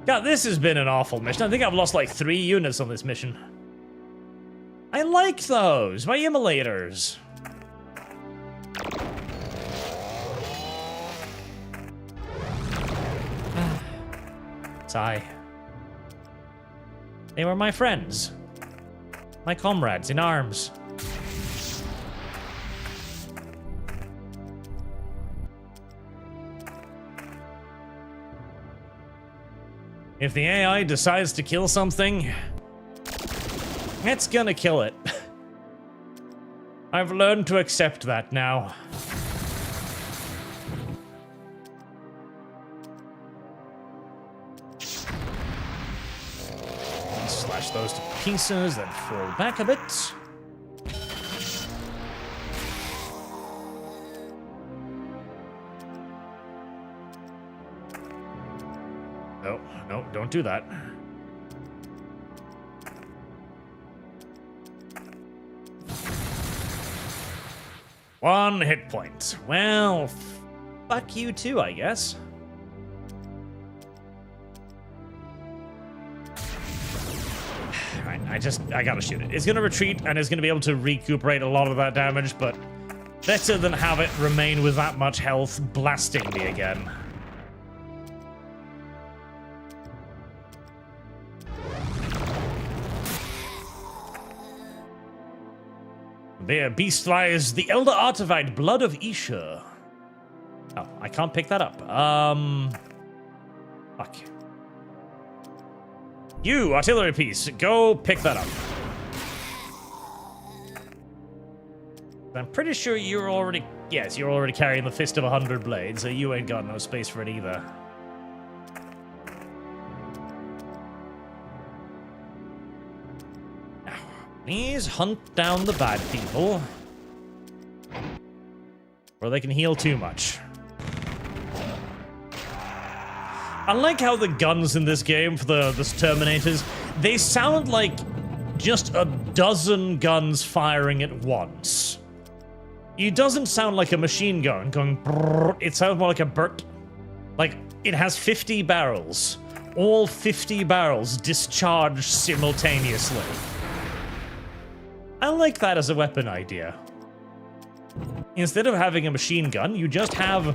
God, this has been an awful mission. I think I've lost like 3 units on this mission. I liked those. My immolators. Sigh. They were my friends. My comrades in arms. If the AI decides to kill something, it's gonna kill it. I've learned to accept that now. Slash those to pieces, then fall back a bit. No, no, don't do that. One hit point. Well, fuck you too, I guess. Right, I gotta shoot it. It's gonna retreat and it's gonna be able to recuperate a lot of that damage, but better than have it remain with that much health blasting me again. There, beast lies the Elder Artifact, Blood of Isha. Oh, I can't pick that up. Fuck. You, artillery piece, go pick that up. I'm pretty sure you're already... Yes, you're already carrying the Fist of 100 Blades, so you ain't got no space for it either. Now, please hunt down the bad people. Or they can heal too much. I like how the guns in this game for the Terminators, they sound like just a dozen guns firing at once. It doesn't sound like a machine gun going brrr, it sounds more like a burt. Like, it has 50 barrels. All 50 barrels discharged simultaneously. I like that as a weapon idea. Instead of having a machine gun, you just have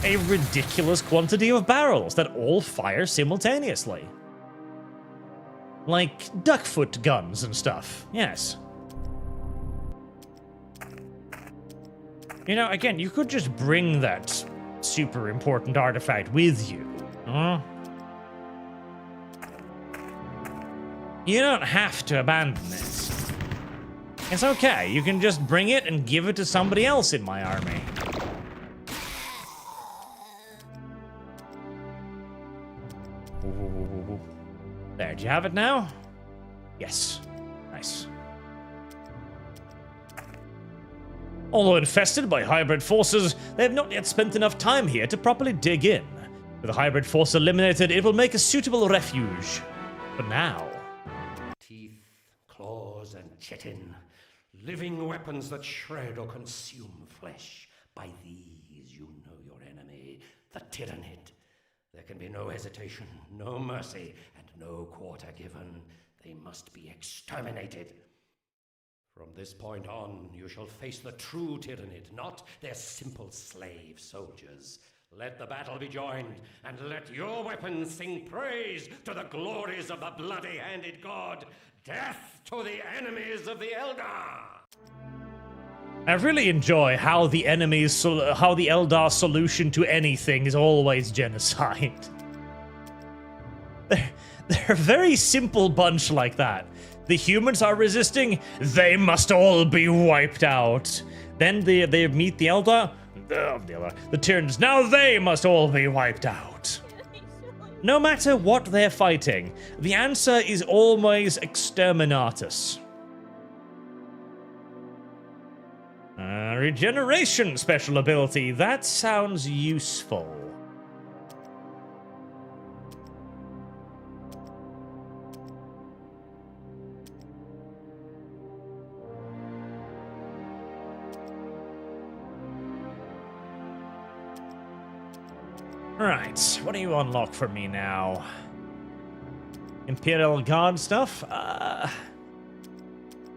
a ridiculous quantity of barrels that all fire simultaneously. Like duckfoot guns and stuff, yes. You know, again, you could just bring that super important artifact with you. You don't have to abandon it. It's okay, you can just bring it and give it to somebody else in my army. There, do you have it now? Yes. Nice. Although infested by hybrid forces, they have not yet spent enough time here to properly dig in. With the hybrid force eliminated, it will make a suitable refuge. For now. Teeth, claws, and chitin. Living weapons that shred or consume flesh. By these you know your enemy, the Tyrannid. There can be no hesitation, no mercy, and no quarter given. They must be exterminated. From this point on, you shall face the true Tyrannid, not their simple slave soldiers. Let the battle be joined, and let your weapons sing praise to the glories of the bloody-handed god. Death to the enemies of the Eldar! I really enjoy how the Eldar solution to anything is always genocide. They're a very simple bunch like that. The humans are resisting. They must all be wiped out. Then they meet the Elder. The Tyranids. Now they must all be wiped out. No matter what they're fighting, the answer is always exterminatus. Regeneration special ability. That sounds useful. Right, what do you unlock for me now? Imperial Guard stuff?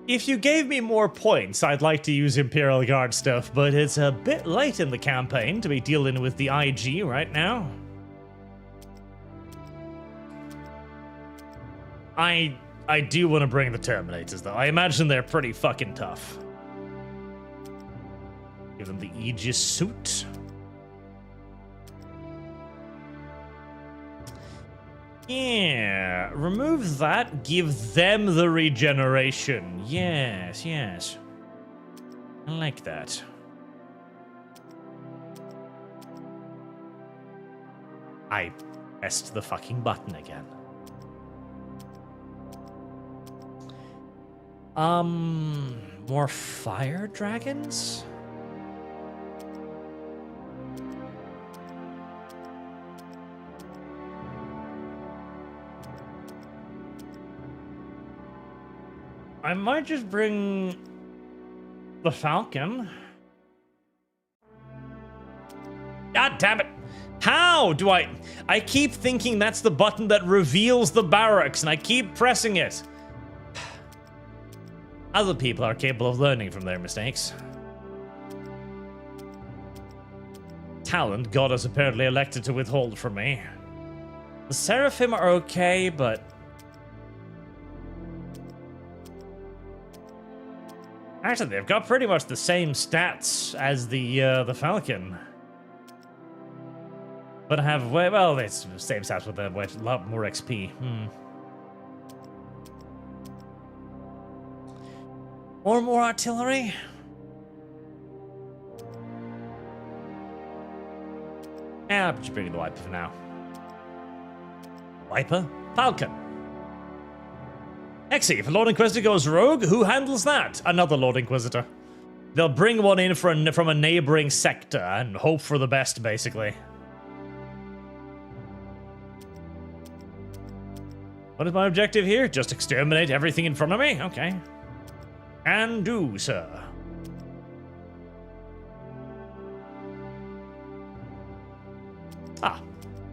If you gave me more points, I'd like to use Imperial Guard stuff, but it's a bit late in the campaign to be dealing with the IG right now. I do want to bring the Terminators, though. I imagine they're pretty fucking tough. Give them the Aegis suit. Yeah, remove that, give them the regeneration. Yes, yes. I like that. I pressed the fucking button again. More fire dragons? I might just bring the Falcon. God damn it. How do I keep thinking that's the button that reveals the barracks, and I keep pressing it. Other people are capable of learning from their mistakes. Talent God has apparently elected to withhold from me. The Seraphim are okay, but actually, they've got pretty much the same stats as the Falcon, but have well, it's the same stats with a lot more XP. Or more artillery. Yeah, I'm just bringing the Wiper for now. Wiper, Falcon. Exy, if a Lord Inquisitor goes rogue, who handles that? Another Lord Inquisitor. They'll bring one in from a neighboring sector and hope for the best, basically. What is my objective here? Just exterminate everything in front of me? Okay. Can do, sir. Ah.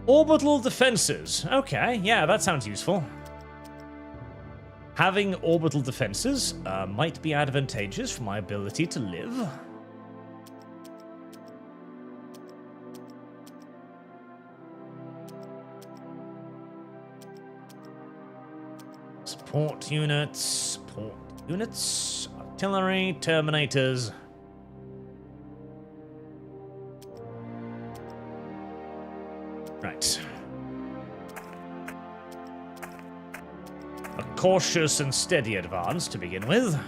Orbital defenses. Okay, yeah, that sounds useful. Having orbital defenses might be advantageous for my ability to live. Support units, artillery, terminators. Right. A cautious and steady advance to begin with.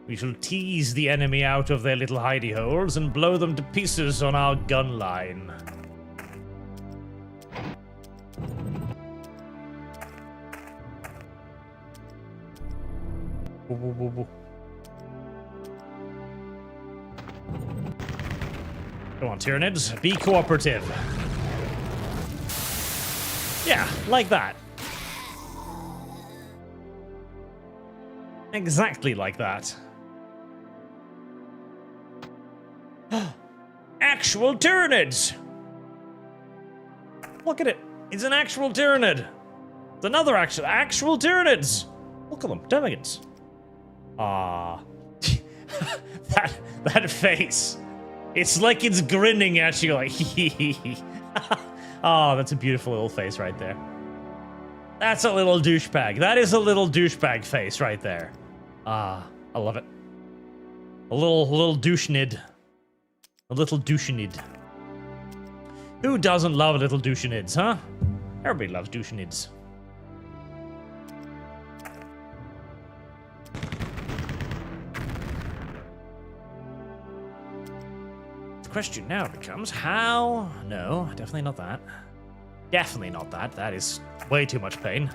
We shall tease the enemy out of their little hidey holes and blow them to pieces on our gun line. Come on, Tyranids, be cooperative. Yeah, like that. Exactly like that. Actual Tyranids! Look at it. It's an actual Tyranid. It's another actual Tyranids. Look at them, Demigans. Ah, that face. It's like it's grinning at you like hee. Oh, that's a beautiful little face right there. That's a little douchebag. That is a little douchebag face right there. Ah, I love it. A little douchenid. A little douchenid. Who doesn't love little douchenids, huh? Everybody loves douchenids. The question now becomes how... No, definitely not that. Definitely not that. That is way too much pain.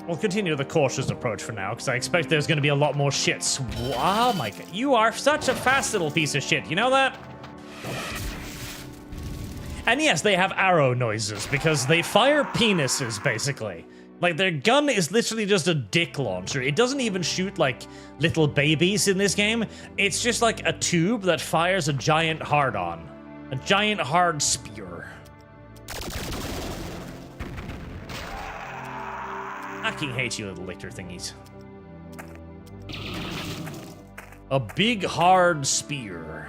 We'll continue the cautious approach for now, because I expect there's going to be a lot more shit. Wow, my God. You are such a fast little piece of shit, you know that? And yes, they have arrow noises, because they fire penises, basically. Like, their gun is literally just a dick launcher. It doesn't even shoot, like, little babies in this game. It's just like a tube that fires a giant hard-on. A giant hard spear. I fucking hate you little lictor thingies. A big hard spear.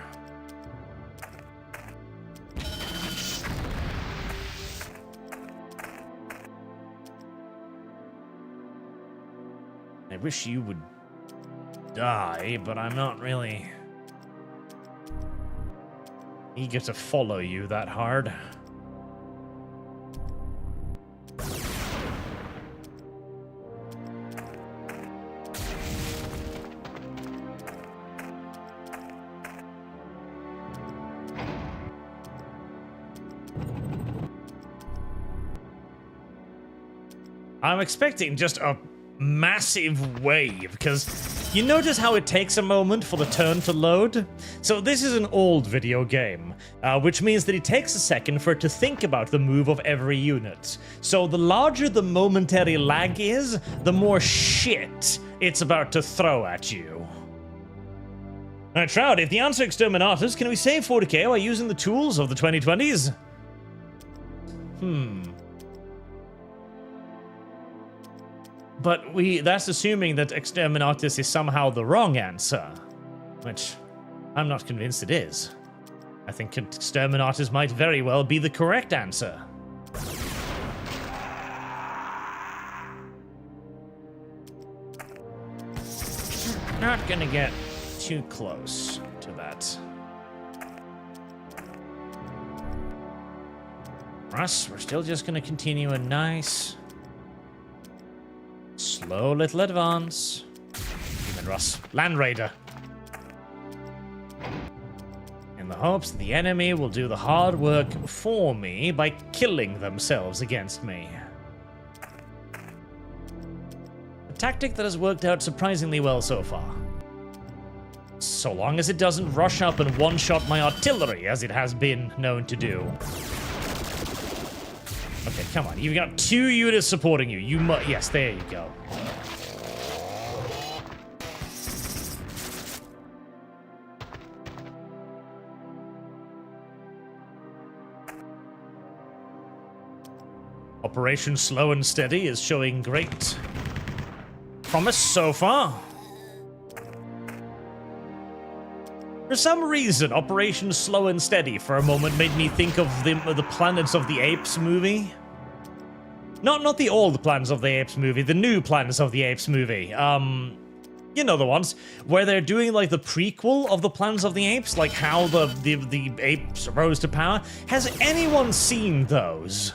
I wish you would die, but I'm not really eager to follow you that hard. I'm expecting just a massive wave, because you notice how it takes a moment for the turn to load? So this is an old video game, which means that it takes a second for it to think about the move of every unit. So the larger the momentary lag is, the more shit it's about to throw at you. Alright, Shroud, if the answer exterminatus, can we save 40k while using the tools of the 2020s? But that's assuming that exterminatus is somehow the wrong answer, which I'm not convinced it is. I think exterminatus might very well be the correct answer. Not gonna get too close to that. Russ, we're still just gonna continue a nice, slow little advance. Human Russ. Land Raider. In the hopes that the enemy will do the hard work for me by killing themselves against me. A tactic that has worked out surprisingly well so far. So long as it doesn't rush up and one-shot my artillery, as it has been known to do. Okay, come on. You've got 2 units supporting you. You must... Yes, there you go. Operation Slow and Steady is showing great promise so far. For some reason, Operation Slow and Steady for a moment made me think of the Planets of the Apes movie. Not the old Planets of the Apes movie, the new Planets of the Apes movie. You know the ones where they're doing like the prequel of the Planets of the Apes, like how the apes rose to power. Has anyone seen those?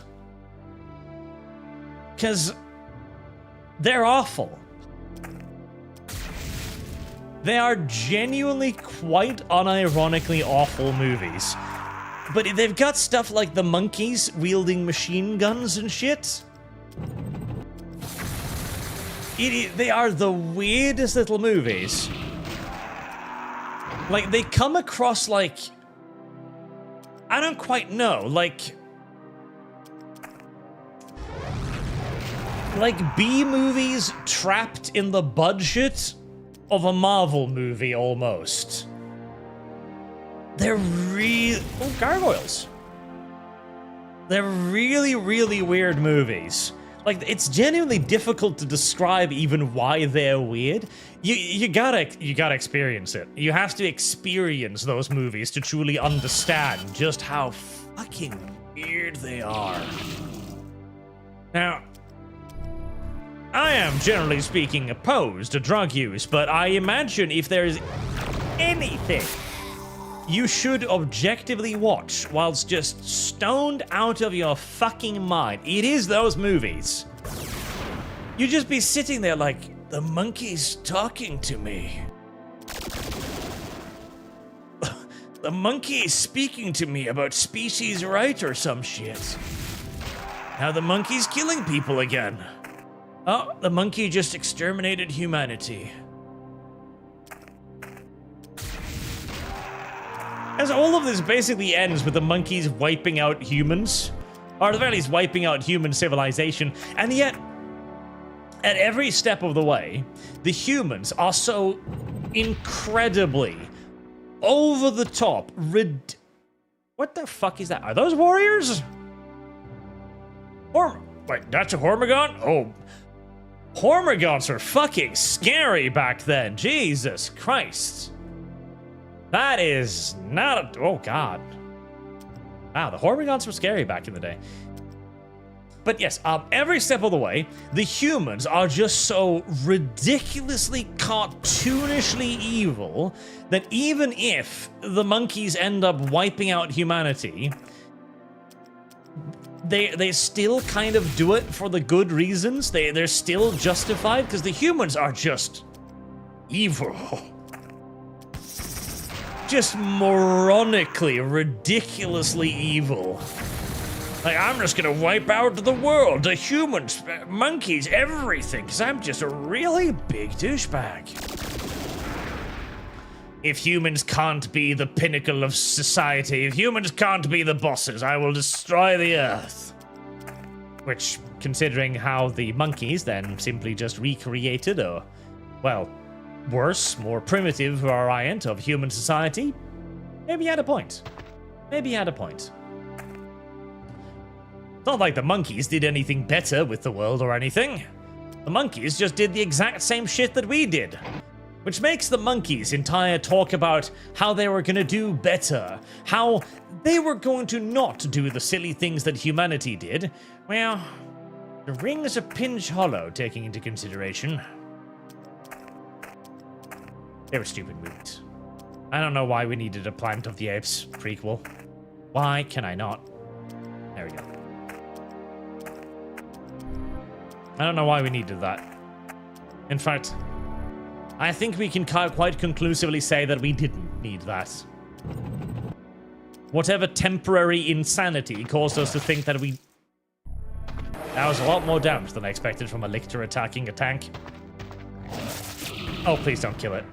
Because they're awful. They are genuinely quite unironically awful movies. But they've got stuff like the monkeys wielding machine guns and shit. They are the weirdest little movies. Like, they come across like... I don't quite know, like B-movies trapped in the budget of a Marvel movie, almost. They're oh, gargoyles. They're really, really weird movies. Like, it's genuinely difficult to describe even why they're weird. You gotta experience it. You have to experience those movies to truly understand just how fucking weird they are. Now, I am, generally speaking, opposed to drug use, but I imagine if there is anything you should objectively watch whilst just stoned out of your fucking mind, it is those movies. You'd just be sitting there like, the monkey's talking to me. The monkey is speaking to me about species right or some shit. Now the monkey's killing people again. Oh, the monkey just exterminated humanity. As all of this basically ends with the monkeys wiping out humans, or at the very least wiping out human civilization, and yet, at every step of the way, the humans are so incredibly over the top, what the fuck is that? Are those warriors? Wait, that's a Hormigaunt? Oh, Hormagaunts are fucking scary back then. Jesus Christ. That is not a... Oh, God. Wow, the Hormagaunts were scary back in the day. But yes, every step of the way, the humans are just so ridiculously cartoonishly evil that even if the monkeys end up wiping out humanity, they still kind of do it for the good reasons. They're still justified because the humans are just evil. Just moronically, ridiculously evil. Like, I'm just gonna wipe out the world, the humans, monkeys, everything, because I'm just a really big douchebag. If humans can't be the pinnacle of society, if humans can't be the bosses, I will destroy the earth. Which, considering how the monkeys then simply just recreated a, well, worse, more primitive variant of human society, maybe he had a point. Maybe he had a point. It's not like the monkeys did anything better with the world or anything. The monkeys just did the exact same shit that we did. Which makes the monkeys' entire talk about how they were gonna do better, how they were going to not do the silly things that humanity did, well, the rings a pinch hollow, taking into consideration. They were stupid movies. I don't know why we needed a Planet of the Apes prequel. Why can I not? There we go. I don't know why we needed that. In fact, I think we can quite conclusively say that we didn't need that. Whatever temporary insanity caused us to think that we... That was a lot more damage than I expected from a lictor attacking a tank. Oh, please don't kill it.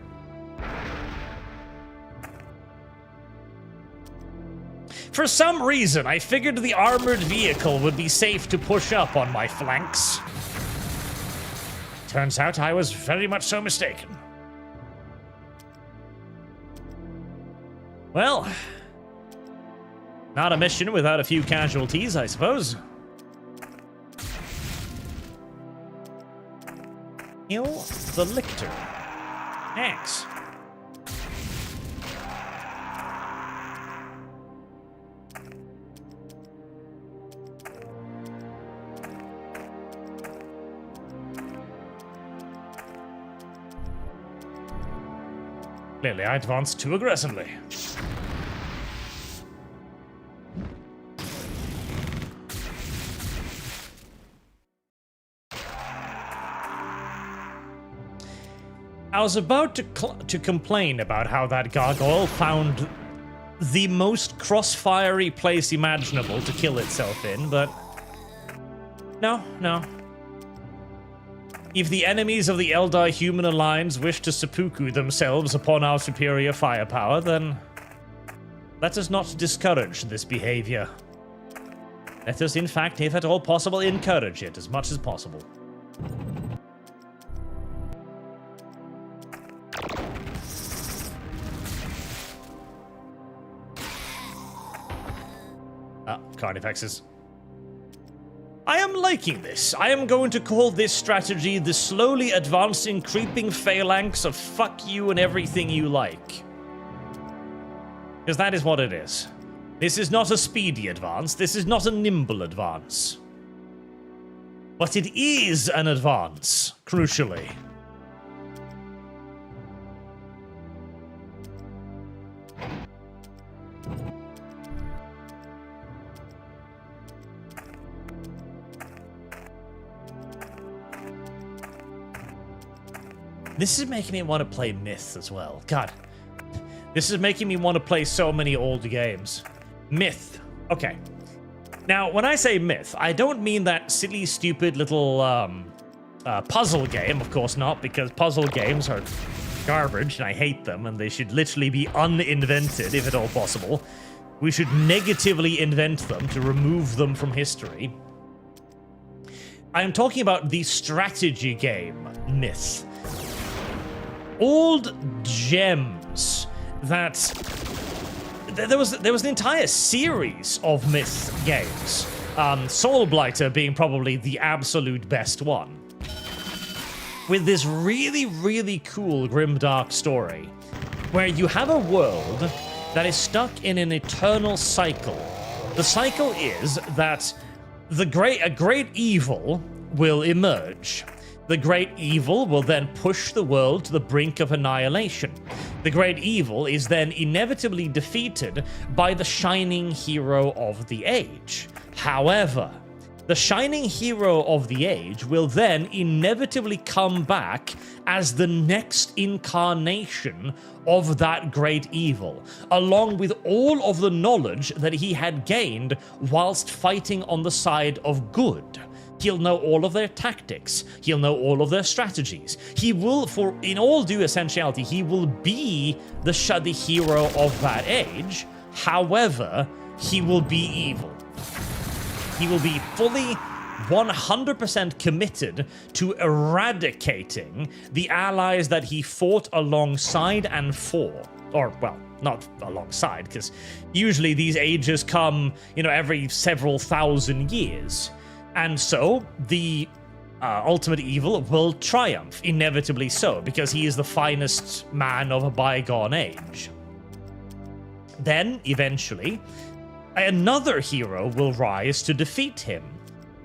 For some reason, I figured the armored vehicle would be safe to push up on my flanks. Turns out I was very much so mistaken. Well, not a mission without a few casualties, I suppose. Kill the lictor. Thanks. Clearly, I advanced too aggressively. I was about to complain about how that gargoyle found the most crossfiery place imaginable to kill itself in, but no. If the enemies of the Eldar Human Alliance wish to seppuku themselves upon our superior firepower, then let us not discourage this behavior. Let us, in fact, if at all possible, encourage it as much as possible. Ah, Carnifexes. I am liking this. I am going to call this strategy the slowly advancing creeping phalanx of fuck you and everything you like. Because that is what it is. This is not a speedy advance. This is not a nimble advance. But it is an advance, crucially. This is making me want to play Myth as well. God. This is making me want to play so many old games. Myth. Okay. Now, when I say Myth, I don't mean that silly, stupid little puzzle game. Of course not, because puzzle games are garbage, and I hate them, and they should literally be uninvented, if at all possible. We should negatively invent them to remove them from history. I am talking about the strategy game, Myth. Old gems that... There was an entire series of Myth games. Soulblighter being probably the absolute best one. With this really, really cool grimdark story, where you have a world that is stuck in an eternal cycle. The cycle is that a great evil will emerge. The great evil will then push the world to the brink of annihilation. The great evil is then inevitably defeated by the shining hero of the age. However, the shining hero of the age will then inevitably come back as the next incarnation of that great evil, along with all of the knowledge that he had gained whilst fighting on the side of good. He'll know all of their tactics. He'll know all of their strategies. He will, in all due essentiality, he will be the hero of that age. However, he will be evil. He will be fully 100% committed to eradicating the allies that he fought alongside and for. Or, well, not alongside, because usually these ages come, every several thousand years. And so, the ultimate evil will triumph, inevitably so, because he is the finest man of a bygone age. Then, eventually, another hero will rise to defeat him.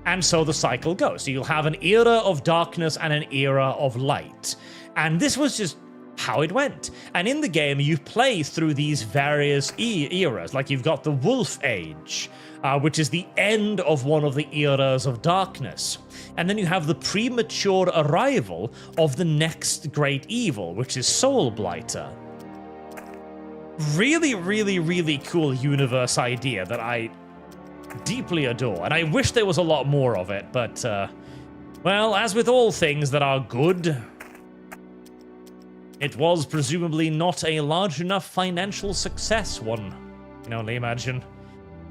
And so the cycle goes. So you'll have an era of darkness and an era of light. And this was just how it went. And in the game, you play through these various eras. Like you've got the Wolf Age, which is the end of one of the eras of darkness. And then you have the premature arrival of the next great evil, which is Soulblighter. Really, really, really cool universe idea that I deeply adore. And I wish there was a lot more of it, but, well, as with all things that are good, it was presumably not a large enough financial success, one can only imagine.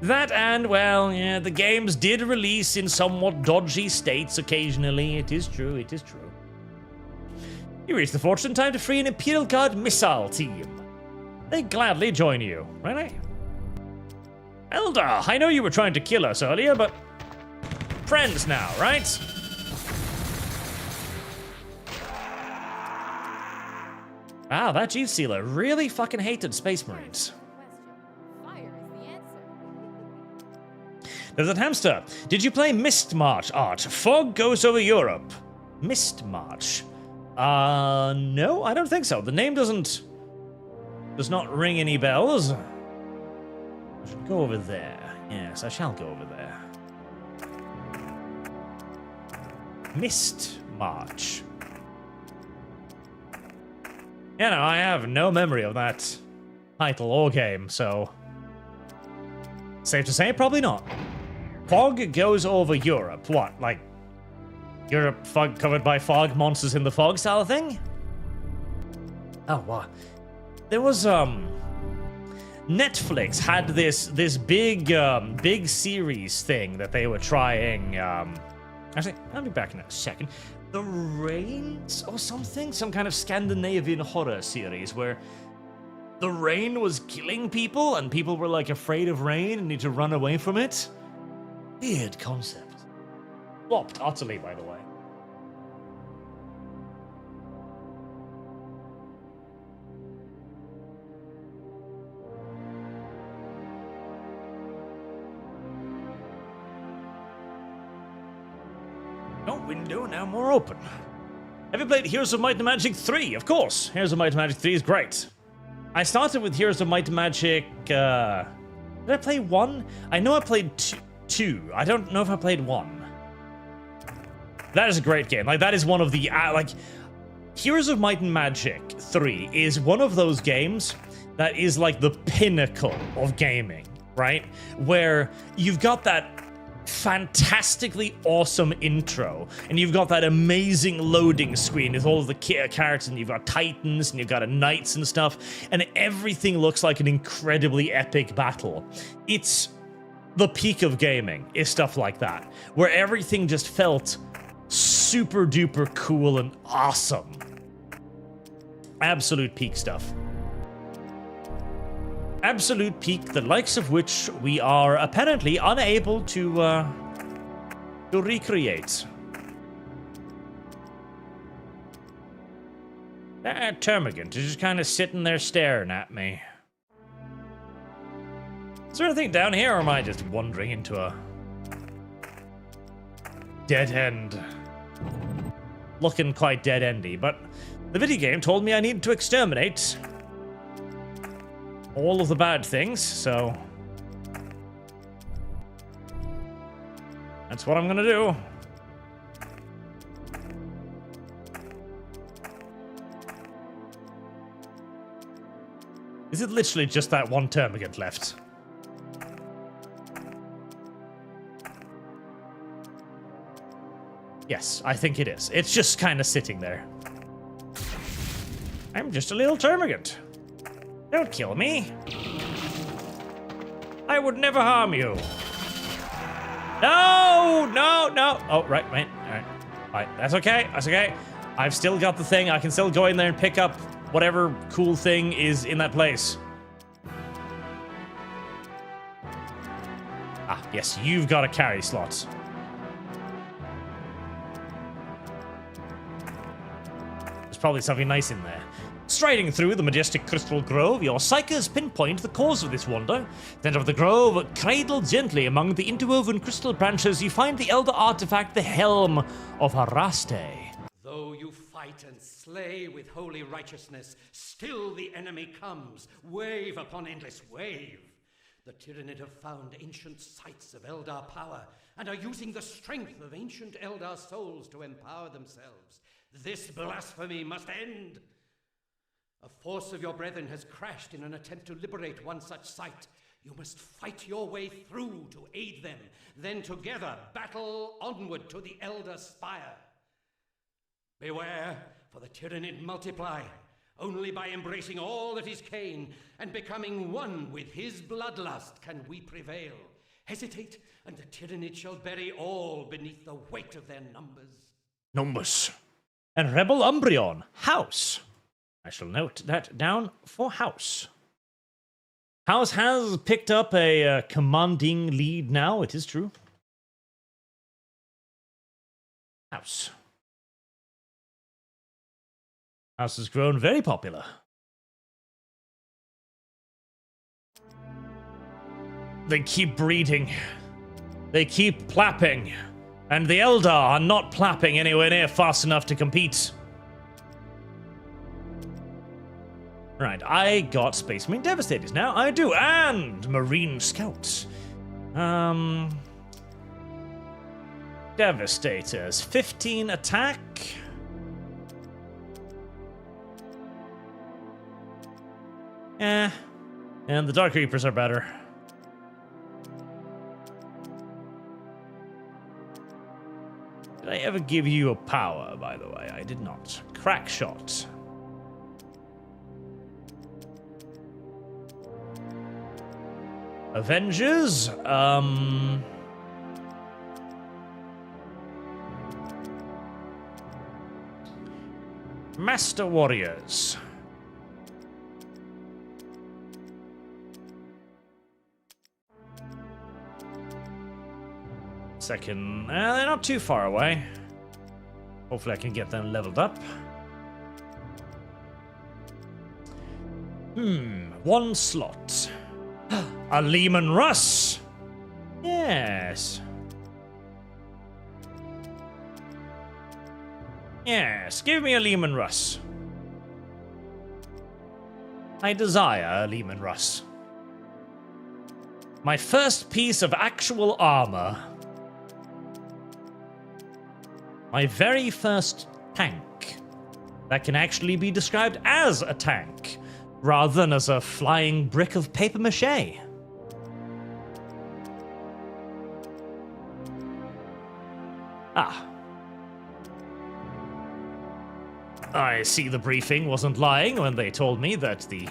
That and, well, yeah, the games did release in somewhat dodgy states occasionally. It is true, it is true. You reached the fortune time to free an Imperial Guard missile team. They gladly join you, really? Elder, I know you were trying to kill us earlier, but friends now, right? Wow, that Chief Sealer really fucking hated Space Marines. Fire is the answer. There's that hamster. Did you play Mist March art? Fog goes over Europe. Mist March? No, I don't think so. The name does not ring any bells. I should go over there. Yes, I shall go over there. Mist March. Yeah, no, I have no memory of that title or game, so safe to say, probably not. Fog goes over Europe. What, like Europe fog covered by fog, monsters in the fog style thing? Oh, what? There was, Netflix had this big series thing that they were trying, actually, I'll be back in a second. The Rains or something? Some kind of Scandinavian horror series where the rain was killing people and people were like afraid of rain and need to run away from it. Weird concept. Flopped utterly, by the way. No window, now more open. Have you played Heroes of Might and Magic 3? Of course! Heroes of Might and Magic 3 is great. I started with Heroes of Might and Magic, did I play 1? I know I played 2. I don't know if I played 1. That is a great game. Like, that is one of the, Heroes of Might and Magic 3 is one of those games that is like the pinnacle of gaming, right? Where you've got that fantastically awesome intro, and you've got that amazing loading screen with all of the characters, and you've got titans, and you've got knights and stuff, and everything looks like an incredibly epic battle. It's the peak of gaming, is stuff like that, where everything just felt super duper cool and awesome. Absolute peak stuff. Absolute peak, the likes of which we are apparently unable to recreate. That termagant is just kind of sitting there staring at me. Is there anything down here, or am I just wandering into a dead end? Looking quite dead-endy, but the video game told me I needed to exterminate all of the bad things, so that's what I'm gonna do. Is it literally just that one termagant left? Yes, I think it is. It's just kind of sitting there. I'm just a little termagant. Don't kill me. I would never harm you. No, no, no. Oh, right. All right. That's okay. That's okay. I've still got the thing. I can still go in there and pick up whatever cool thing is in that place. Ah, yes, you've got a carry slot. There's probably something nice in there. Striding through the majestic crystal grove, your psychers pinpoint the cause of this wonder. Center of the grove, cradled gently among the interwoven crystal branches, you find the elder artifact, the Helm of Haraste. Though you fight and slay with holy righteousness, still the enemy comes, wave upon endless wave. The Tyrannid have found ancient sites of Eldar power, and are using the strength of ancient Eldar souls to empower themselves. This blasphemy must end. A force of your brethren has crashed in an attempt to liberate one such site. You must fight your way through to aid them, then together battle onward to the Elder Spire. Beware, for the Tyrannid multiply. Only by embracing all that is Cain and becoming one with his bloodlust can we prevail. Hesitate, and the Tyrannid shall bury all beneath the weight of their numbers. Numbers. And Rebel Umbreon, house. I shall note that down for House. House has picked up a commanding lead now, it is true. House. House has grown very popular. They keep breeding. They keep plapping. And the Eldar are not plapping anywhere near fast enough to compete. Right, I got Space Marine Devastators now. I do, and Marine Scouts. Devastators, 15 attack. And the Dark Reapers are better. Did I ever give you a power, by the way? I did not. Crack Shot. Avengers, Master Warriors. I can... they're not too far away. Hopefully I can get them leveled up. One slot. A Lehman Russ! Yes. Yes, give me a Lehman Russ. I desire a Lehman Russ. My first piece of actual armor. My very first tank that can actually be described as a tank, rather than as a flying brick of paper mache. Ah. I see the briefing wasn't lying when they told me that the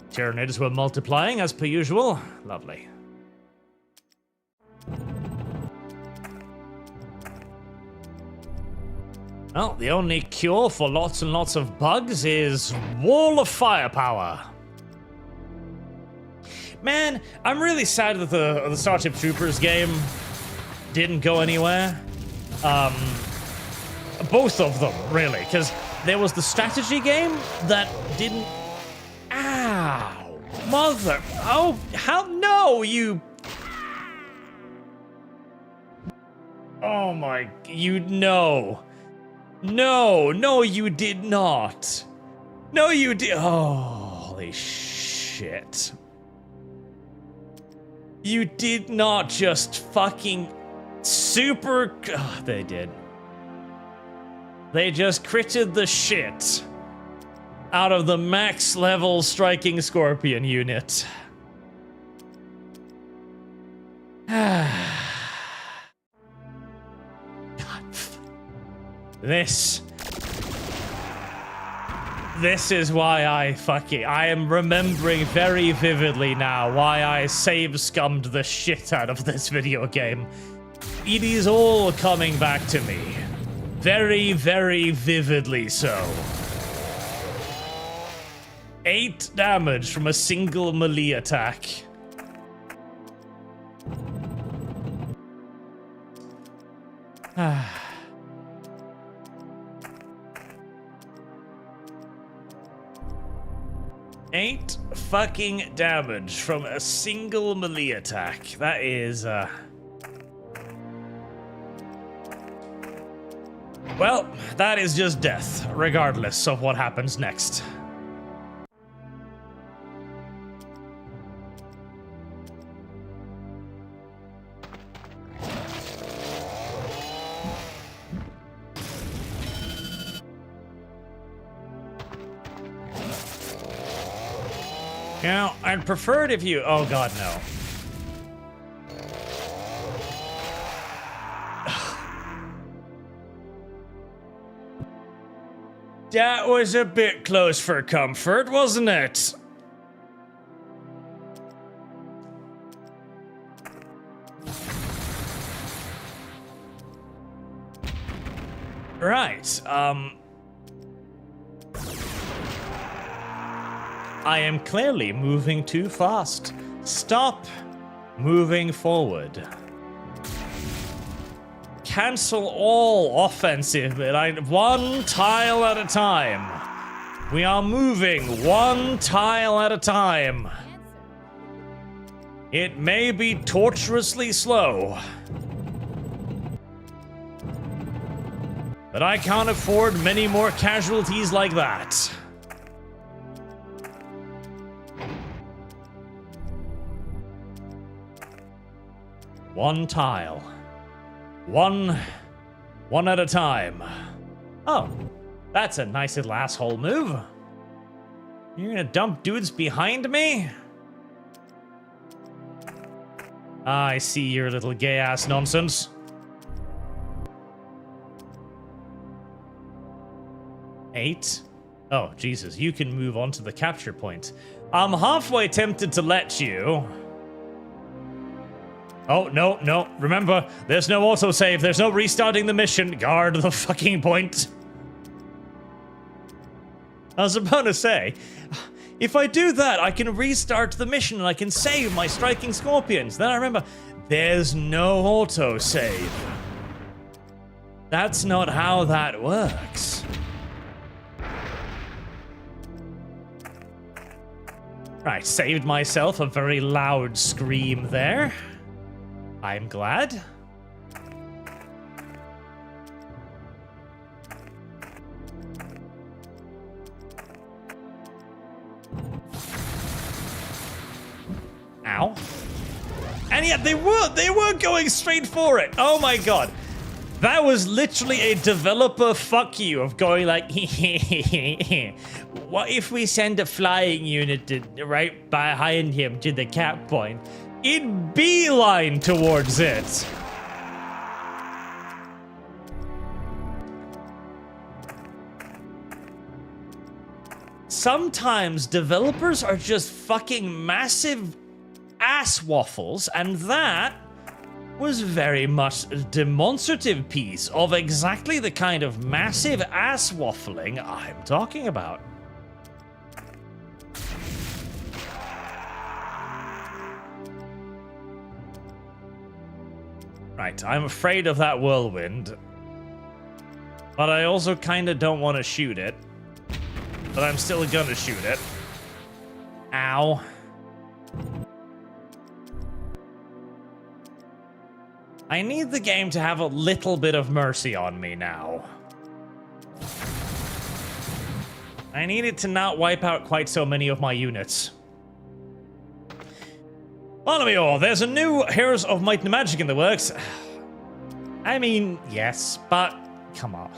Tyranids were multiplying as per usual. Lovely. Well, the only cure for lots and lots of bugs is Wall of Firepower. Man, I'm really sad that the Starship Troopers game didn't go anywhere. Both of them, really, because there was the strategy game that didn't... Ow! Mother... Oh, how... No, you... Oh my... You... No. No, you did not. No, you did... Oh, holy shit. You did not just fucking... Super... Oh, they did. They just critted the shit out of the max level striking Scorpion unit. God. This is why I am remembering very vividly now why I save scummed the shit out of this video game. It is all coming back to me. Very, very vividly so. 8 damage from a single melee attack. Eight fucking damage from a single melee attack. That is, well, that is just death, regardless of what happens next. Now, I'd prefer it if you... Oh, God, no. That was a bit close for comfort, wasn't it? Right, I am clearly moving too fast. Stop moving forward. Cancel all offensive, but one tile at a time. We are moving one tile at a time. It may be torturously slow, but I can't afford many more casualties like that. One tile. One at a time. Oh, that's a nice little asshole move. You're gonna dump dudes behind me? I see your little gay-ass nonsense. Eight? Oh, Jesus, you can move on to the capture point. I'm halfway tempted to let you. Oh, no. Remember, there's no autosave. There's no restarting the mission. Guard the fucking point. I was about to say, If I do that, I can restart the mission and I can save my striking scorpions. Then I remember, there's no auto-save. That's not how that works. Right, saved myself a very loud scream there. I'm glad. Ow. And yet they were going straight for it. Oh my god. That was literally a developer fuck you of going like, what if we send a flying unit right behind him to the cap point? It'd beeline towards it. Sometimes developers are just fucking massive ass waffles, and that was very much a demonstrative piece of exactly the kind of massive ass waffling I'm talking about. Right, I'm afraid of that whirlwind, but I also kind of don't want to shoot it, but I'm still gonna shoot it. Ow. I need the game to have a little bit of mercy on me now. I need it to not wipe out quite so many of my units. Bonamio, there's a new Heroes of Might and Magic in the works. I mean, yes, but come on.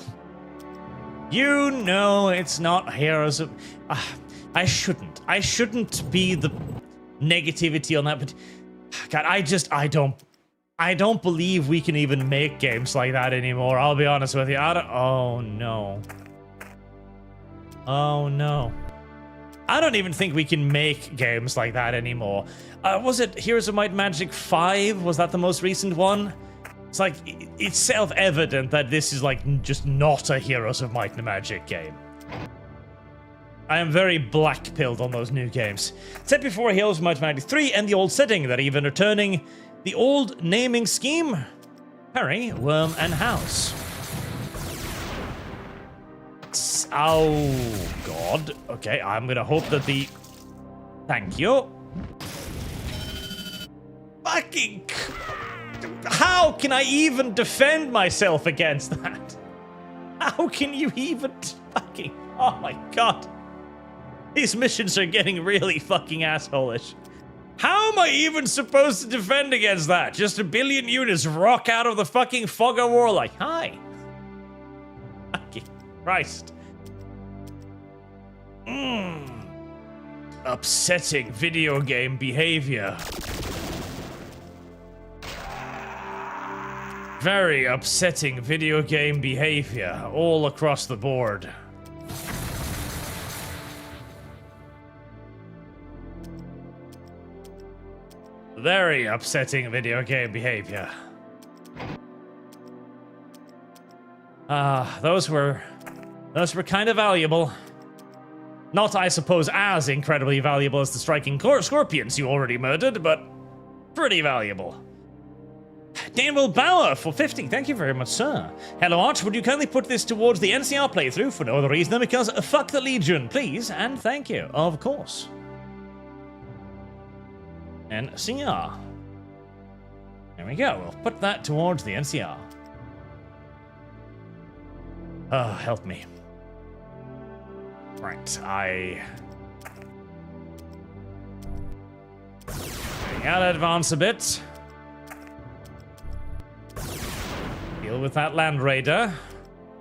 You know it's not Heroes of... I shouldn't be the negativity on that, but... God, I don't believe we can even make games like that anymore, I'll be honest with you. Oh no. Oh no. I don't even think we can make games like that anymore. Was it Heroes of Might and Magic 5? Was that the most recent one? It's like, it's self-evident that this is like just not a Heroes of Might and Magic game. I am very black-pilled on those new games. Set before Heroes of Might and Magic 3 and the old setting that even returning the old naming scheme, Perry, Worm, and House. Oh, God. Okay, I'm gonna hope that the... Thank you. Fucking... How can I even defend myself against that? How can you even fucking... Oh my God. These missions are getting really fucking asshole-ish. How am I even supposed to defend against that? Just a billion units rock out of the fucking fog of war like, hi. Fucking Christ. Upsetting video game behavior. Very upsetting video game behavior all across the board. Very upsetting video game behavior. Those were kind of valuable. Not, I suppose, as incredibly valuable as the striking scorpions you already murdered, but pretty valuable. Daniel Bauer for 50. Thank you very much, sir. Hello, Arch. Would you kindly put this towards the NCR playthrough for no other reason than because fuck the Legion, please, and thank you, of course. NCR. There we go. We'll put that towards the NCR. Oh, help me. Right, I gotta advance a bit. Deal with that Land Raider.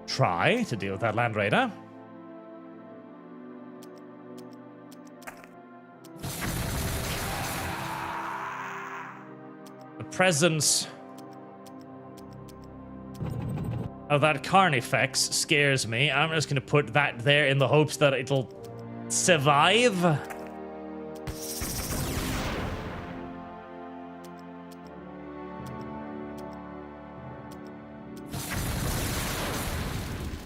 Try to deal with that Land Raider. Presence of that Carnifex scares me. I'm just gonna put that there in the hopes that it'll survive.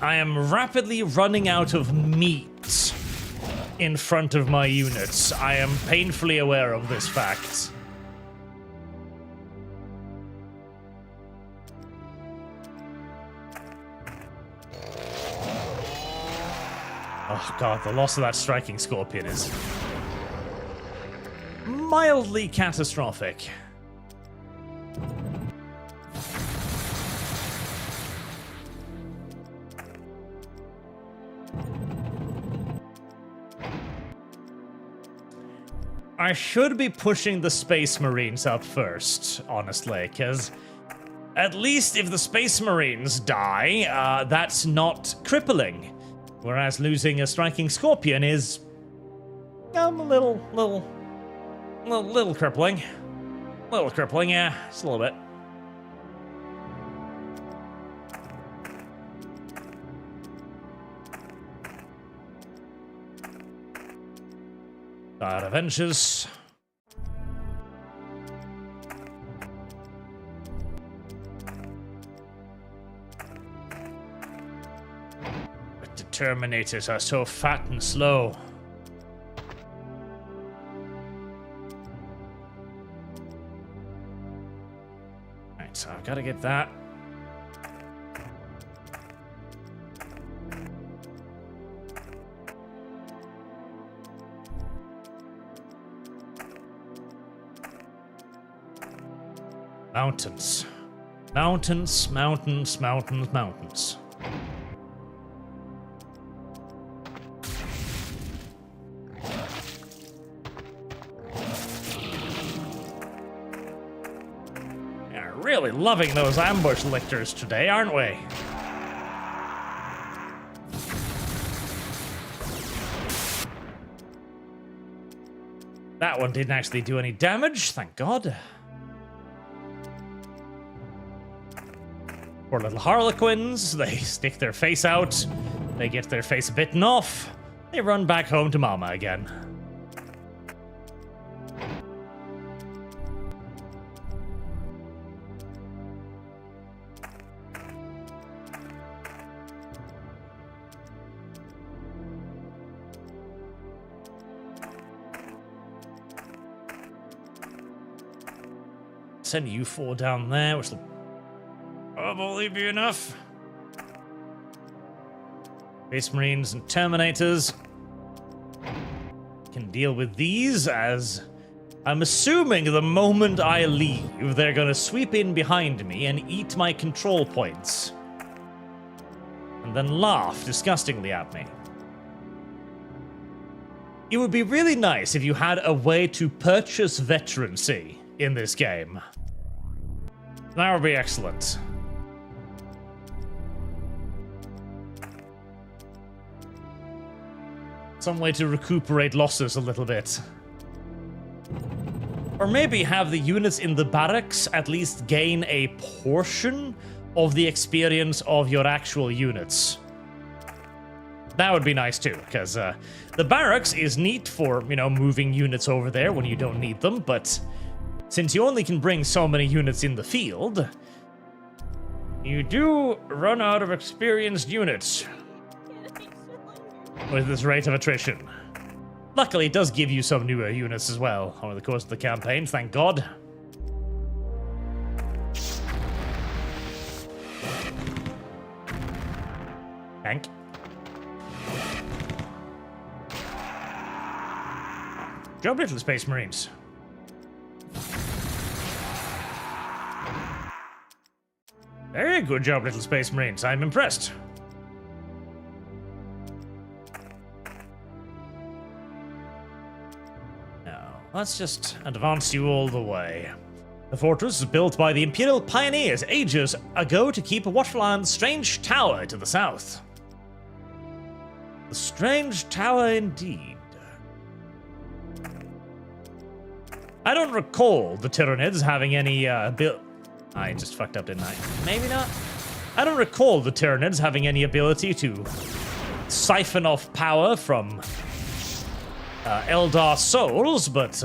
I am rapidly running out of meat in front of my units. I am painfully aware of this fact. Oh god, the loss of that striking scorpion is mildly catastrophic. I should be pushing the Space Marines up first, honestly, because at least if the Space Marines die, that's not crippling. Whereas losing a striking scorpion is a little crippling. Little crippling, yeah, just a little bit. Dire Avengers. The Terminators are so fat and slow. Right, so I've got to get that. Mountains. Mountains, mountains, mountains, mountains. We're really loving those ambush lictors today, aren't we? That one didn't actually do any damage, thank God. Poor little harlequins, they stick their face out, they get their face bitten off, they run back home to mama again. Send you four down there, which will probably be enough. Space Marines and Terminators can deal with these, as I'm assuming the moment I leave, they're gonna sweep in behind me and eat my control points. And then laugh disgustingly at me. It would be really nice if you had a way to purchase veterancy in this game. That would be excellent. Some way to recuperate losses a little bit. Or maybe have the units in the barracks at least gain a portion of the experience of your actual units. That would be nice too, because the barracks is neat for, you know, moving units over there when you don't need them, but since you only can bring so many units in the field, you do run out of experienced units with this rate of attrition. Luckily, it does give you some newer units as well over the course of the campaign, thank God. Tank. Job, little Space Marines. Very good job, little Space Marines. I'm impressed. Let's just advance you all the way. The fortress was built by the Imperial Pioneers ages ago to keep watchful on Strange Tower to the south. The Strange Tower indeed. I don't recall the Tyranids having any I just fucked up, didn't I? Maybe not. I don't recall the Tyranids having any ability to siphon off power from Eldar souls, but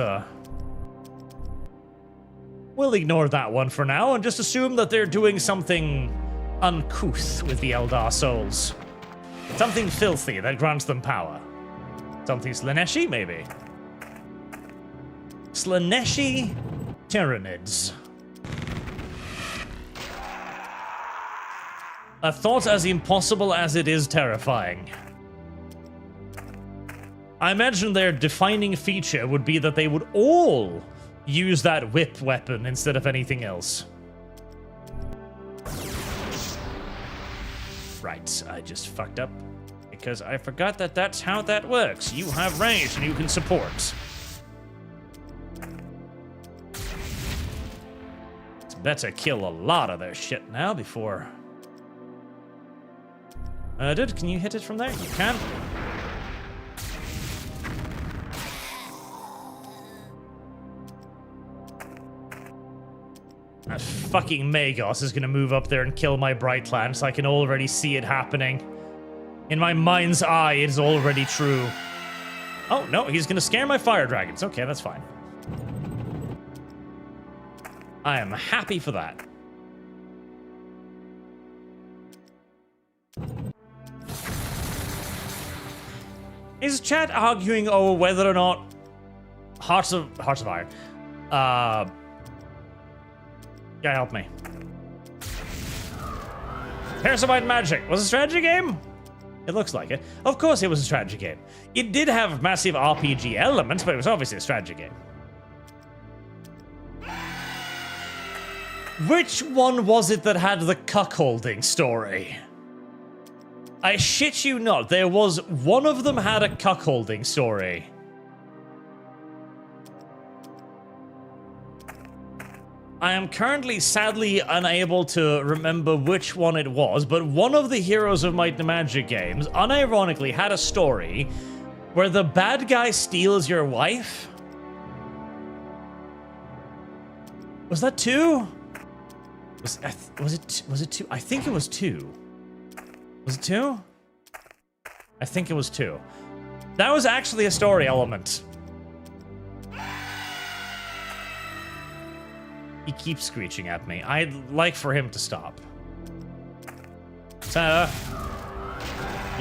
we'll ignore that one for now and just assume that they're doing something uncouth with the Eldar souls. Something filthy that grants them power. Something Slaneshi, maybe. Slaneshi Tyranids. A thought as impossible as it is terrifying. I imagine their defining feature would be that they would all use that whip weapon instead of anything else. Right, I just fucked up because I forgot that that's how that works. You have range and you can support. It's better kill a lot of their shit now before... dude, can you hit it from there? You can. That fucking Magos is gonna move up there and kill my Brightlands. I can already see it happening. In my mind's eye, it is already true. Oh, no, he's gonna scare my fire dragons. Okay, that's fine. I am happy for that. Is chat arguing over whether or not Hearts of Iron? Yeah, help me. Parasite Magic was a strategy game? It looks like it. Of course it was a strategy game. It did have massive RPG elements, but it was obviously a strategy game. Which one was it that had the cuckolding story? I shit you not, there was one of them had a cuckolding story. I am currently sadly unable to remember which one it was, but one of the Heroes of Might and Magic games unironically had a story where the bad guy steals your wife. Was that 2? Was it 2? I think it was 2. Was it 2? I think it was 2. That was actually a story element. He keeps screeching at me. I'd like for him to stop. Sir,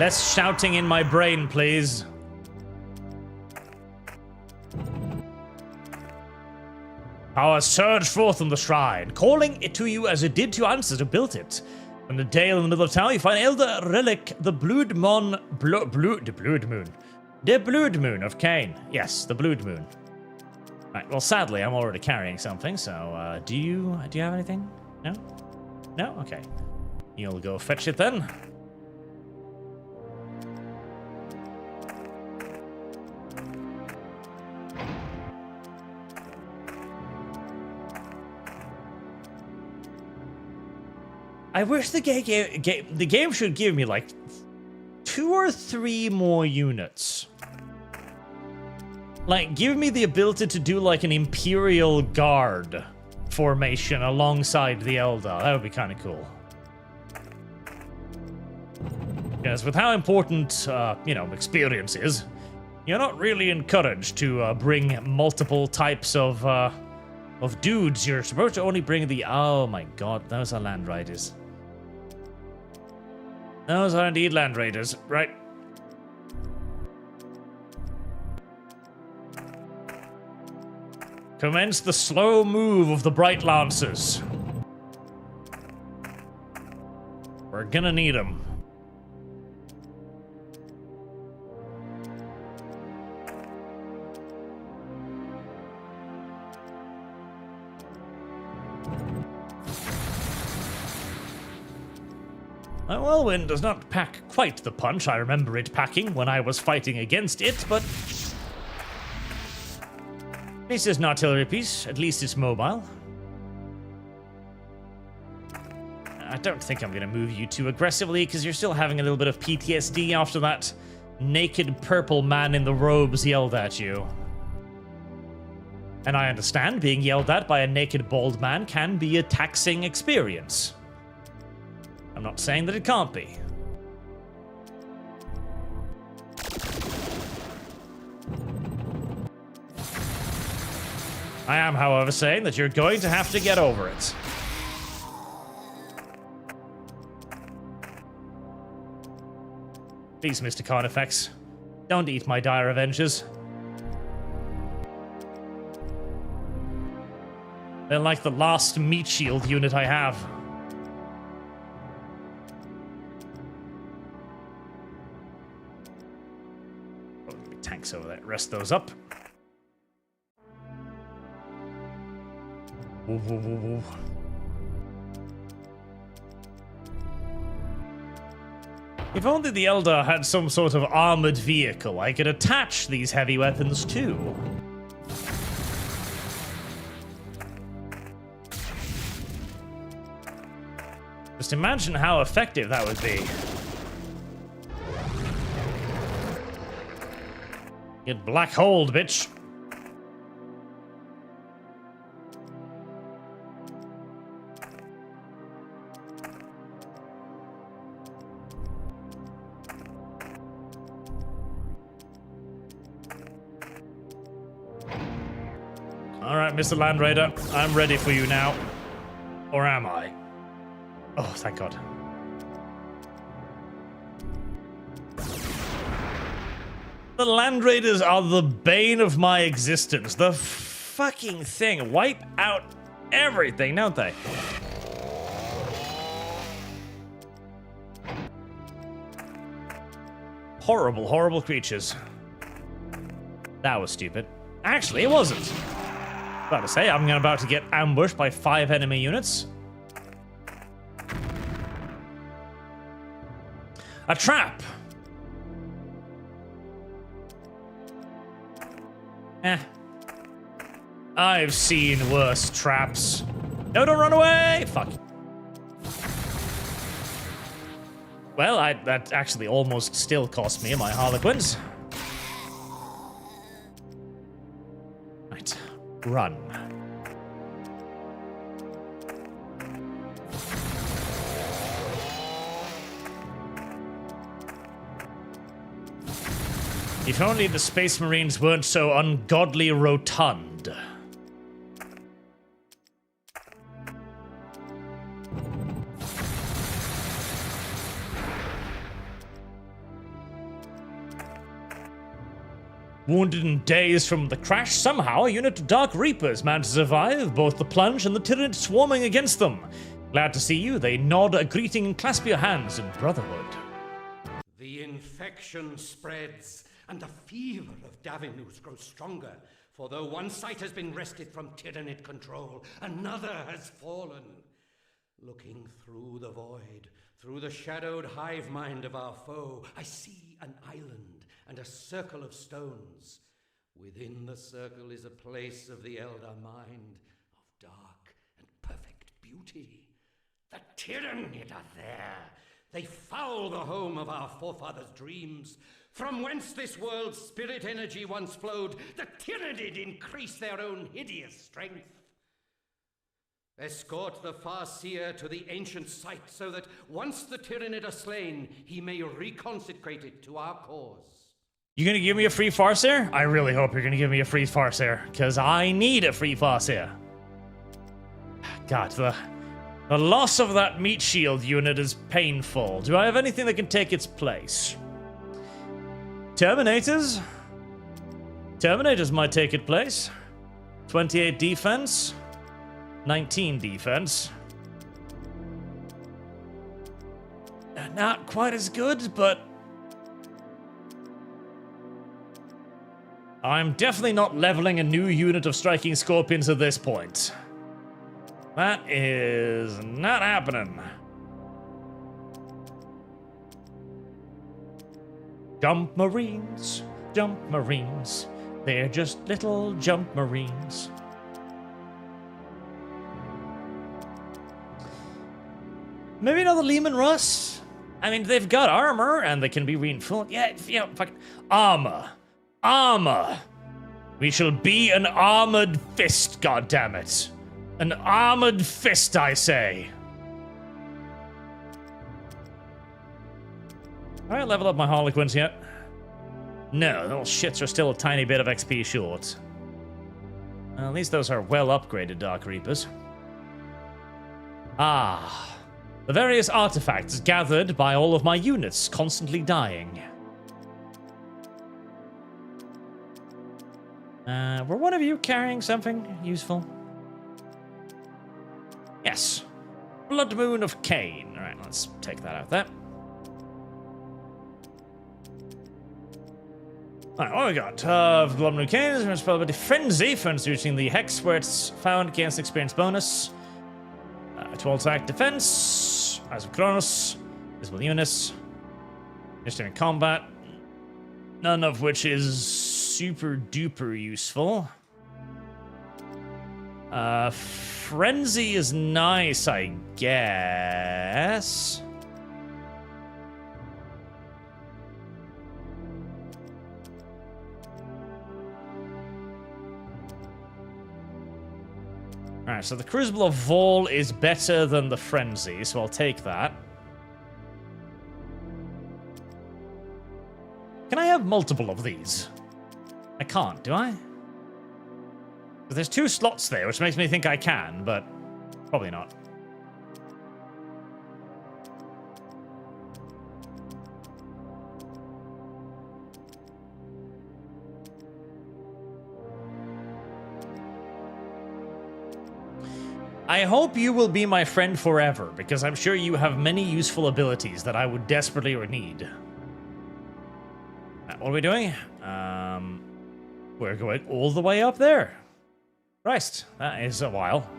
less shouting in my brain, please. Power surged forth from the shrine, calling it to you as it did to ancestors who built it. In the dale in the middle of town, you find Elder Relic, the Blood Moon. The Blood Moon of Cain. Yes, the Blood Moon. Right, well, sadly, I'm already carrying something, so, do you have anything? No? No? Okay. You'll go fetch it then. I wish the game should give me, like, 2 or 3 more units. Like, give me the ability to do, like, an Imperial Guard formation alongside the Eldar. That would be kind of cool. Because with how important, experience is, you're not really encouraged to bring multiple types of dudes. You're supposed to only bring the... Oh my god, those are Land Raiders. Those are indeed Land Raiders, right? Commence the slow move of the Bright Lancers. We're gonna need them. A whirlwind does not pack quite the punch I remember it packing when I was fighting against it, but... This is an artillery piece, at least it's mobile. I don't think I'm gonna move you too aggressively, because you're still having a little bit of PTSD after that naked purple man in the robes yelled at you. And I understand being yelled at by a naked bald man can be a taxing experience. I'm not saying that it can't be. I am, however, saying that you're going to have to get over it. Please, Mr. Carnifex. Don't eat my dire Avengers. They're like the last meat shield unit I have. Oh, tanks over there. Rest those up. Whoa, whoa, whoa, whoa. If only the Eldar had some sort of armored vehicle I could attach these heavy weapons to. Just imagine how effective that would be. Get black holed, bitch. Alright, Mr. Land Raider, I'm ready for you now. Or am I? Oh, thank God. The Land Raiders are the bane of my existence. The fucking thing wipe out everything, don't they? Horrible, horrible creatures. That was stupid. Actually, it wasn't. About to say, I'm about to get ambushed by 5 enemy units. A trap! I've seen worse traps. No, don't run away! Fuck. Well, that actually almost still cost me my Harlequins. Right. Run. If only the Space Marines weren't so ungodly rotund. Wounded and dazed from the crash, somehow a unit of Dark Reapers managed to survive both the plunge and the Tyranid swarming against them. Glad to see you. They nod a greeting and clasp your hands in brotherhood. The infection spreads, and the fever of Davinus grows stronger. For though one site has been wrested from Tyranid control, another has fallen. Looking through the void, through the shadowed hive mind of our foe, I see an island and a circle of stones. Within the circle is a place of the Eldar mind, of dark and perfect beauty. The Tyranid are there. They foul the home of our forefathers' dreams. From whence this world's spirit energy once flowed, the Tyranid increase their own hideous strength. Escort the Farseer to the ancient site, so that once the Tyranid are slain, he may reconsecrate it to our cause. You gonna give me a free Farseer? I really hope you're gonna give me a free Farseer, because I need a free Farseer. God, the loss of that meat shield unit is painful. Do I have anything that can take its place? Terminators? Terminators might take its place. 28 defense. 19 defense. Not quite as good, but I'm definitely not leveling a new unit of striking scorpions at this point. That is not happening. Jump Marines, jump Marines. They're just little jump Marines. Maybe another Lehman Russ? I mean, they've got armor and they can be reinforced. Yeah, you know, fucking armor. Armor. We shall be an armored fist, goddammit. An armored fist, I say. Alright, level up my Harlequins yet. No, little shits are still a tiny bit of XP short. Well, at least those are well upgraded Dark Reapers. Ah. The various artifacts gathered by all of my units constantly dying. Were one of you carrying something useful? Yes. Blood Moon of Cain. Alright, let's take that out there. Alright, what we got? Blood Moon of Cain is responsibility Frenzy for introducing the hex where it's found against experience bonus. 12 attack defense. Eyes of Kronos. Visible units. Interesting in combat. None of which is super duper useful. Frenzy is nice, I guess. Alright, so the Crucible of Vol is better than the Frenzy, so I'll take that. Can I have multiple of these? I can't, do I? There's 2 slots there, which makes me think I can, but probably not. I hope you will be my friend forever, because I'm sure you have many useful abilities that I would desperately need. What are we doing? We're going all the way up there. Christ, that is a while.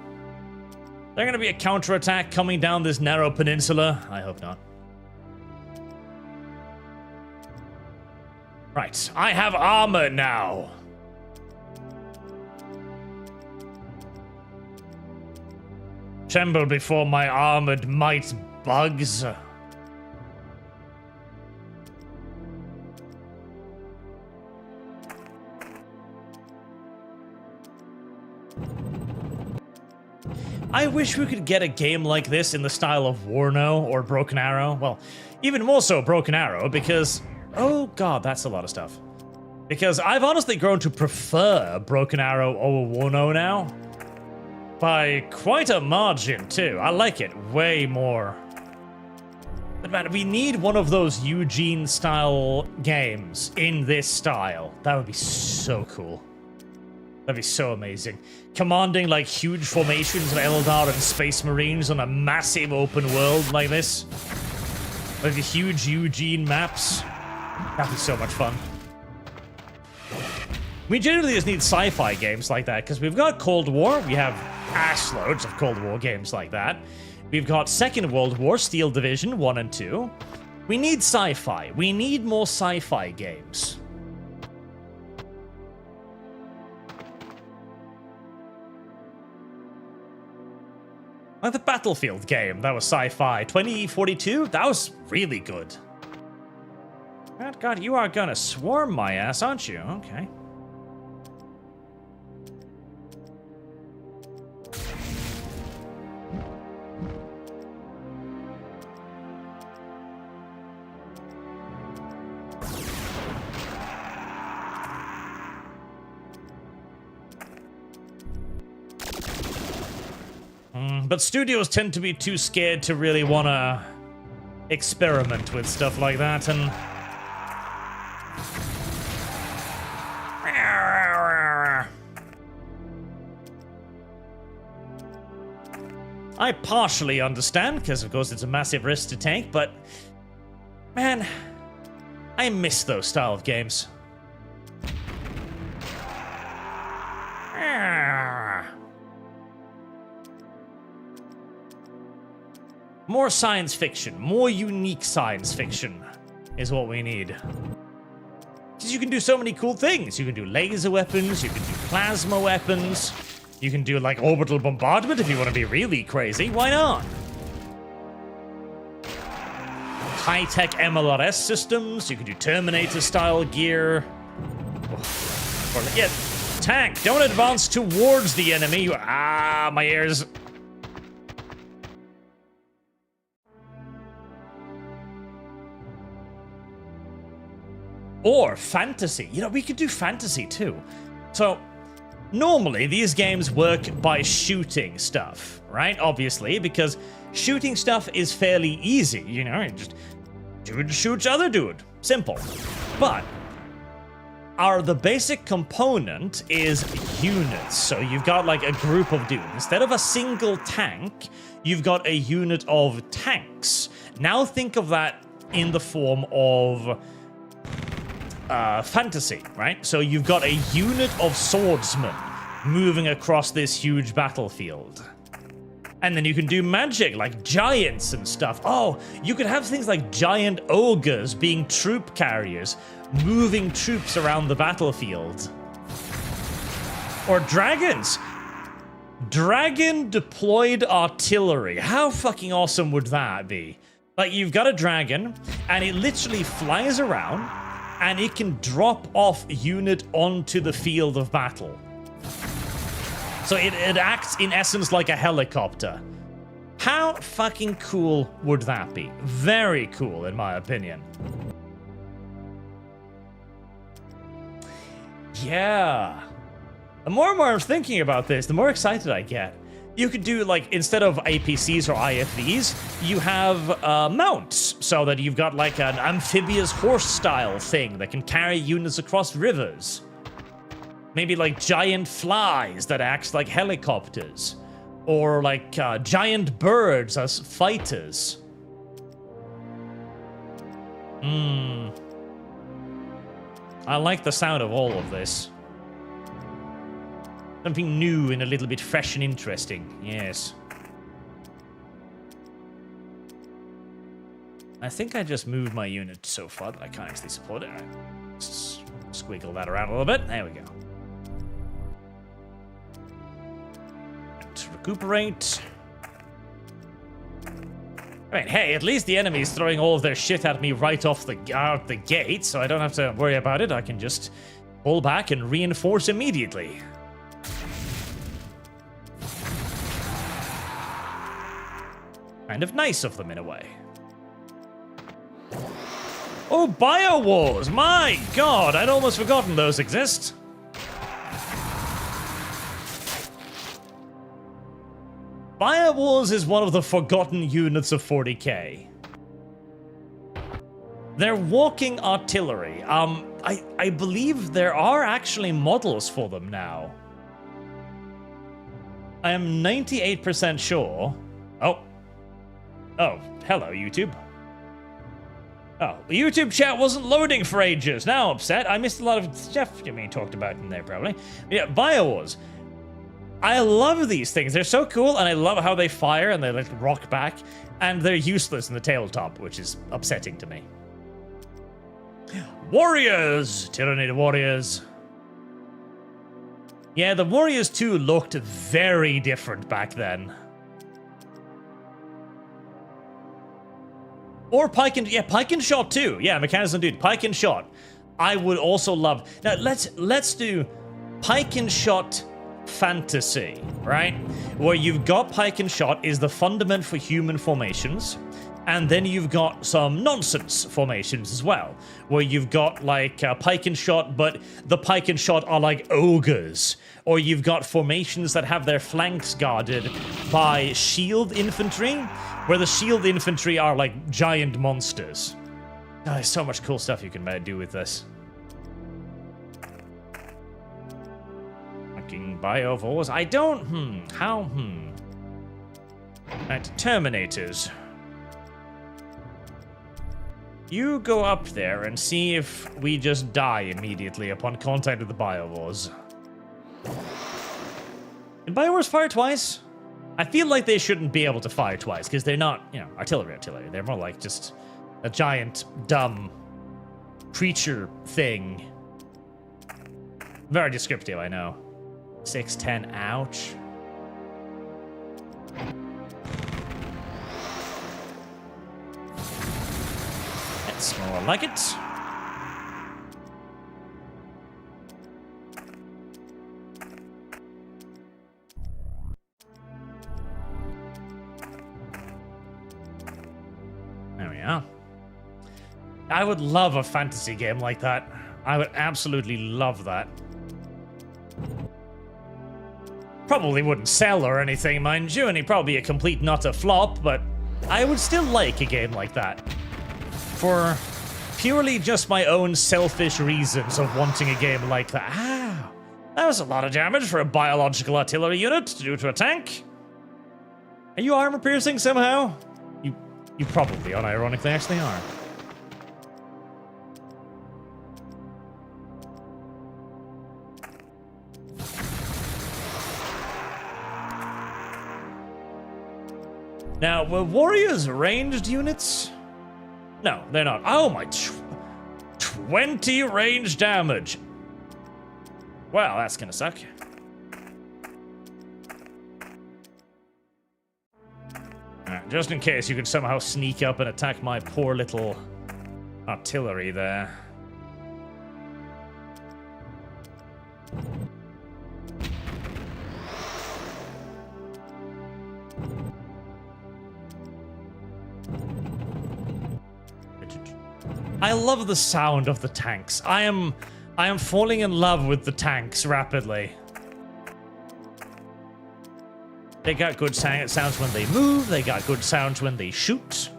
There going to be a counterattack coming down this narrow peninsula? I hope not. Right, I have armor now. Tremble before my armored might, bugs. I wish we could get a game like this in the style of Warno or Broken Arrow. Well, even more so Broken Arrow, because... oh god, that's a lot of stuff. Because I've honestly grown to prefer Broken Arrow over Warno now. By quite a margin, too. I like it way more. But man, we need one of those Eugene-style games in this style. That would be so cool. That'd be so amazing. Commanding, like, huge formations of Eldar and Space Marines on a massive open world like this. Like the huge Eugene maps. That'd be so much fun. We generally just need sci-fi games like that, because we've got Cold War, we have assloads of Cold War games like that. We've got Second World War, Steel Division 1 and 2. We need sci-fi. We need more sci-fi games. Like the Battlefield game, that was sci-fi. 2042, that was really good. God, you are gonna swarm my ass, aren't you? Okay. But studios tend to be too scared to really want to experiment with stuff like that, and... I partially understand, because of course it's a massive risk to take, but... man, I miss those style of games. More science fiction, more unique science fiction is what we need. Because you can do so many cool things. You can do laser weapons, you can do plasma weapons, you can do like orbital bombardment if you want to be really crazy. Why not? High-tech MLRS systems, you can do Terminator-style gear. Or, yeah, tank, don't advance towards the enemy. Ah, my ears. Or fantasy. You know, we could do fantasy too. So, normally these games work by shooting stuff, right? Obviously, because shooting stuff is fairly easy. You know, just dude shoots other dude. Simple. But the basic component is units. So you've got like a group of dudes. Instead of a single tank, you've got a unit of tanks. Now think of that in the form of fantasy, right? So you've got a unit of swordsmen moving across this huge battlefield. And then you can do magic, like giants and stuff. Oh, you could have things like giant ogres being troop carriers, moving troops around the battlefield. Or dragons. Dragon deployed artillery. How fucking awesome would that be? Like, you've got a dragon, and it literally flies around, and it can drop off unit onto the field of battle. So it acts, in essence, like a helicopter. How fucking cool would that be? Very cool, in my opinion. Yeah. The more and more I'm thinking about this, the more excited I get. You could do, like, instead of APCs or IFVs, you have mounts, so that you've got, like, an amphibious horse-style thing that can carry units across rivers. Maybe like giant flies that act like helicopters. Or like giant birds as fighters. I like the sound of all of this. Something new and a little bit fresh and interesting. Yes. I think I just moved my unit so far that I can't actually support it. Let's squiggle that around a little bit. There we go. Recuperate. Right, hey, at least the enemy's throwing all of their shit at me right off the gate, so I don't have to worry about it. I can just pull back and reinforce immediately. Kind of nice of them in a way. Oh, bio wars! My god, I'd almost forgotten those exist. Bio Wars is one of the forgotten units of 40k. They're walking artillery. I believe there are actually models for them now. I am 98% sure. Oh, hello, YouTube. Oh, the YouTube chat wasn't loading for ages. Now I'm upset. I missed a lot of stuff Jimmy talked about in there, probably. Yeah, Bio Wars. I love these things. They're so cool, and I love how they fire and they like rock back, and they're useless in the tabletop, which is upsetting to me. Warriors! Tyraniid warriors. Yeah, the Warriors 2 looked very different back then. Or Pike and Shot too. Yeah, Mechanism Dude, Pike and Shot. I would also love. Now let's do Pike and Shot fantasy, right? Where you've got Pike and Shot is the fundament for human formations, and then you've got some nonsense formations as well, where you've got like Pike and Shot, but the Pike and Shot are like ogres, or you've got formations that have their flanks guarded by shield infantry, where the shield infantry are like giant monsters. Oh, there's so much cool stuff you can do with this. Bio Wars. I don't. How? Right, Terminators. You go up there and see if we just die immediately upon contact with the Bio Wars. Did Bio Wars fire twice? I feel like they shouldn't be able to fire twice because they're not, artillery. They're more like just a giant, dumb creature thing. Very descriptive, I know. 610, ouch. That's more like it. There we are. I would love a fantasy game like that. I would absolutely love that. Probably wouldn't sell or anything, mind you, and he'd probably be a complete nutter flop, but I would still like a game like that. For purely just my own selfish reasons of wanting a game like that. Ah, that was a lot of damage for a biological artillery unit to do to a tank. Are you armor piercing somehow? You probably, unironically, actually are. Now, were warriors ranged units? No, they're not. Oh my, 20 range damage. Well, that's gonna suck. Alright, just in case you could somehow sneak up and attack my poor little artillery there. I love the sound of the tanks. I am falling in love with the tanks rapidly. They got good sounds when they move, they got good sounds when they shoot.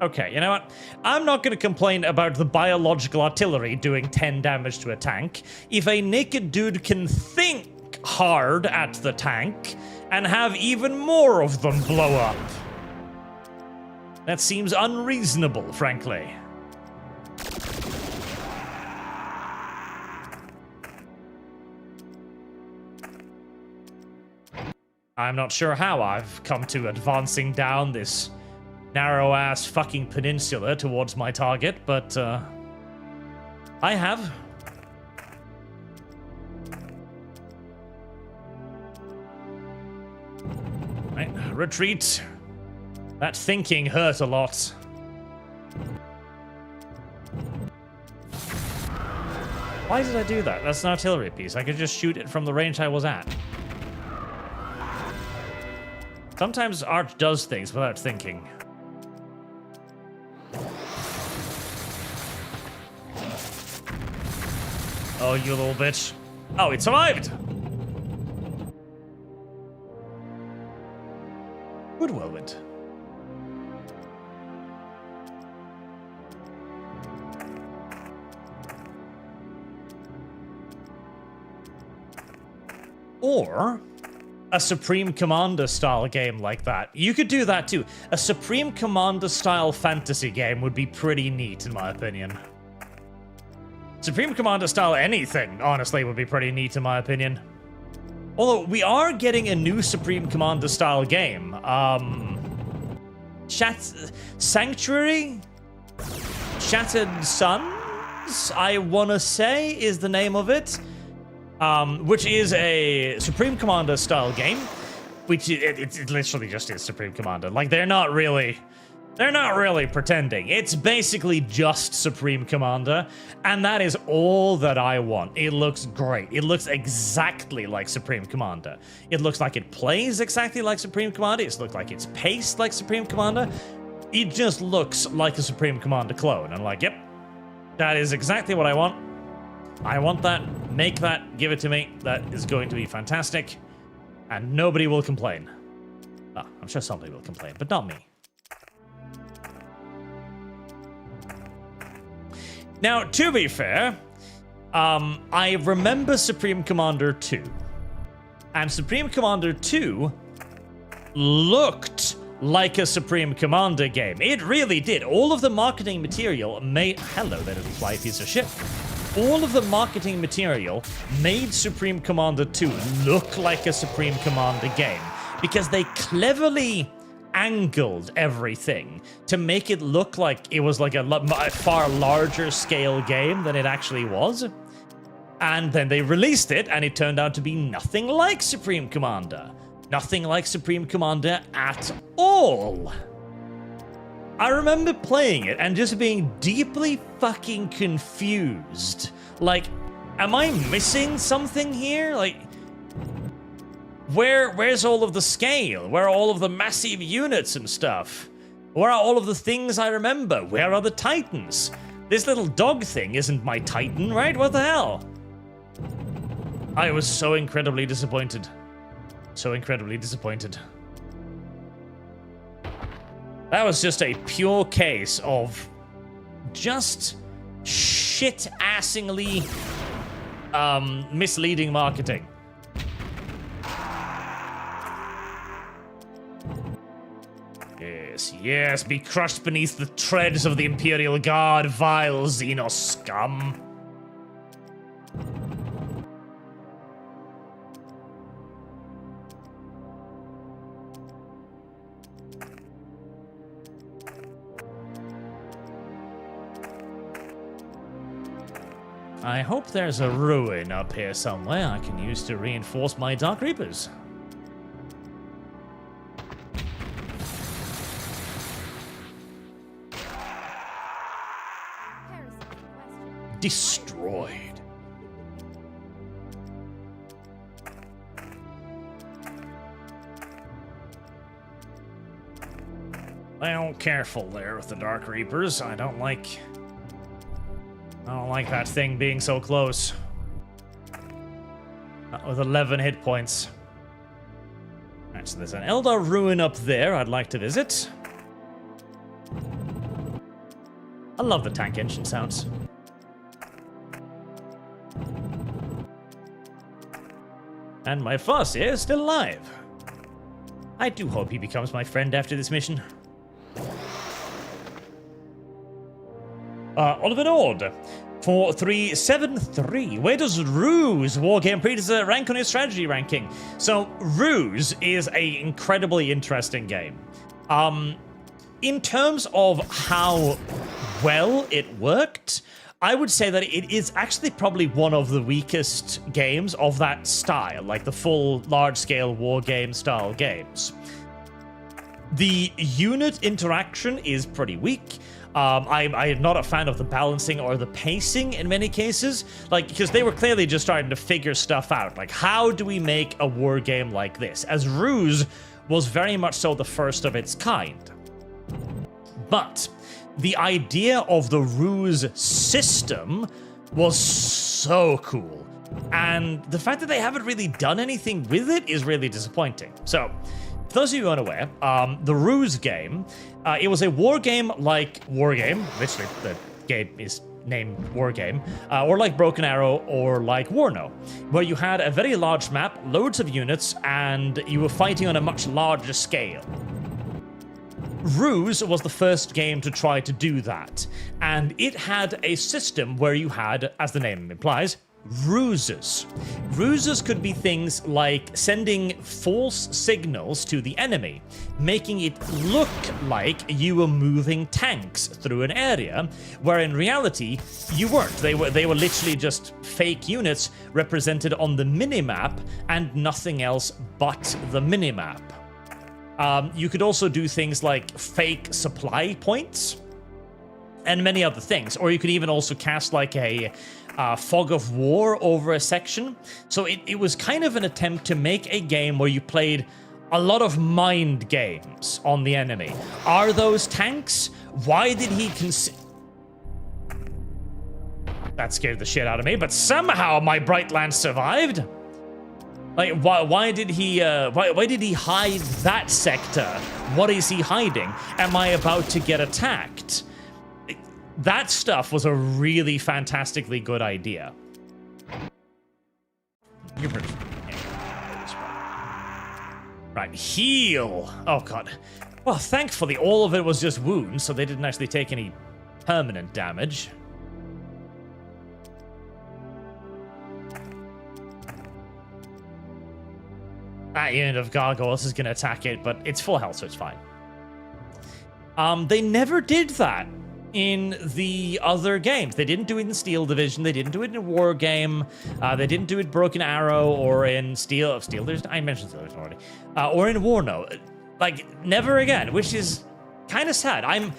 Okay, you know what? I'm not going to complain about the biological artillery doing 10 damage to a tank. If a naked dude can think hard at the tank and have even more of them blow up. That seems unreasonable, frankly. I'm not sure how I've come to advancing down this narrow-ass fucking peninsula towards my target, but, I have. Right, retreat. That thinking hurt a lot. Why did I do that? That's an artillery piece. I could just shoot it from the range I was at. Sometimes art does things without thinking. Oh, you little bitch. Oh, it survived! Good whirlwind. Or a Supreme Commander style game like that. You could do that too. A Supreme Commander style fantasy game would be pretty neat, in my opinion. Supreme Commander style anything, honestly, would be pretty neat, in my opinion. Although, we are getting a new Supreme Commander style game. Sanctuary? Shattered Suns, I want to say, is the name of it. Which is a Supreme Commander style game, which it literally just is Supreme Commander. Like, they're not really pretending. It's basically just Supreme Commander, and that is all that I want. It looks great. It looks exactly like Supreme Commander. It looks like it plays exactly like Supreme Commander. It looks like it's paced like Supreme Commander. It just looks like a Supreme Commander clone. I'm like, yep, that is exactly what I want. I want that, make that, give it to me. That is going to be fantastic. And nobody will complain. Oh, I'm sure somebody will complain, but not me. Now, to be fair, I remember Supreme Commander 2. And Supreme Commander 2 looked like a Supreme Commander game. It really did. All of the marketing material made... Hello there, little fly piece of shit. All of the marketing material made Supreme Commander 2 look like a Supreme Commander game because they cleverly angled everything to make it look like it was like a far larger scale game than it actually was. And then they released it and it turned out to be nothing like Supreme Commander. Nothing like Supreme Commander at all. I remember playing it and just being deeply fucking confused. Like, am I missing something here? Like, where's all of the scale? Where are all of the massive units and stuff? Where are all of the things I remember? Where are the titans? This little dog thing isn't my titan, right? What the hell? I was so incredibly disappointed. So incredibly disappointed. That was just a pure case of just shit-assingly misleading marketing. Yes, yes, be crushed beneath the treads of the Imperial Guard, vile Xenos scum. I hope there's a ruin up here somewhere I can use to reinforce my Dark Reapers. Destroyed. Well, careful there with the Dark Reapers. I don't like that thing being so close. Not with 11 hit points. Alright, so there's an Eldar ruin up there I'd like to visit. I love the tank engine sounds. And my Fuss is still alive. I do hope he becomes my friend after this mission. Oliver Nord for 373. Where does Ruse Wargame Predator rank on his strategy ranking? So Ruse is an incredibly interesting game. In terms of how well it worked, I would say that it is actually probably one of the weakest games of that style, like the full large-scale war game style games. The unit interaction is pretty weak. I am not a fan of the balancing or the pacing in many cases, like, because they were clearly just starting to figure stuff out. Like, how do we make a war game like this? As Ruse was very much so the first of its kind. But the idea of the Ruse system was so cool. And the fact that they haven't really done anything with it is really disappointing. So, for those of you unaware, the Ruse game, it was a war game like Wargame, literally the game is named Wargame, or like Broken Arrow, or like Warno, where you had a very large map, loads of units, and you were fighting on a much larger scale. Ruse was the first game to try to do that, and it had a system where you had, as the name implies, ruses. Ruses could be things like sending false signals to the enemy, making it look like you were moving tanks through an area, where in reality, you weren't. They were literally just fake units represented on the minimap, and nothing else but the minimap. You could also do things like fake supply points, and many other things. Or you could even also cast like a fog of war over a section. So it was kind of an attempt to make a game where you played a lot of mind games on the enemy. Are those tanks? Why did he That scared the shit out of me, but somehow my Bright Lance survived. Like, why did he hide that sector? What is he hiding? Am I about to get attacked? That stuff was a really fantastically good idea. Right, heal. Oh, God. Well, thankfully, all of it was just wounds, so they didn't actually take any permanent damage. That unit of gargoyles is going to attack it, but it's full health, so it's fine. They never did that in the other games. They didn't do it in Steel Division. They didn't do it in War Game. They didn't do it Broken Arrow or in Steel. I mentioned Steel Division already. Or in Warno. Like, never again, which is kind of sad. I'm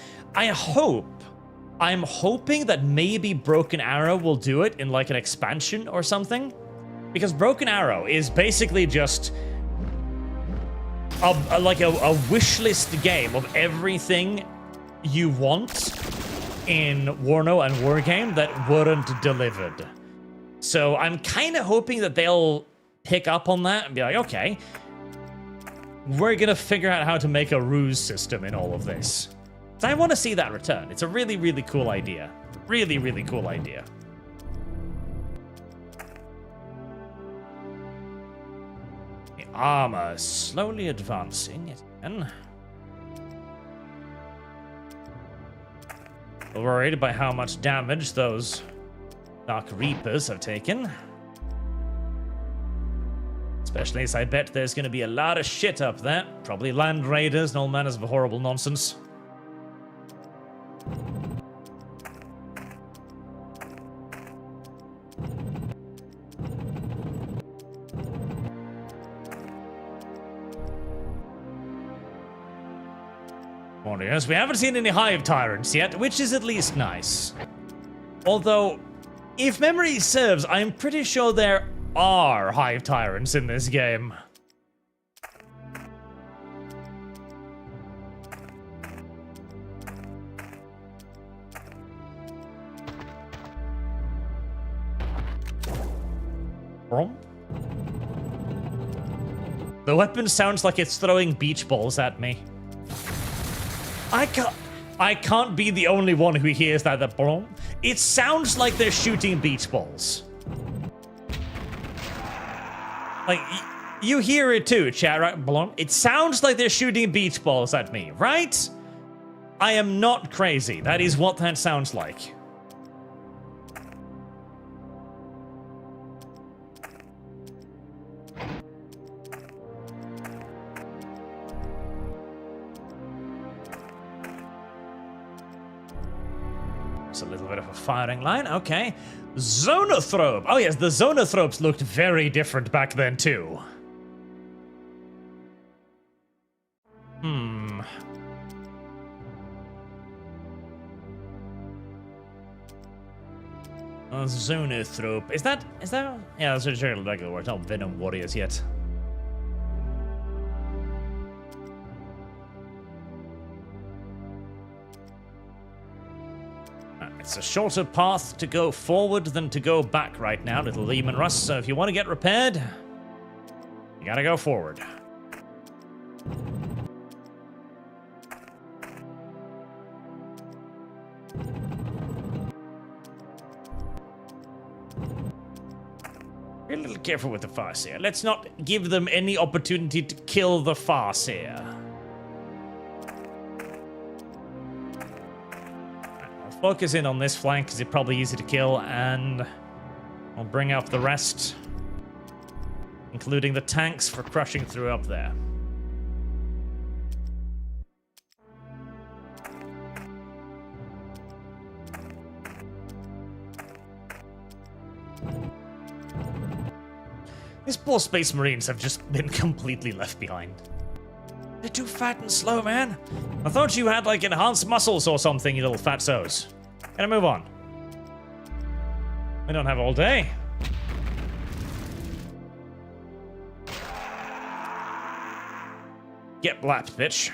hoping that maybe Broken Arrow will do it in like an expansion or something, because Broken Arrow is basically just a wish list game of everything you want in Warno and Wargame that weren't delivered. So I'm kind of hoping that they'll pick up on that and be like, okay, we're gonna figure out how to make a ruse system in all of this. So I want to see that return. It's a really, really cool idea. Really, really cool idea. The armor slowly advancing again. Worried by how much damage those Dark Reapers have taken. Especially as I bet there's going to be a lot of shit up there. Probably land raiders and all manners of horrible nonsense. Yes, we haven't seen any Hive Tyrants yet, which is at least nice. Although, if memory serves, I'm pretty sure there are Hive Tyrants in this game. The weapon sounds like it's throwing beach balls at me. I can't be the only one who hears that. It sounds like they're shooting beach balls. Like, you hear it too, chat, right? It sounds like they're shooting beach balls at me, right? I am not crazy. That is what that sounds like. A little bit of a firing line. Okay. Zonothrope. Oh yes, the Zonothropes looked very different back then too. A Zonothrope. Is that yeah, that's a regular word. Not Venom Warriors yet. It's a shorter path to go forward than to go back right now, little Lehman Russ. So if you want to get repaired, you gotta go forward. Be a little careful with the Farseer. Let's not give them any opportunity to kill the Farseer. Focus in on this flank because it's probably easy to kill, and I'll bring up the rest, including the tanks for crushing through up there. These poor Space Marines have just been completely left behind. They're too fat and slow, man. I thought you had, like, enhanced muscles or something, you little fatsos. Gotta move on. We don't have all day. Get blapped, bitch.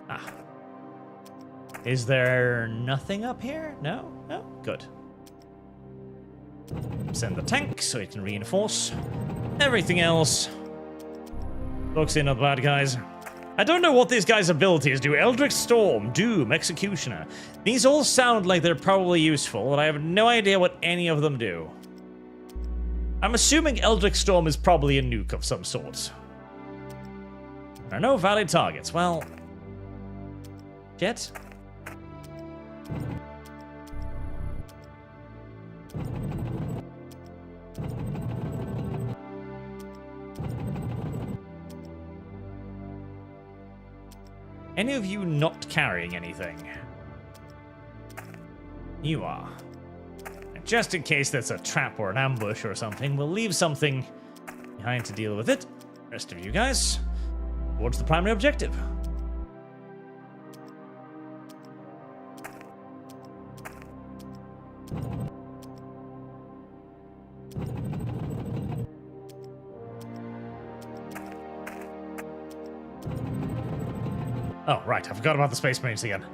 Ah. Is there nothing up here? No? No? Good. Send the tank so it can reinforce. Everything else. Focus in on the bad guys. I don't know what these guys' abilities do. Eldritch Storm, Doom, Executioner. These all sound like they're probably useful, but I have no idea what any of them do. I'm assuming Eldritch Storm is probably a nuke of some sort. There are no valid targets. Well... Jet? Any of you not carrying anything? You are. And just in case that's a trap or an ambush or something, we'll leave something behind to deal with it. Rest of you guys, towards the primary objective. Oh, right, I forgot about the Space Marines again.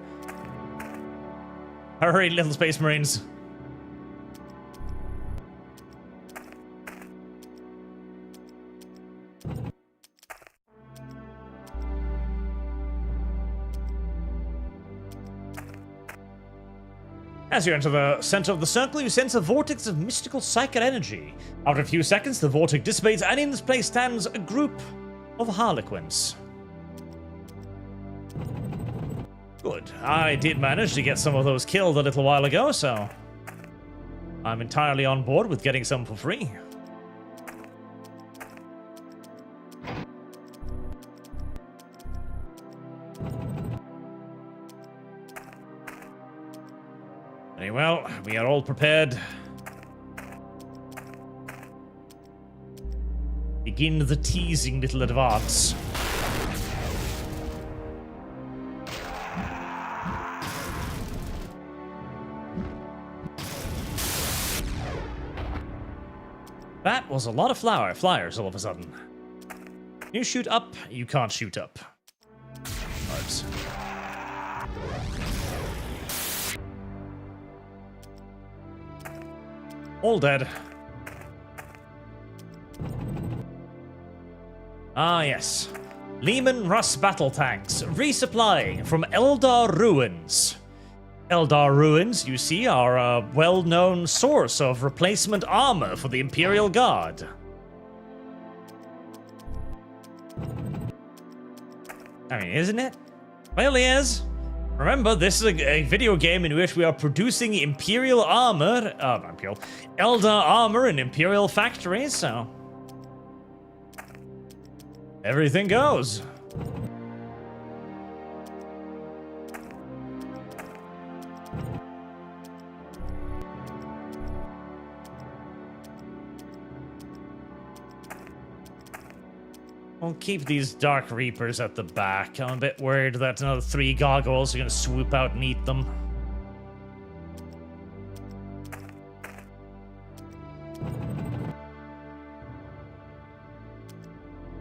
Hurry, little Space Marines. As you enter the center of the circle, you sense a vortex of mystical psychic energy. After a few seconds, the vortex dissipates, and in this place stands a group of harlequins. Good. I did manage to get some of those killed a little while ago, so I'm entirely on board with getting some for free. Very well, we are all prepared. Begin the teasing little advance. That was a lot of flyers all of a sudden. You shoot up, you can't shoot up. Oops. All dead. Ah, yes. Lehman Russ battle tanks, resupplying from Eldar Ruins. Eldar Ruins, you see, are a well-known source of replacement armor for the Imperial Guard. I mean, isn't it? Well, is. Remember, this is a video game in which we are producing Imperial armor, Eldar armor in Imperial factories, so everything goes. We'll keep these Dark Reapers at the back. I'm a bit worried that another 3 gargoyles are going to swoop out and eat them.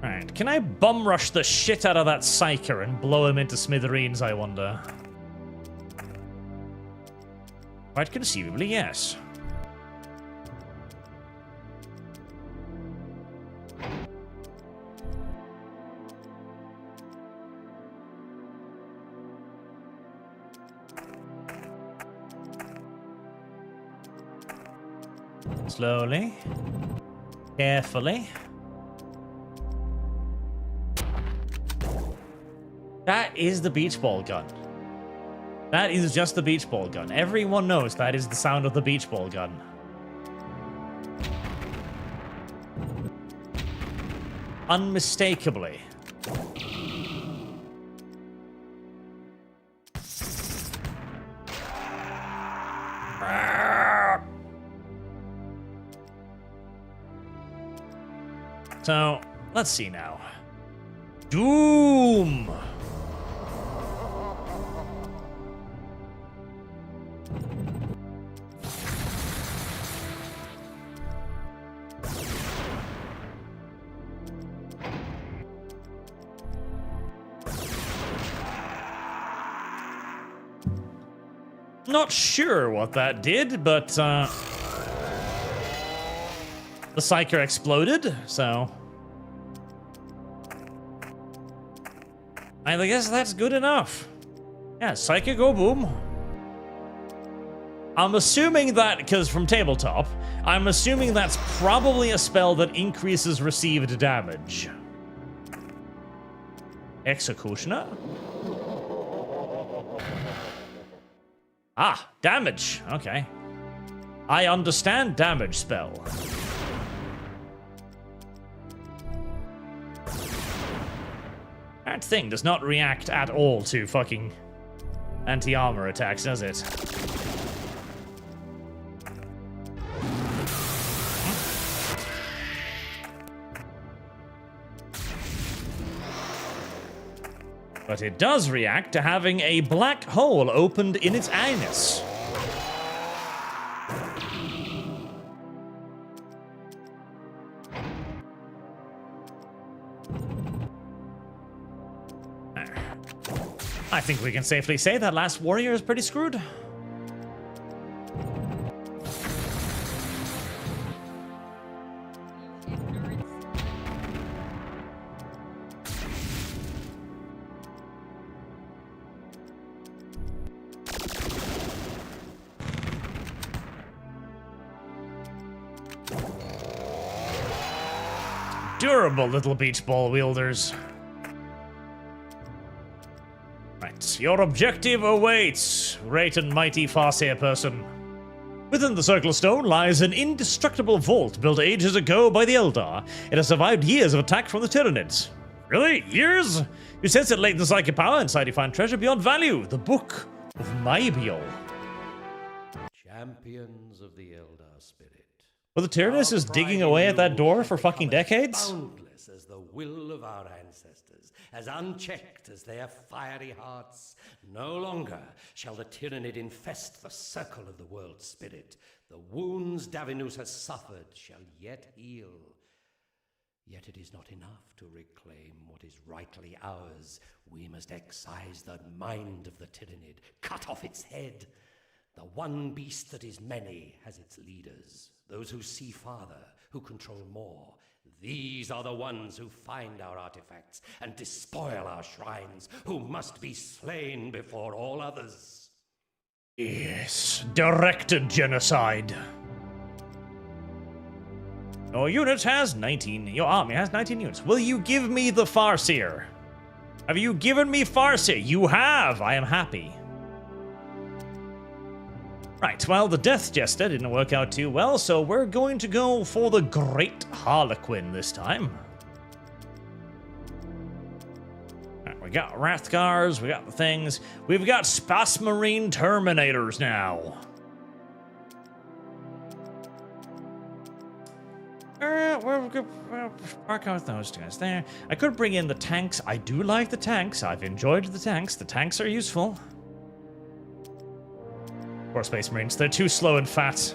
Alright, can I bum rush the shit out of that Psyker and blow him into smithereens, I wonder? Quite conceivably, yes. Slowly. Carefully. That is the beach ball gun. That is just the beach ball gun. Everyone knows that is the sound of the beach ball gun. Unmistakably. So, let's see now. Doom! Not sure what that did, but the Psyker exploded, so I guess that's good enough. Yeah, Psyker go boom. I'm assuming that, because from tabletop, I'm assuming that's probably a spell that increases received damage. Executioner? Ah, damage. Okay. I understand damage spell. That thing does not react at all to fucking anti-armor attacks, does it? But it does react to having a black hole opened in its anus. I think we can safely say that last warrior is pretty screwed. Durable little beach ball wielders. Right, your objective awaits, great and mighty Farseer person. Within the Circle of Stone lies an indestructible vault built ages ago by the Eldar. It has survived years of attack from the Tyranids. Really? Years? You sense it latent psychic power. Inside you find treasure beyond value. The Book of Mybiel. Champions of the Eldar spirit. Well, the Tyranids is digging away at that door for fucking decades? Boundless as the will of our ancestors, as unchecked as their fiery hearts. No longer shall the Tyranid infest the circle of the world spirit. The wounds Davinus has suffered shall yet heal. Yet it is not enough to reclaim what is rightly ours. We must excise the mind of the Tyranid, cut off its head. The one beast that is many has its leaders, those who see farther, who control more. These are the ones who find our artifacts and despoil our shrines, who must be slain before all others. Yes, directed genocide. Your unit has 19. Your army has 19 units. Will you give me the Farseer? Have you given me Farseer? You have. I am happy. Right, well, the Death Jester didn't work out too well, so we're going to go for the Great Harlequin this time. Right, we got Wrathgars, we got the things. We've got Spasmarine Terminators now. We're park out those guys there. I could bring in the tanks. I do like the tanks. I've enjoyed the tanks. The tanks are useful. Poor Space Marines. They're too slow and fat.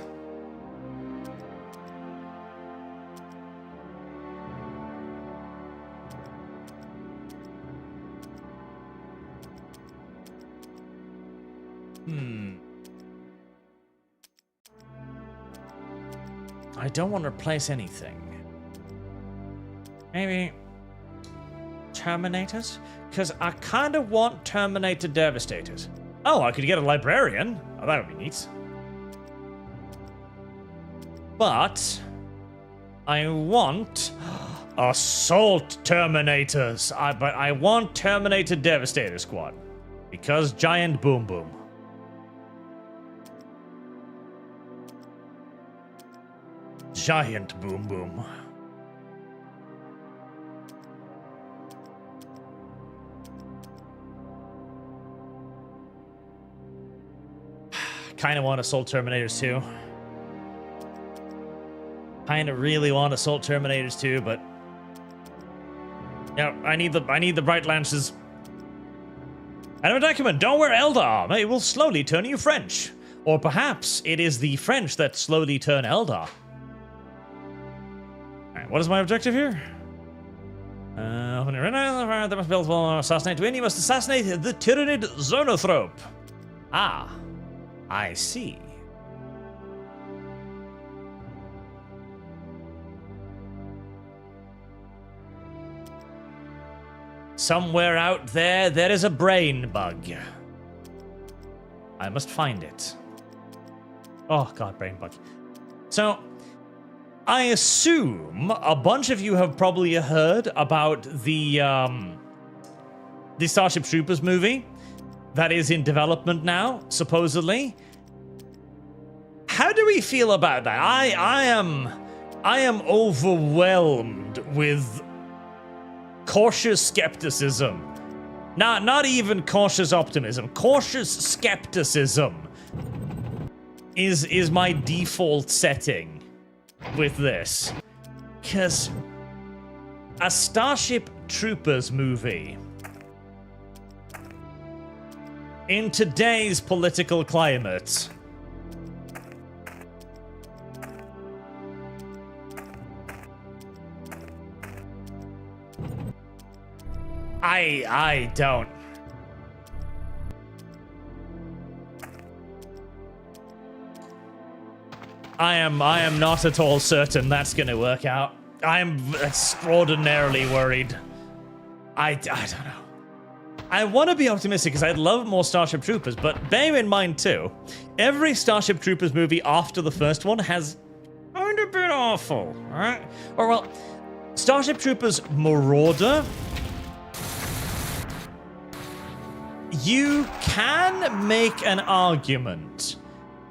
I don't want to replace anything. Maybe Terminators? Because I kind of want Terminator Devastators. Oh, I could get a librarian. Oh, that would be neat. But I want assault Terminators. But I want Terminator Devastator Squad. Because giant boom boom. Giant boom boom. Kind of want Assault Terminators too. Kind of really want Assault Terminators too, but yeah, I need the Bright Lances. Enemy document. Don't wear Eldar. It will slowly turn you French, or perhaps it is the French that slowly turn Eldar. Alright, what is my objective here? When you're in they must build one assassinate to win. You must assassinate the Tyranid Zonothrope. Ah, I see. Somewhere out there, there is a brain bug. I must find it. Oh god, brain bug. So, I assume a bunch of you have probably heard about the Starship Troopers movie that is in development now, supposedly. How do we feel about that? I am overwhelmed with cautious skepticism. Not even cautious optimism. Cautious skepticism is my default setting with this. 'Cause a Starship Troopers movie in today's political climate I don't. I am not at all certain that's going to work out. I am extraordinarily worried. I don't know. I want to be optimistic because I'd love more Starship Troopers, but bear in mind too, every Starship Troopers movie after the first one has kind a bit awful, right? Or, well, Starship Troopers Marauder. You can make an argument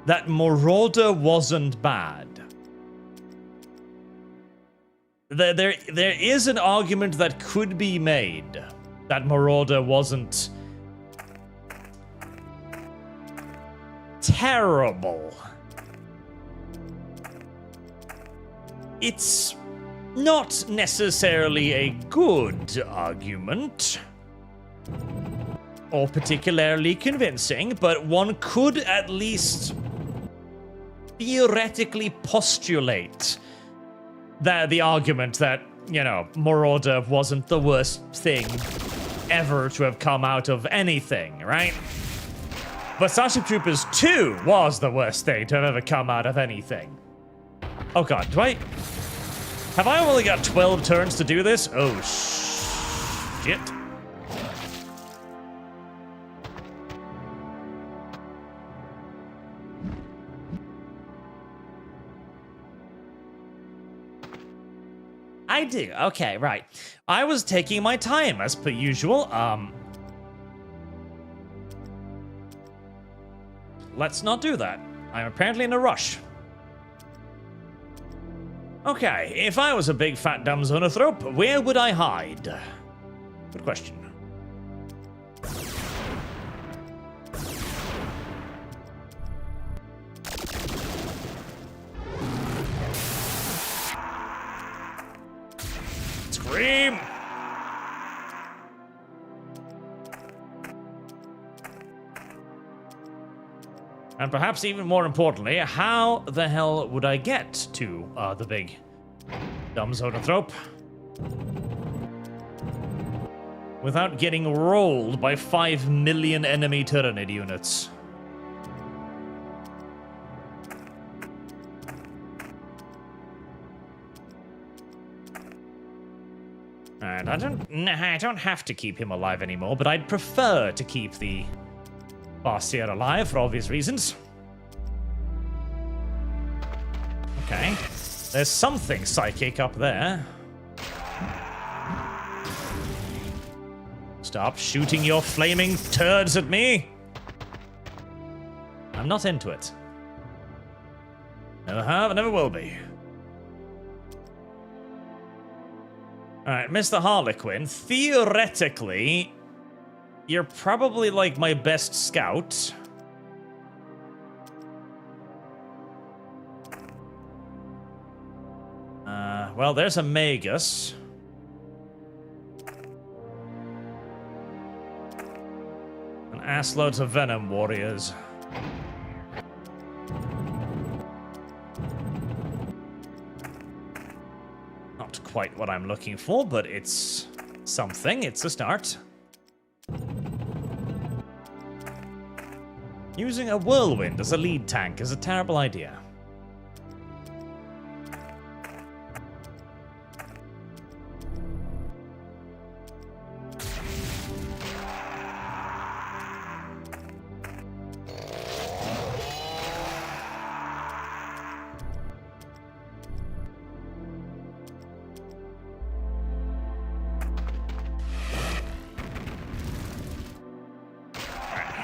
that Marauder wasn't bad. There is an argument that could be made that Marauder wasn't terrible. It's not necessarily a good argument, or particularly convincing, but one could at least theoretically postulate that the argument that, you know, Marauder wasn't the worst thing ever to have come out of anything, right? But Starship Troopers 2 was the worst thing to have ever come out of anything. Oh god, have I only got 12 turns to do this? Oh, shit. I do. Okay, right. I was taking my time as per usual. Let's not do that. I'm apparently in a rush. Okay, if I was a big fat dumb zonothrope, where would I hide? Good question. Scream! And perhaps even more importantly, how the hell would I get to the big dumb zonothrope without getting rolled by 5 million enemy Tyrannid units? And I don't have to keep him alive anymore, but I'd prefer to keep the Farseer alive for obvious reasons. Okay. There's something psychic up there. Stop shooting your flaming turds at me. I'm not into it. Never have, never will be. Alright, Mr. Harlequin, theoretically, you're probably like my best scout. Well, there's a Magus. And assloads of Venom warriors. Not quite what I'm looking for, but it's something. It's a start. Using a whirlwind as a lead tank is a terrible idea.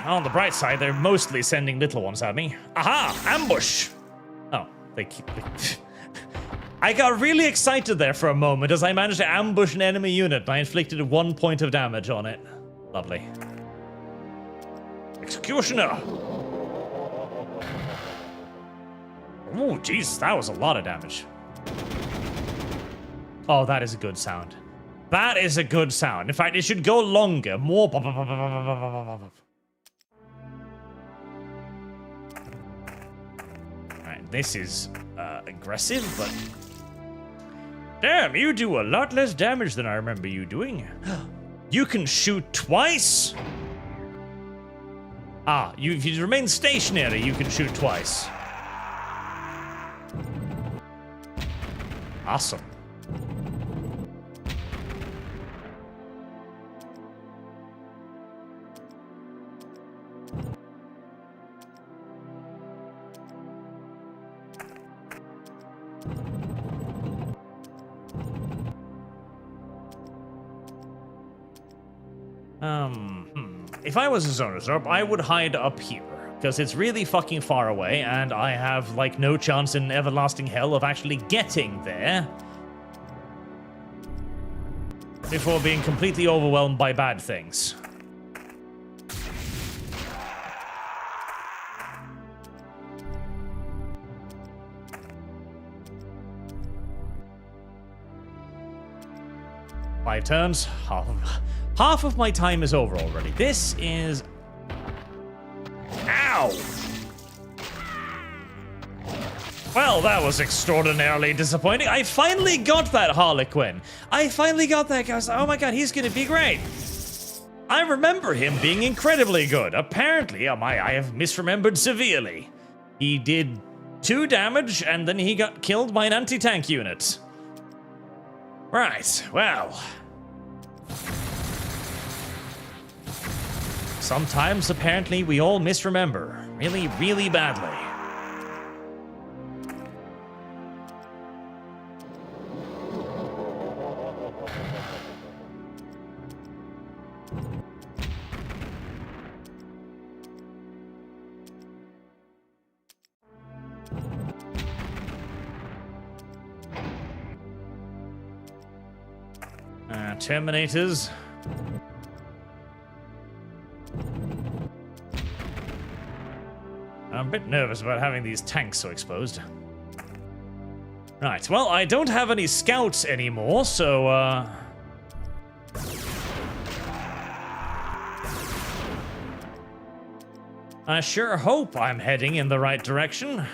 On the bright side, they're mostly sending little ones at me. Aha! Ambush! Oh, they keep... I got really excited there for a moment as I managed to ambush an enemy unit and I inflicted 1 point of damage on it. Lovely. Executioner! Oh, jeez, that was a lot of damage. Oh, that is a good sound. That is a good sound. In fact, it should go longer. More... This is aggressive, but... Damn, you do a lot less damage than I remember you doing. You can shoot twice? Ah, if you remain stationary, you can shoot twice. Awesome. If I was a zone zorb, I would hide up here. Because it's really fucking far away, and I have, like, no chance in everlasting hell of actually getting there before being completely overwhelmed by bad things. Five turns. Half of my time is over already. This is... Ow! Well, that was extraordinarily disappointing. I finally got that Harlequin. I finally got that guy. Oh my god, he's gonna be great. I remember him being incredibly good. Apparently, I have misremembered severely. He did 2 damage, and then he got killed by an anti-tank unit. Right, well... Sometimes, apparently, we all misremember. Really, really badly. Terminators. I'm a bit nervous about having these tanks so exposed. Right, well, I don't have any scouts anymore, so, I sure hope I'm heading in the right direction.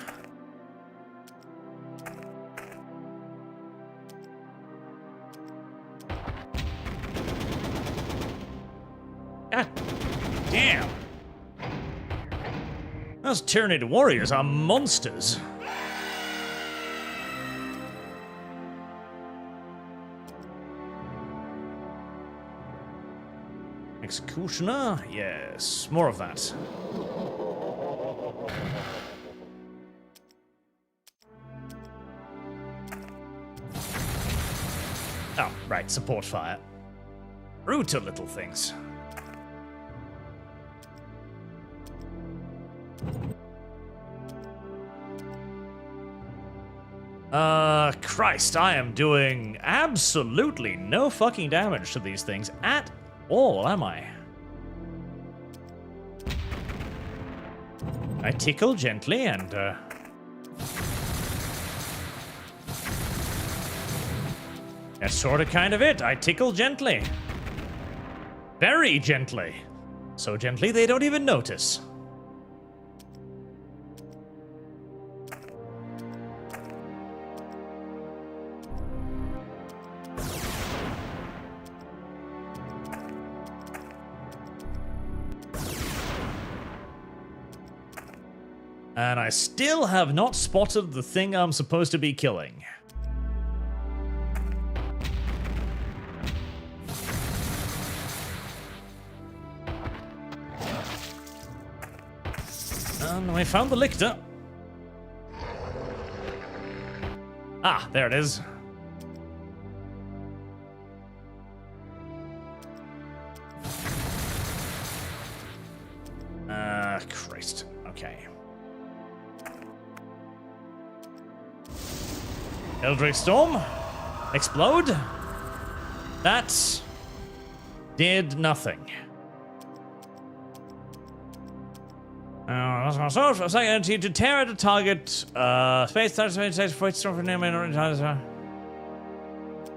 God damn. Those Tyranid warriors are monsters. Executioner? Yes, more of that. Oh, right, support fire. Brutal little things. Christ, I am doing absolutely no fucking damage to these things at all, am I? I tickle gently and, that's sort of kind of it. I tickle gently. Very gently. So gently they don't even notice. And I still have not spotted the thing I'm supposed to be killing. And I found the lictor. Ah, there it is. Christ. Okay. Eldritch Storm. Explode. That did nothing. To tear at a target. Space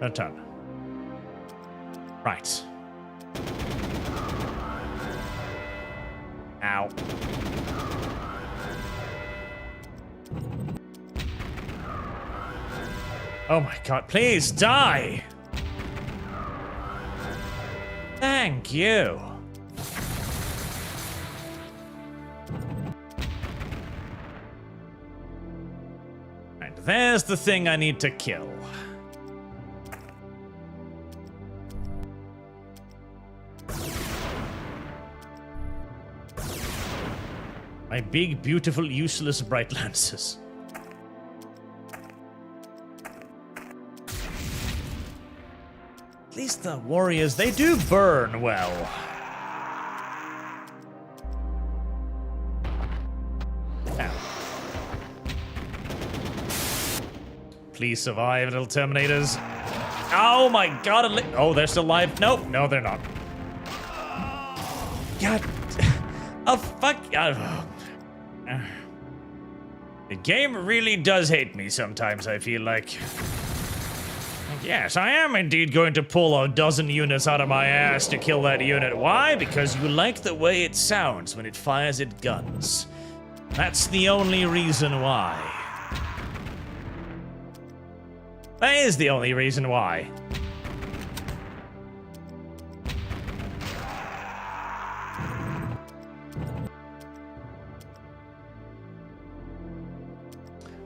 return. Right. Ow. Oh my god, please die! Thank you. And there's the thing I need to kill. My big, beautiful, useless bright lances. At least the warriors, they do burn well. Please survive, little Terminators. Oh my god. Oh, they're still alive. Nope. No, they're not. God. Oh, fuck. The game really does hate me sometimes, I feel like. Yes, I am indeed going to pull a dozen units out of my ass to kill that unit. Why? Because you like the way it sounds when it fires its guns. That's the only reason why. That is the only reason why.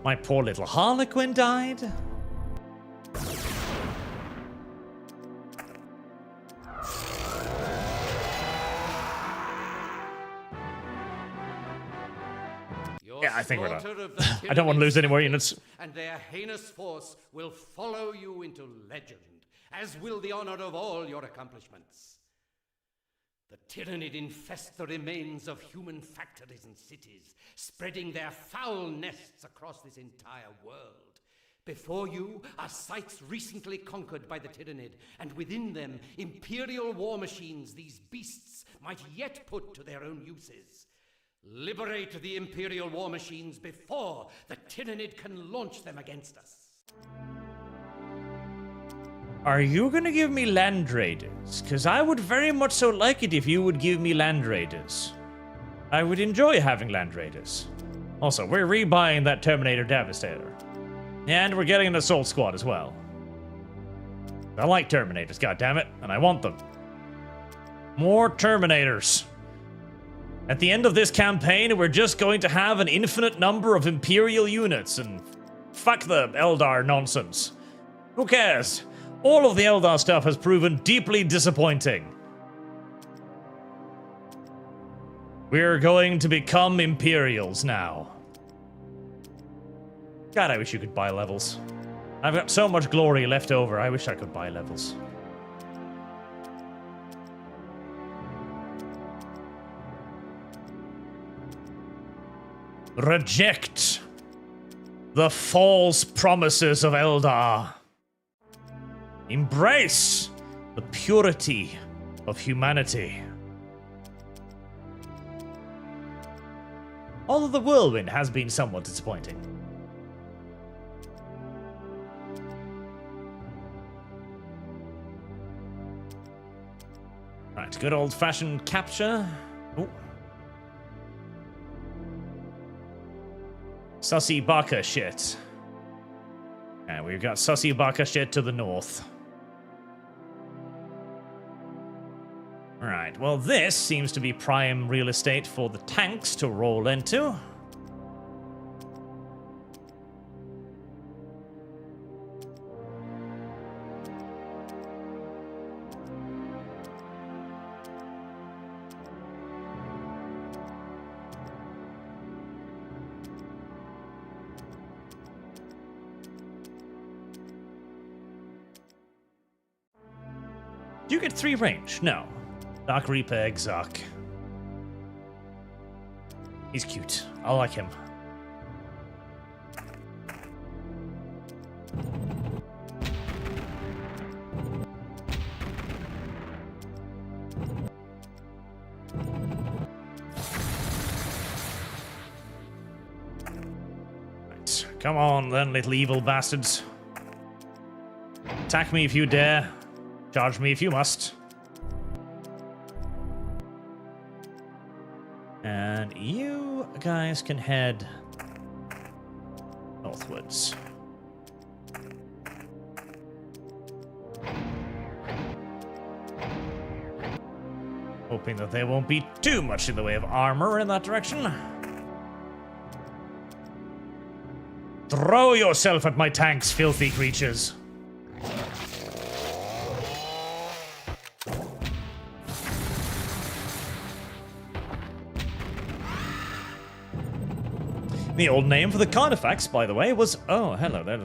My poor little Harlequin died. Yeah, I think we're done. I don't want to lose any more units. And their heinous force will follow you into legend, as will the honor of all your accomplishments. The Tyrannid infest the remains of human factories and cities, spreading their foul nests across this entire world. Before you are sites recently conquered by the Tyrannid, and within them, imperial war machines these beasts might yet put to their own uses. Liberate the imperial war machines before the Tyrannid can launch them against us. Are you gonna give me land raiders? Because I would very much so like it if you would give me land raiders. I would enjoy having land raiders. Also, we're rebuying that Terminator Devastator. And we're getting an assault squad as well. I like Terminators, goddammit, and I want them. More Terminators. At the end of this campaign, we're just going to have an infinite number of Imperial units, and fuck the Eldar nonsense. Who cares? All of the Eldar stuff has proven deeply disappointing. We're going to become Imperials now. God, I wish you could buy levels. I've got so much glory left over, I wish I could buy levels. Reject the false promises of Eldar. Embrace the purity of humanity. Although the whirlwind has been somewhat disappointing. Right, good old-fashioned capture. Ooh. Sussy Baka shit. And we've got Sussy Baka shit to the north. Alright, well this seems to be prime real estate for the tanks to roll into. Do you get 3 range? No. Dark Reaper Exarch. He's cute. I like him. Right. Come on then, little evil bastards. Attack me if you dare. Charge me if you must. And you guys can head northwards. Hoping that there won't be too much in the way of armor in that direction. Throw yourself at my tanks, filthy creatures. The old name for the Carnifex, by the way, was... Oh, hello there,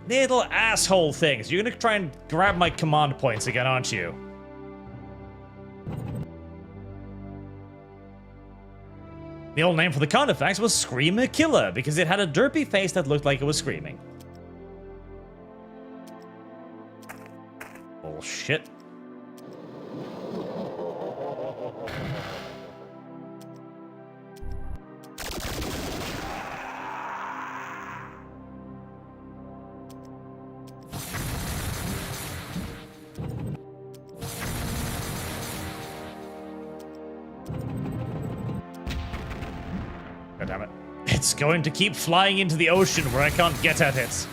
little asshole things. You're gonna try and grab my command points again, aren't you? The old name for the Carnifex was Screamer Killer, because it had a derpy face that looked like it was screaming. Bullshit. God damn it. It's going to keep flying into the ocean where I can't get at it.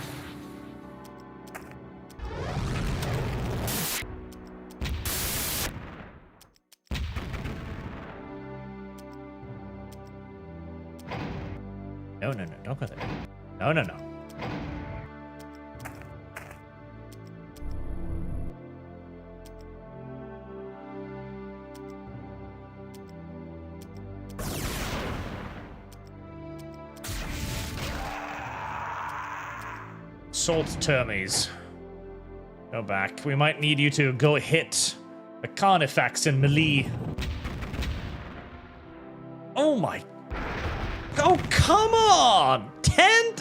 No, no, no, don't go there. No, no, no. Salt Termes. Go back. We might need you to go hit the Carnifex in melee. Oh my... Oh, come on! 10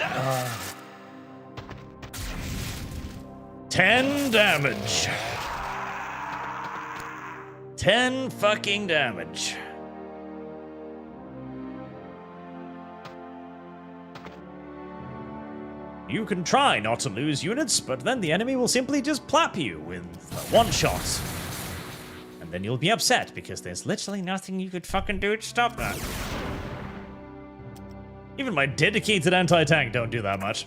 damage. 10 fucking damage. You can try not to lose units, but then the enemy will simply just plap you with one shot. And then you'll be upset because there's literally nothing you could fucking do to stop that. Even my dedicated anti-tank don't do that much.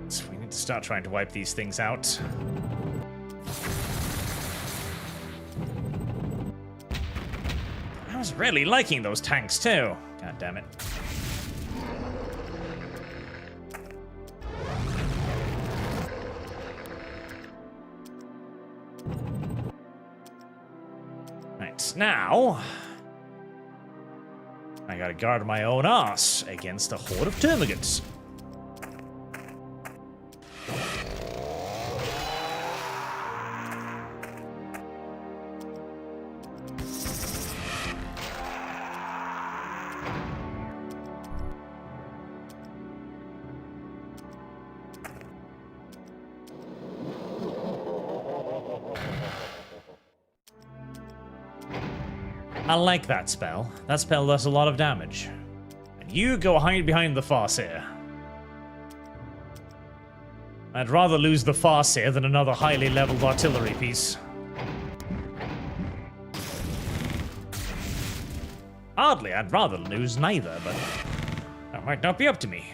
So we need to start trying to wipe these things out. I was really liking those tanks too. God damn it. Right, now I gotta guard my own ass against a horde of termagants. I like that spell. That spell does a lot of damage. And you go hide behind the Farseer. I'd rather lose the Farseer than another highly leveled artillery piece. Hardly, I'd rather lose neither, but that might not be up to me.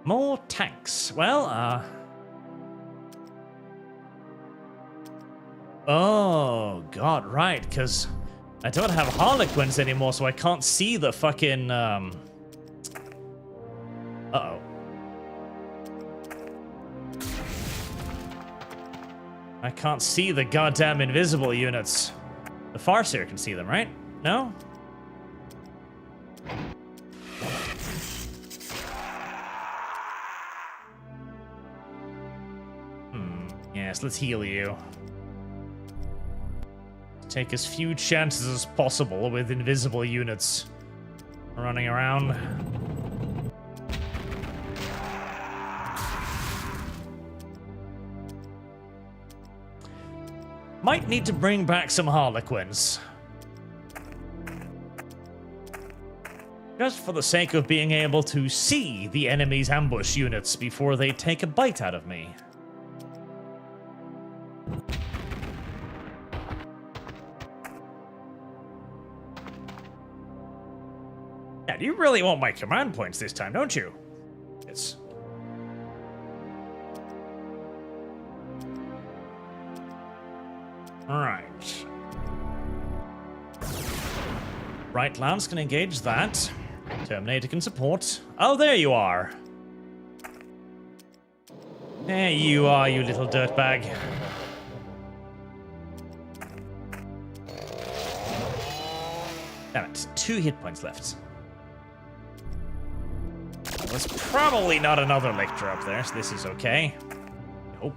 More tanks. Well, oh, God, right, because I don't have Harlequins anymore, so I can't see the fucking, Uh-oh. I can't see the goddamn invisible units. The Farseer can see them, right? No? Yes, let's heal you. Take as few chances as possible with invisible units running around. Might need to bring back some Harlequins. Just for the sake of being able to see the enemy's ambush units before they take a bite out of me. Yeah, you really want my command points this time, don't you? Yes. Alright. Right, Lance can engage that. Terminator can support. Oh, there you are. There you are, you little dirtbag. Damn it, 2 hit points left. There's probably not another lictor up there, so this is okay. I hope.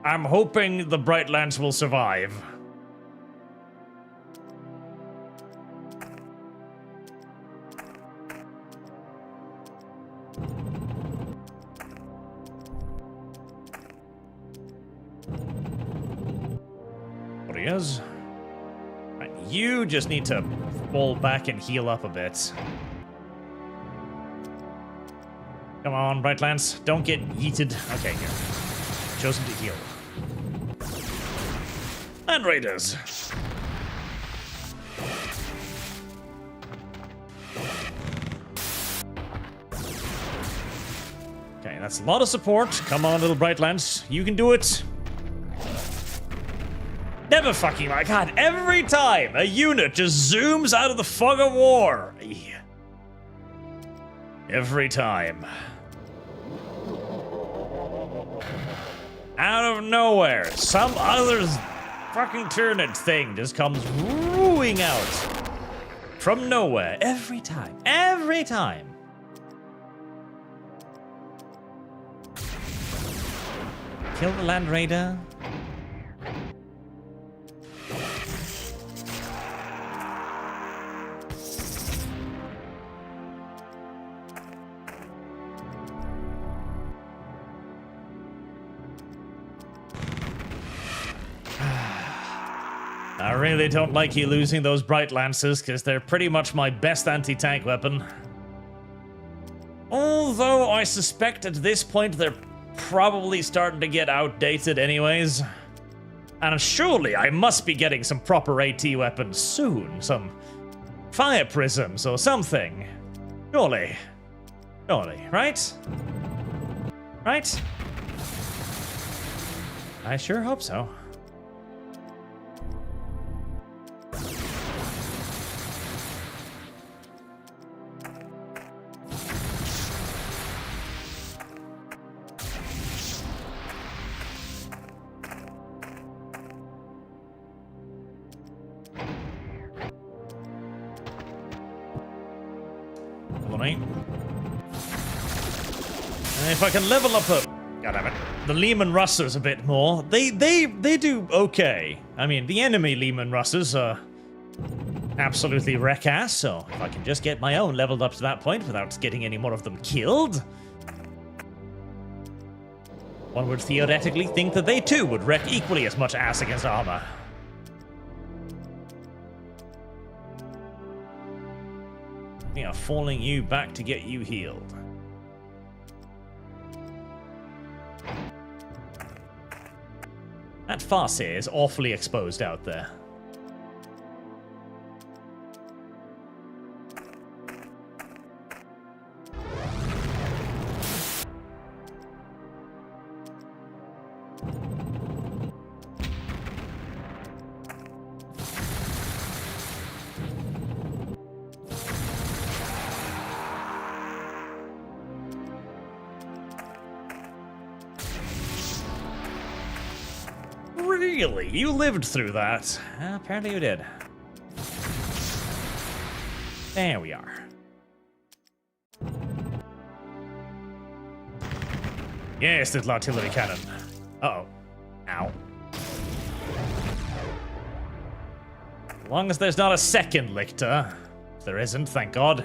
I'm hoping the Brightlands will survive. Is. Right, you just need to fall back and heal up a bit. Come on, Brightlands. Don't get yeeted. Okay, here. Chosen to heal. And Raiders. Okay, that's a lot of support. Come on, little Brightlands. You can do it. Never fucking my god, every time a unit just zooms out of the fog of war. Every time. Out of nowhere, some other fucking Tyranid thing just comes wooing out. From nowhere. Every time. Every time. Kill the Land Raider. I really don't like you losing those Bright Lancers, because they're pretty much my best anti-tank weapon. Although I suspect at this point they're probably starting to get outdated anyways. And surely I must be getting some proper AT weapons soon. Some fire prisms or something. Surely. Surely, right? Right? I sure hope so. And if I can level up the Lehman Russers a bit more, they do okay. I mean, the enemy Lehman Russers are absolutely wreck-ass, so if I can just get my own leveled up to that point without getting any more of them killed, one would theoretically think that they too would wreck equally as much ass against armor. We are falling you back to get you healed. That Farseer is awfully exposed out there. Really? You lived through that? Apparently you did. There we are. Yes, little artillery cannon. Uh-oh. Ow. As long as there's not a second Lictor. There isn't, thank God.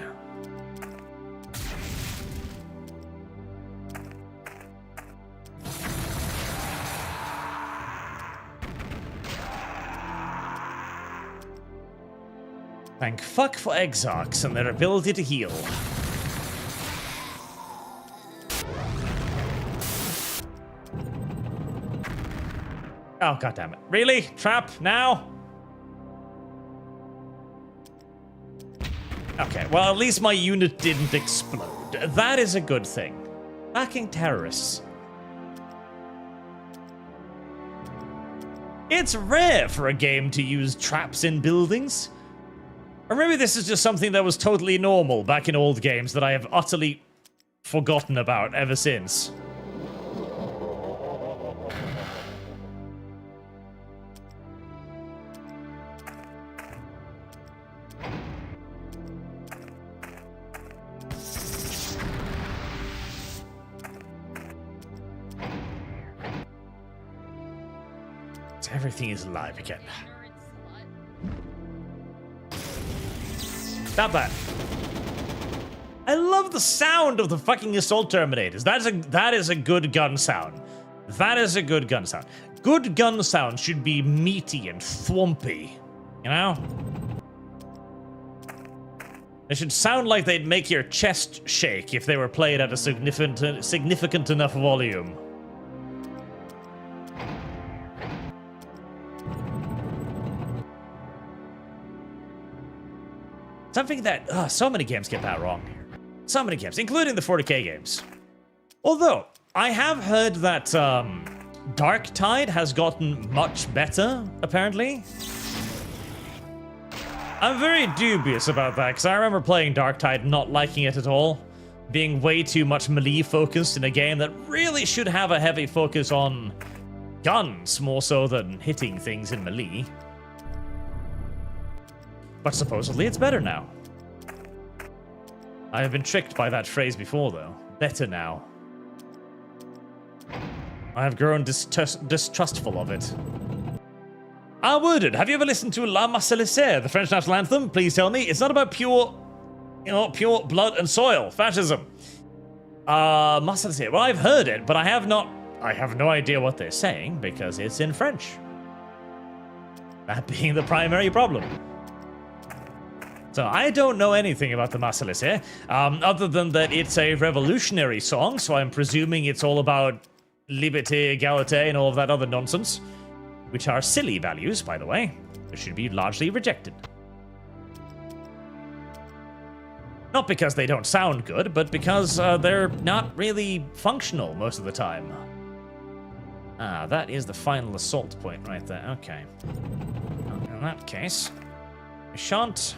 Thank fuck for Exarchs and their ability to heal. Oh, goddammit. Really? Trap? Now? Okay, well, at least my unit didn't explode. That is a good thing. Fucking terrorists. It's rare for a game to use traps in buildings. Or maybe this is just something that was totally normal back in old games that I have utterly forgotten about ever since. Alright, everything is alive again. Not bad. I love the sound of the fucking assault terminators. That is a good gun sound. That is a good gun sound. Good gun sound should be meaty and thwompy. You know? They should sound like they'd make your chest shake if they were played at a significant enough volume. Something that so many games get that wrong. So many games, including the 40k games. Although I have heard that Dark Tide has gotten much better, apparently. I'm very dubious about that, because I remember playing Dark Tide, not liking it at all. Being way too much melee focused in a game that really should have a heavy focus on guns, more so than hitting things in melee. But supposedly it's better now. I have been tricked by that phrase before, though. Better now. I have grown distrustful of it. Wooded, have you ever listened to La Marseillaise, the French national anthem? Please tell me. It's not about pure blood and soil. Fascism. Marseillaise. Well, I've heard it, but I have no idea what they're saying, because it's in French. That being the primary problem. So I don't know anything about the Marseillaise, other than that it's a revolutionary song, so I'm presuming it's all about liberté, égalité, and all of that other nonsense. Which are silly values, by the way. They should be largely rejected. Not because they don't sound good, but because they're not really functional most of the time. That is the final assault point right there. Okay. In that case, I shan't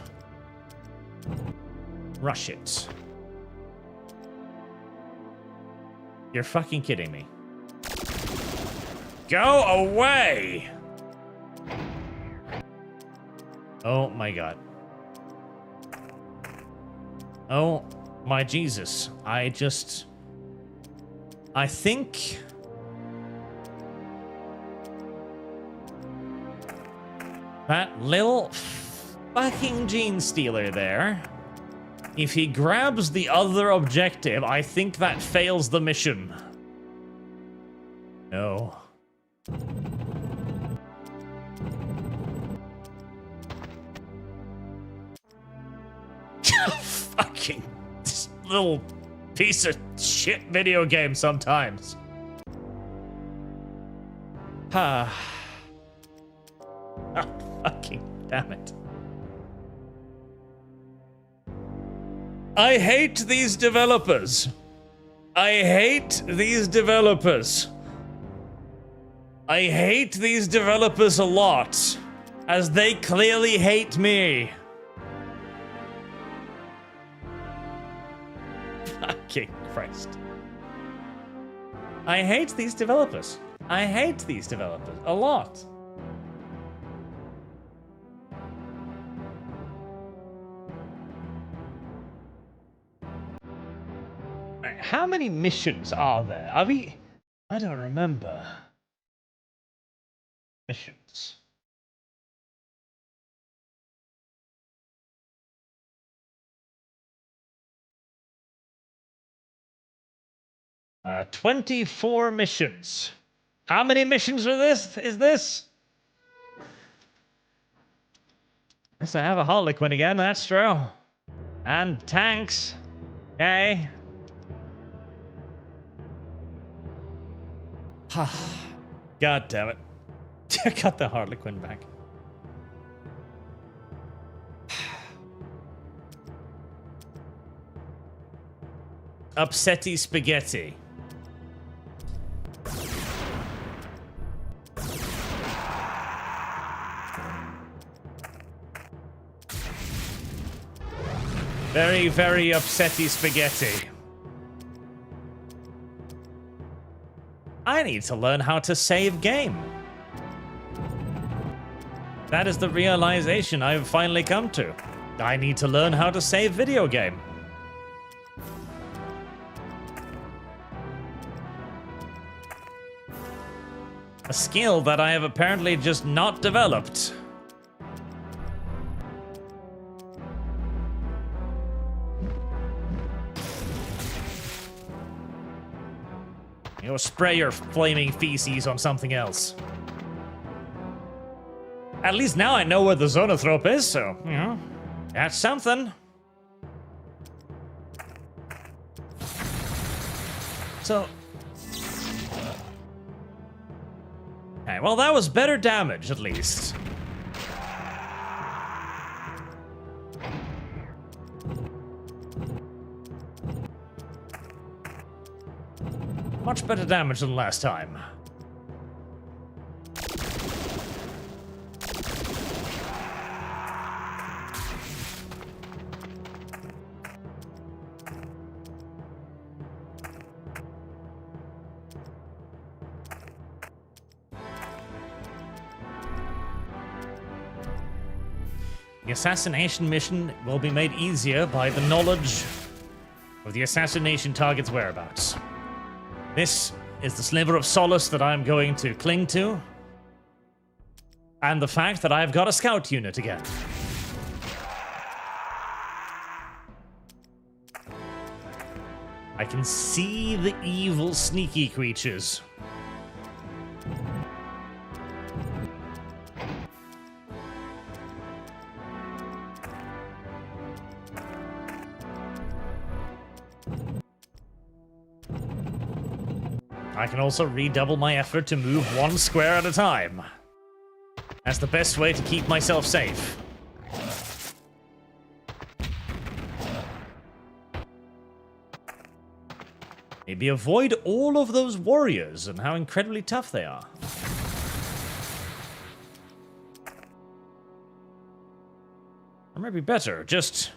rush it. You're fucking kidding me. Go away! Oh my god. Oh my Jesus. I think... that little fucking gene stealer there, if he grabs the other objective, I think that fails the mission. No. Fucking this little piece of shit video game sometimes. Oh, fucking damn it. I hate these developers. I hate these developers. I hate these developers a lot, as they clearly hate me. Fucking Christ. I hate these developers. I hate these developers a lot. How many missions are there? Are we... I don't remember. Missions. Uh, 24 missions. How many missions are this? Is this? Yes, I have a Harlequin again, that's true. And tanks. Okay. God damn it. I got the Harlequin back. Upsetty spaghetti. Very, very upsetty spaghetti. I need to learn how to save game. That is the realization I've finally come to. I need to learn how to save video game. A skill that I have apparently just not developed. You know, spray your flaming feces on something else. At least now I know where the zonothrope is, so, you know, that's something. So... Okay, well, that was better damage, at least. Much better damage than last time. The assassination mission will be made easier by the knowledge of the assassination target's whereabouts. This is the sliver of solace that I'm going to cling to, and the fact that I've got a scout unit again. I can see the evil, sneaky creatures. I can also redouble my effort to move one square at a time. That's the best way to keep myself safe. Maybe avoid all of those warriors and how incredibly tough they are. Or maybe better, just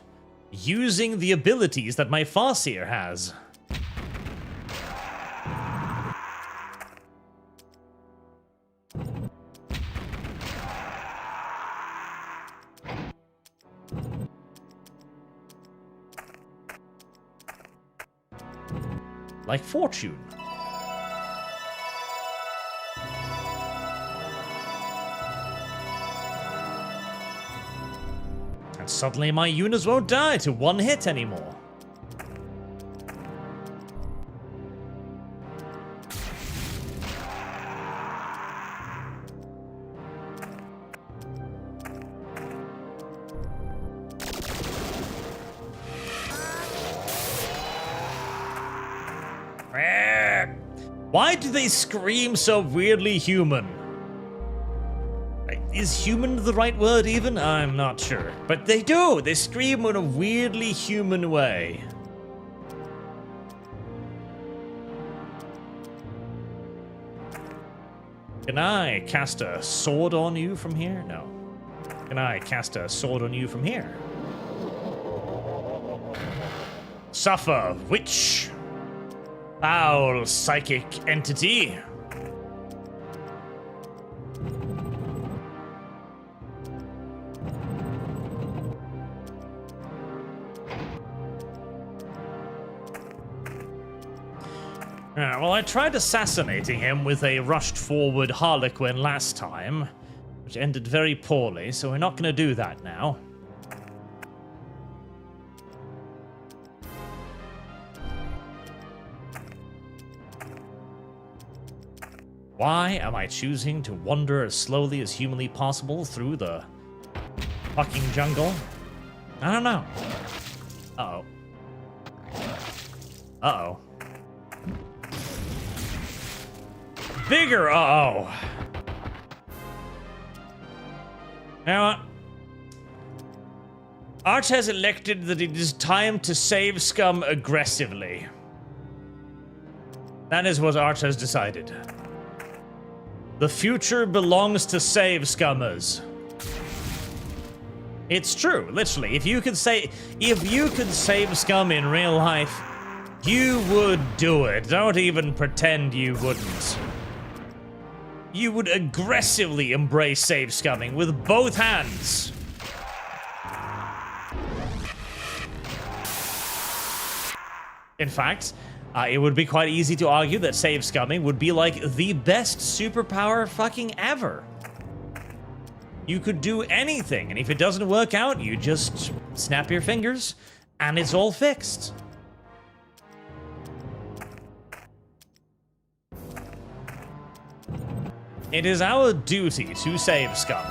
using the abilities that my Farseer has. Like fortune. And suddenly my units won't die to one hit anymore. Why do they scream so weirdly human? Is human the right word even? I'm not sure. But they do! They scream in a weirdly human way. Can I cast a sword on you from here? No. Can I cast a sword on you from here? Suffer, witch! Foul psychic entity. Well, I tried assassinating him with a rushed forward Harlequin last time, which ended very poorly, so we're not going to do that now. Why am I choosing to wander as slowly as humanly possible through the fucking jungle? I don't know. Uh-oh. Uh-oh. Bigger uh-oh. You know what? Arch has elected that it is time to save scum aggressively. That is what Arch has decided. The future belongs to save scummers. It's true, literally. If you could save scum in real life, you would do it. Don't even pretend you wouldn't. You would aggressively embrace save scumming with both hands. In fact, It would be quite easy to argue that save scumming would be like the best superpower fucking ever. You could do anything, and if it doesn't work out, you just snap your fingers, and it's all fixed. It is our duty to save scum.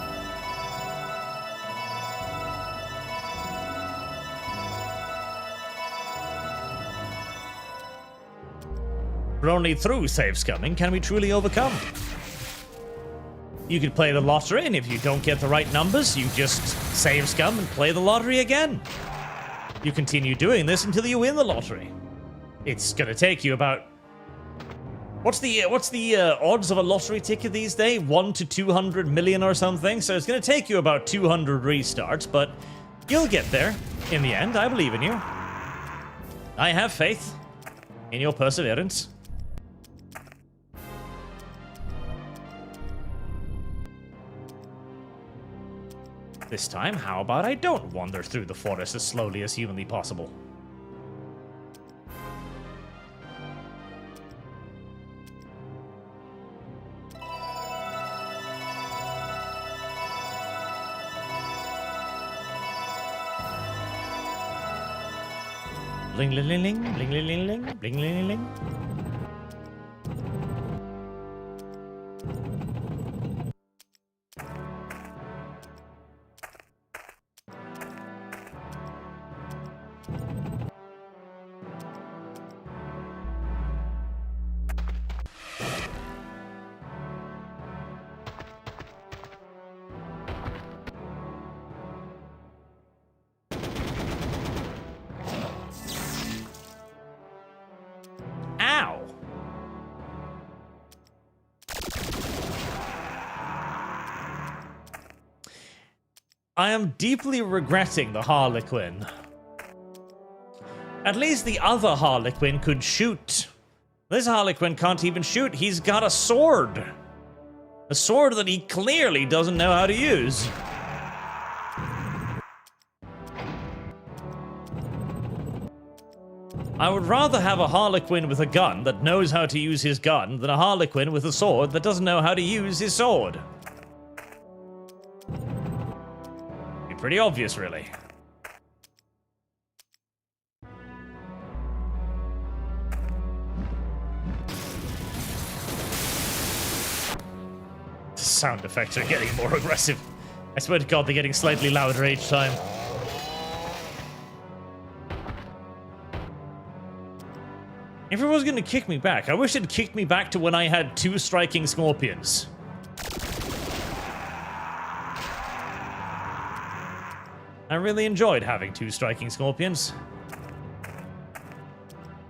But only through save scumming can we truly overcome. You could play the lottery, and if you don't get the right numbers, you just save scum and play the lottery again. You continue doing this until you win the lottery. It's gonna take you about... What's the odds of a lottery ticket these days? 1 to 200 million or something? So it's gonna take you about 200 restarts, but you'll get there in the end. I believe in you. I have faith in your perseverance. This time, how about I don't wander through the forest as slowly as humanly possible? Bling ling ling ling, bling ling ling ling, bling ling ling ling. I am deeply regretting the Harlequin. At least the other Harlequin could shoot. This Harlequin can't even shoot. He's got a sword. A sword that he clearly doesn't know how to use. I would rather have a Harlequin with a gun that knows how to use his gun than a Harlequin with a sword that doesn't know how to use his sword. Pretty obvious, really. The sound effects are getting more aggressive. I swear to God, they're getting slightly louder each time. If it was going to kick me back, I wish it kicked me back to when I had 2 striking scorpions. I really enjoyed having 2 striking scorpions.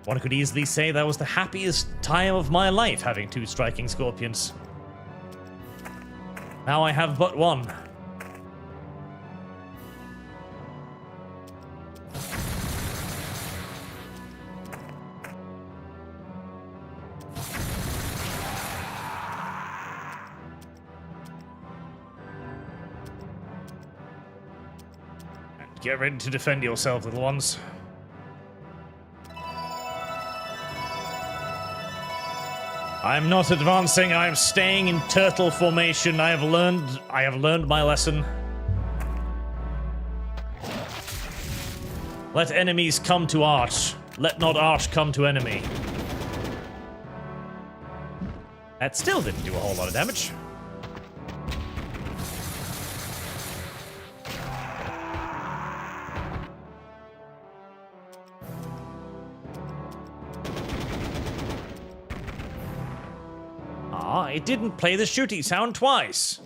One could easily say that was the happiest time of my life, having 2 striking scorpions. Now I have but 1. Get ready to defend yourself, little ones. I'm not advancing, I'm staying in turtle formation. I have learned my lesson. Let enemies come to arch. Let not arch come to enemy. That still didn't do a whole lot of damage. It didn't play the shooty sound twice.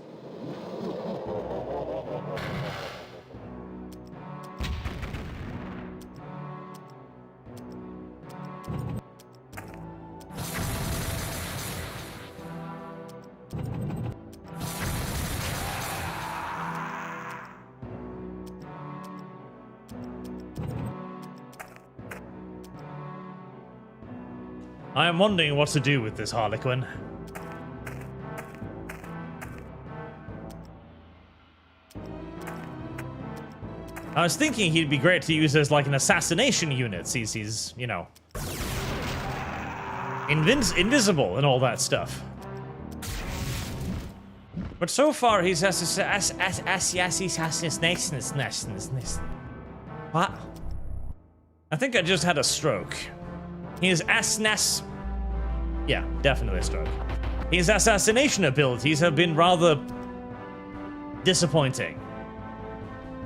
I am wondering what to do with this Harlequin. I was thinking he'd be great to use as like an assassination unit, since he's, you know, invisible and all that stuff. But so far he's What? I think I just had a stroke. His yeah, definitely a stroke. His assassination abilities have been rather disappointing.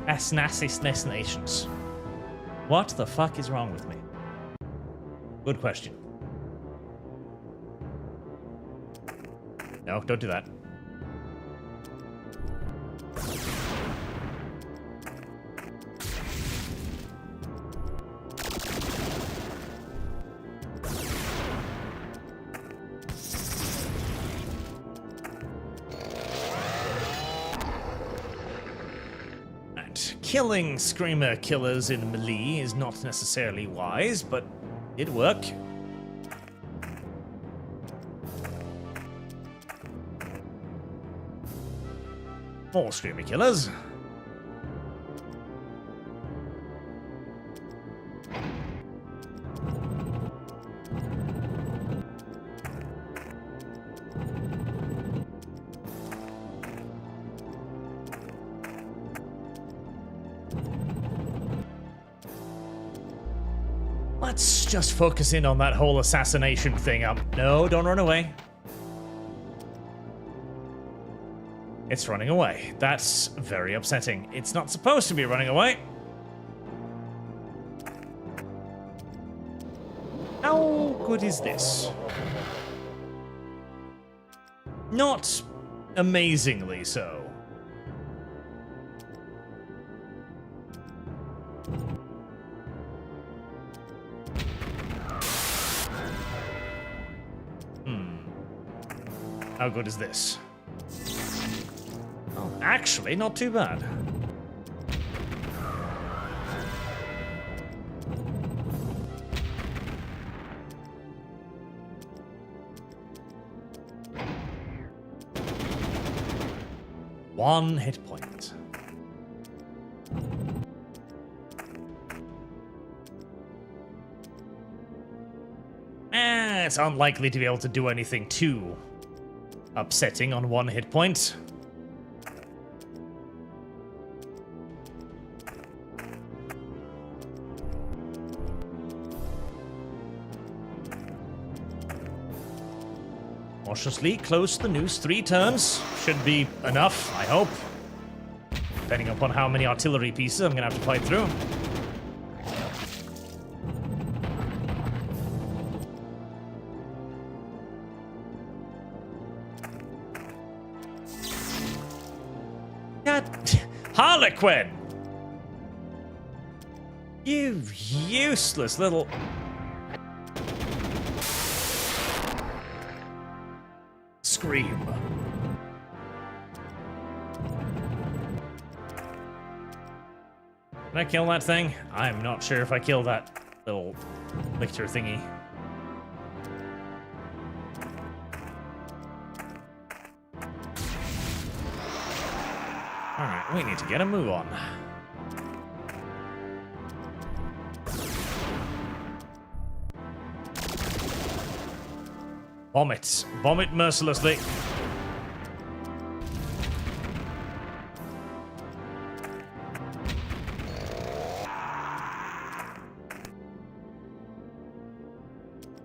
Assassinations. What the fuck is wrong with me? Good question. No, don't do that. Killing screamer killers in melee is not necessarily wise, but it'd work. More screamer killers. Let's just focus in on that whole assassination thing. No, don't run away. It's running away. That's very upsetting. It's not supposed to be running away. How good is this? Not amazingly so. How good is this? Oh, actually, not too bad. One hit point. It's unlikely to be able to do anything too upsetting on one hit point. Cautiously close the noose 3 turns. Should be enough, I hope. Depending upon how many artillery pieces I'm gonna have to fight through. Harlequin! You useless little... Scream. Can I kill that thing? I'm not sure if I kill that little lictor thingy. Alright, we need to get a move on. Vomit. Vomit mercilessly.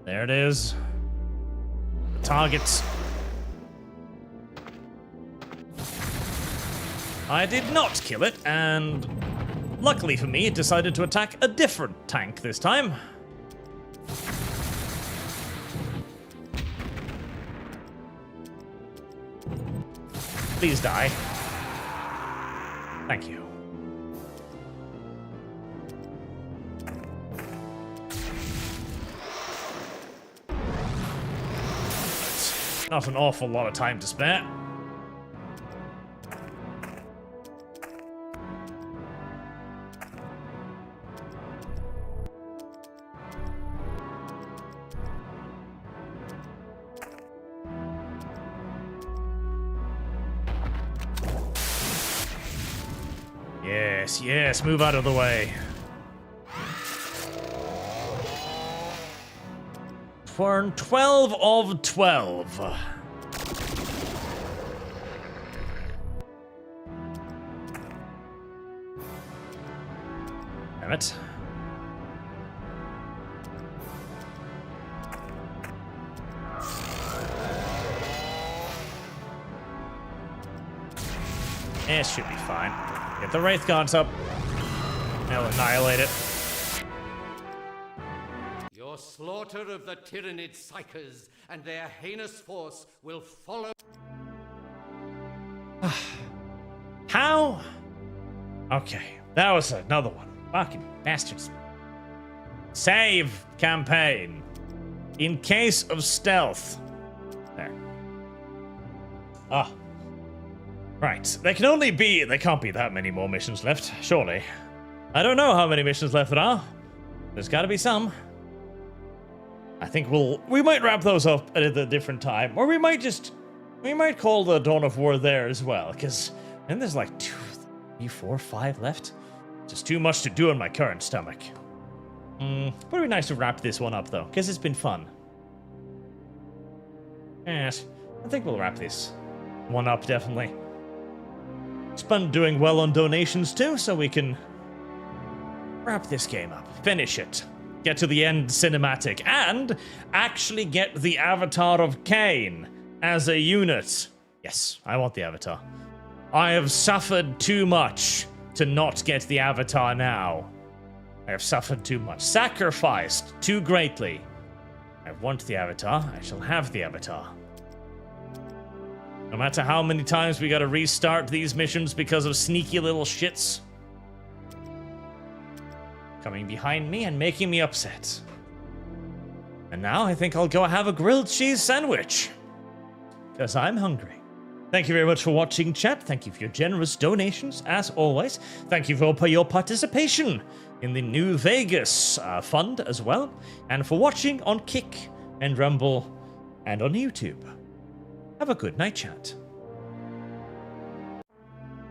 There it is. The target. I did not kill it, and luckily for me, it decided to attack a different tank this time. Please die. Thank you. Not an awful lot of time to spare. Yes, yes, move out of the way. We're 12 of 12. Damn it. It should be fine. Get the Wraith Guards up. They'll annihilate it. Your slaughter of the Tyrannid Psychers and their heinous force will follow. How? Okay, that was another one. Fucking bastards. Save campaign. In case of stealth. There. Ah. Right. There can't be that many more missions left, surely. I don't know how many missions left there are. There's gotta be some. I think we might wrap those up at a different time. Or we might call the Dawn of War there as well, because then there's like 2, 3, 4, 5 left. Just too much to do in my current stomach. Would be nice to wrap this one up though, because it's been fun. Yes, I think we'll wrap this one up definitely. It's been doing well on donations too, so we can wrap this game up, finish it, get to the end cinematic, and actually get the Avatar of Cain as a unit. Yes, I want the Avatar. I have suffered too much to not get the Avatar now. I have suffered too much, sacrificed too greatly. I want the Avatar, I shall have the Avatar. No matter how many times we gotta restart these missions because of sneaky little shits coming behind me and making me upset. And now I think I'll go have a grilled cheese sandwich, because I'm hungry. Thank you very much for watching, chat. Thank you for your generous donations, as always. Thank you for your participation in the New Vegas fund as well, and for watching on Kick and Rumble and on YouTube. Have a good night, chat.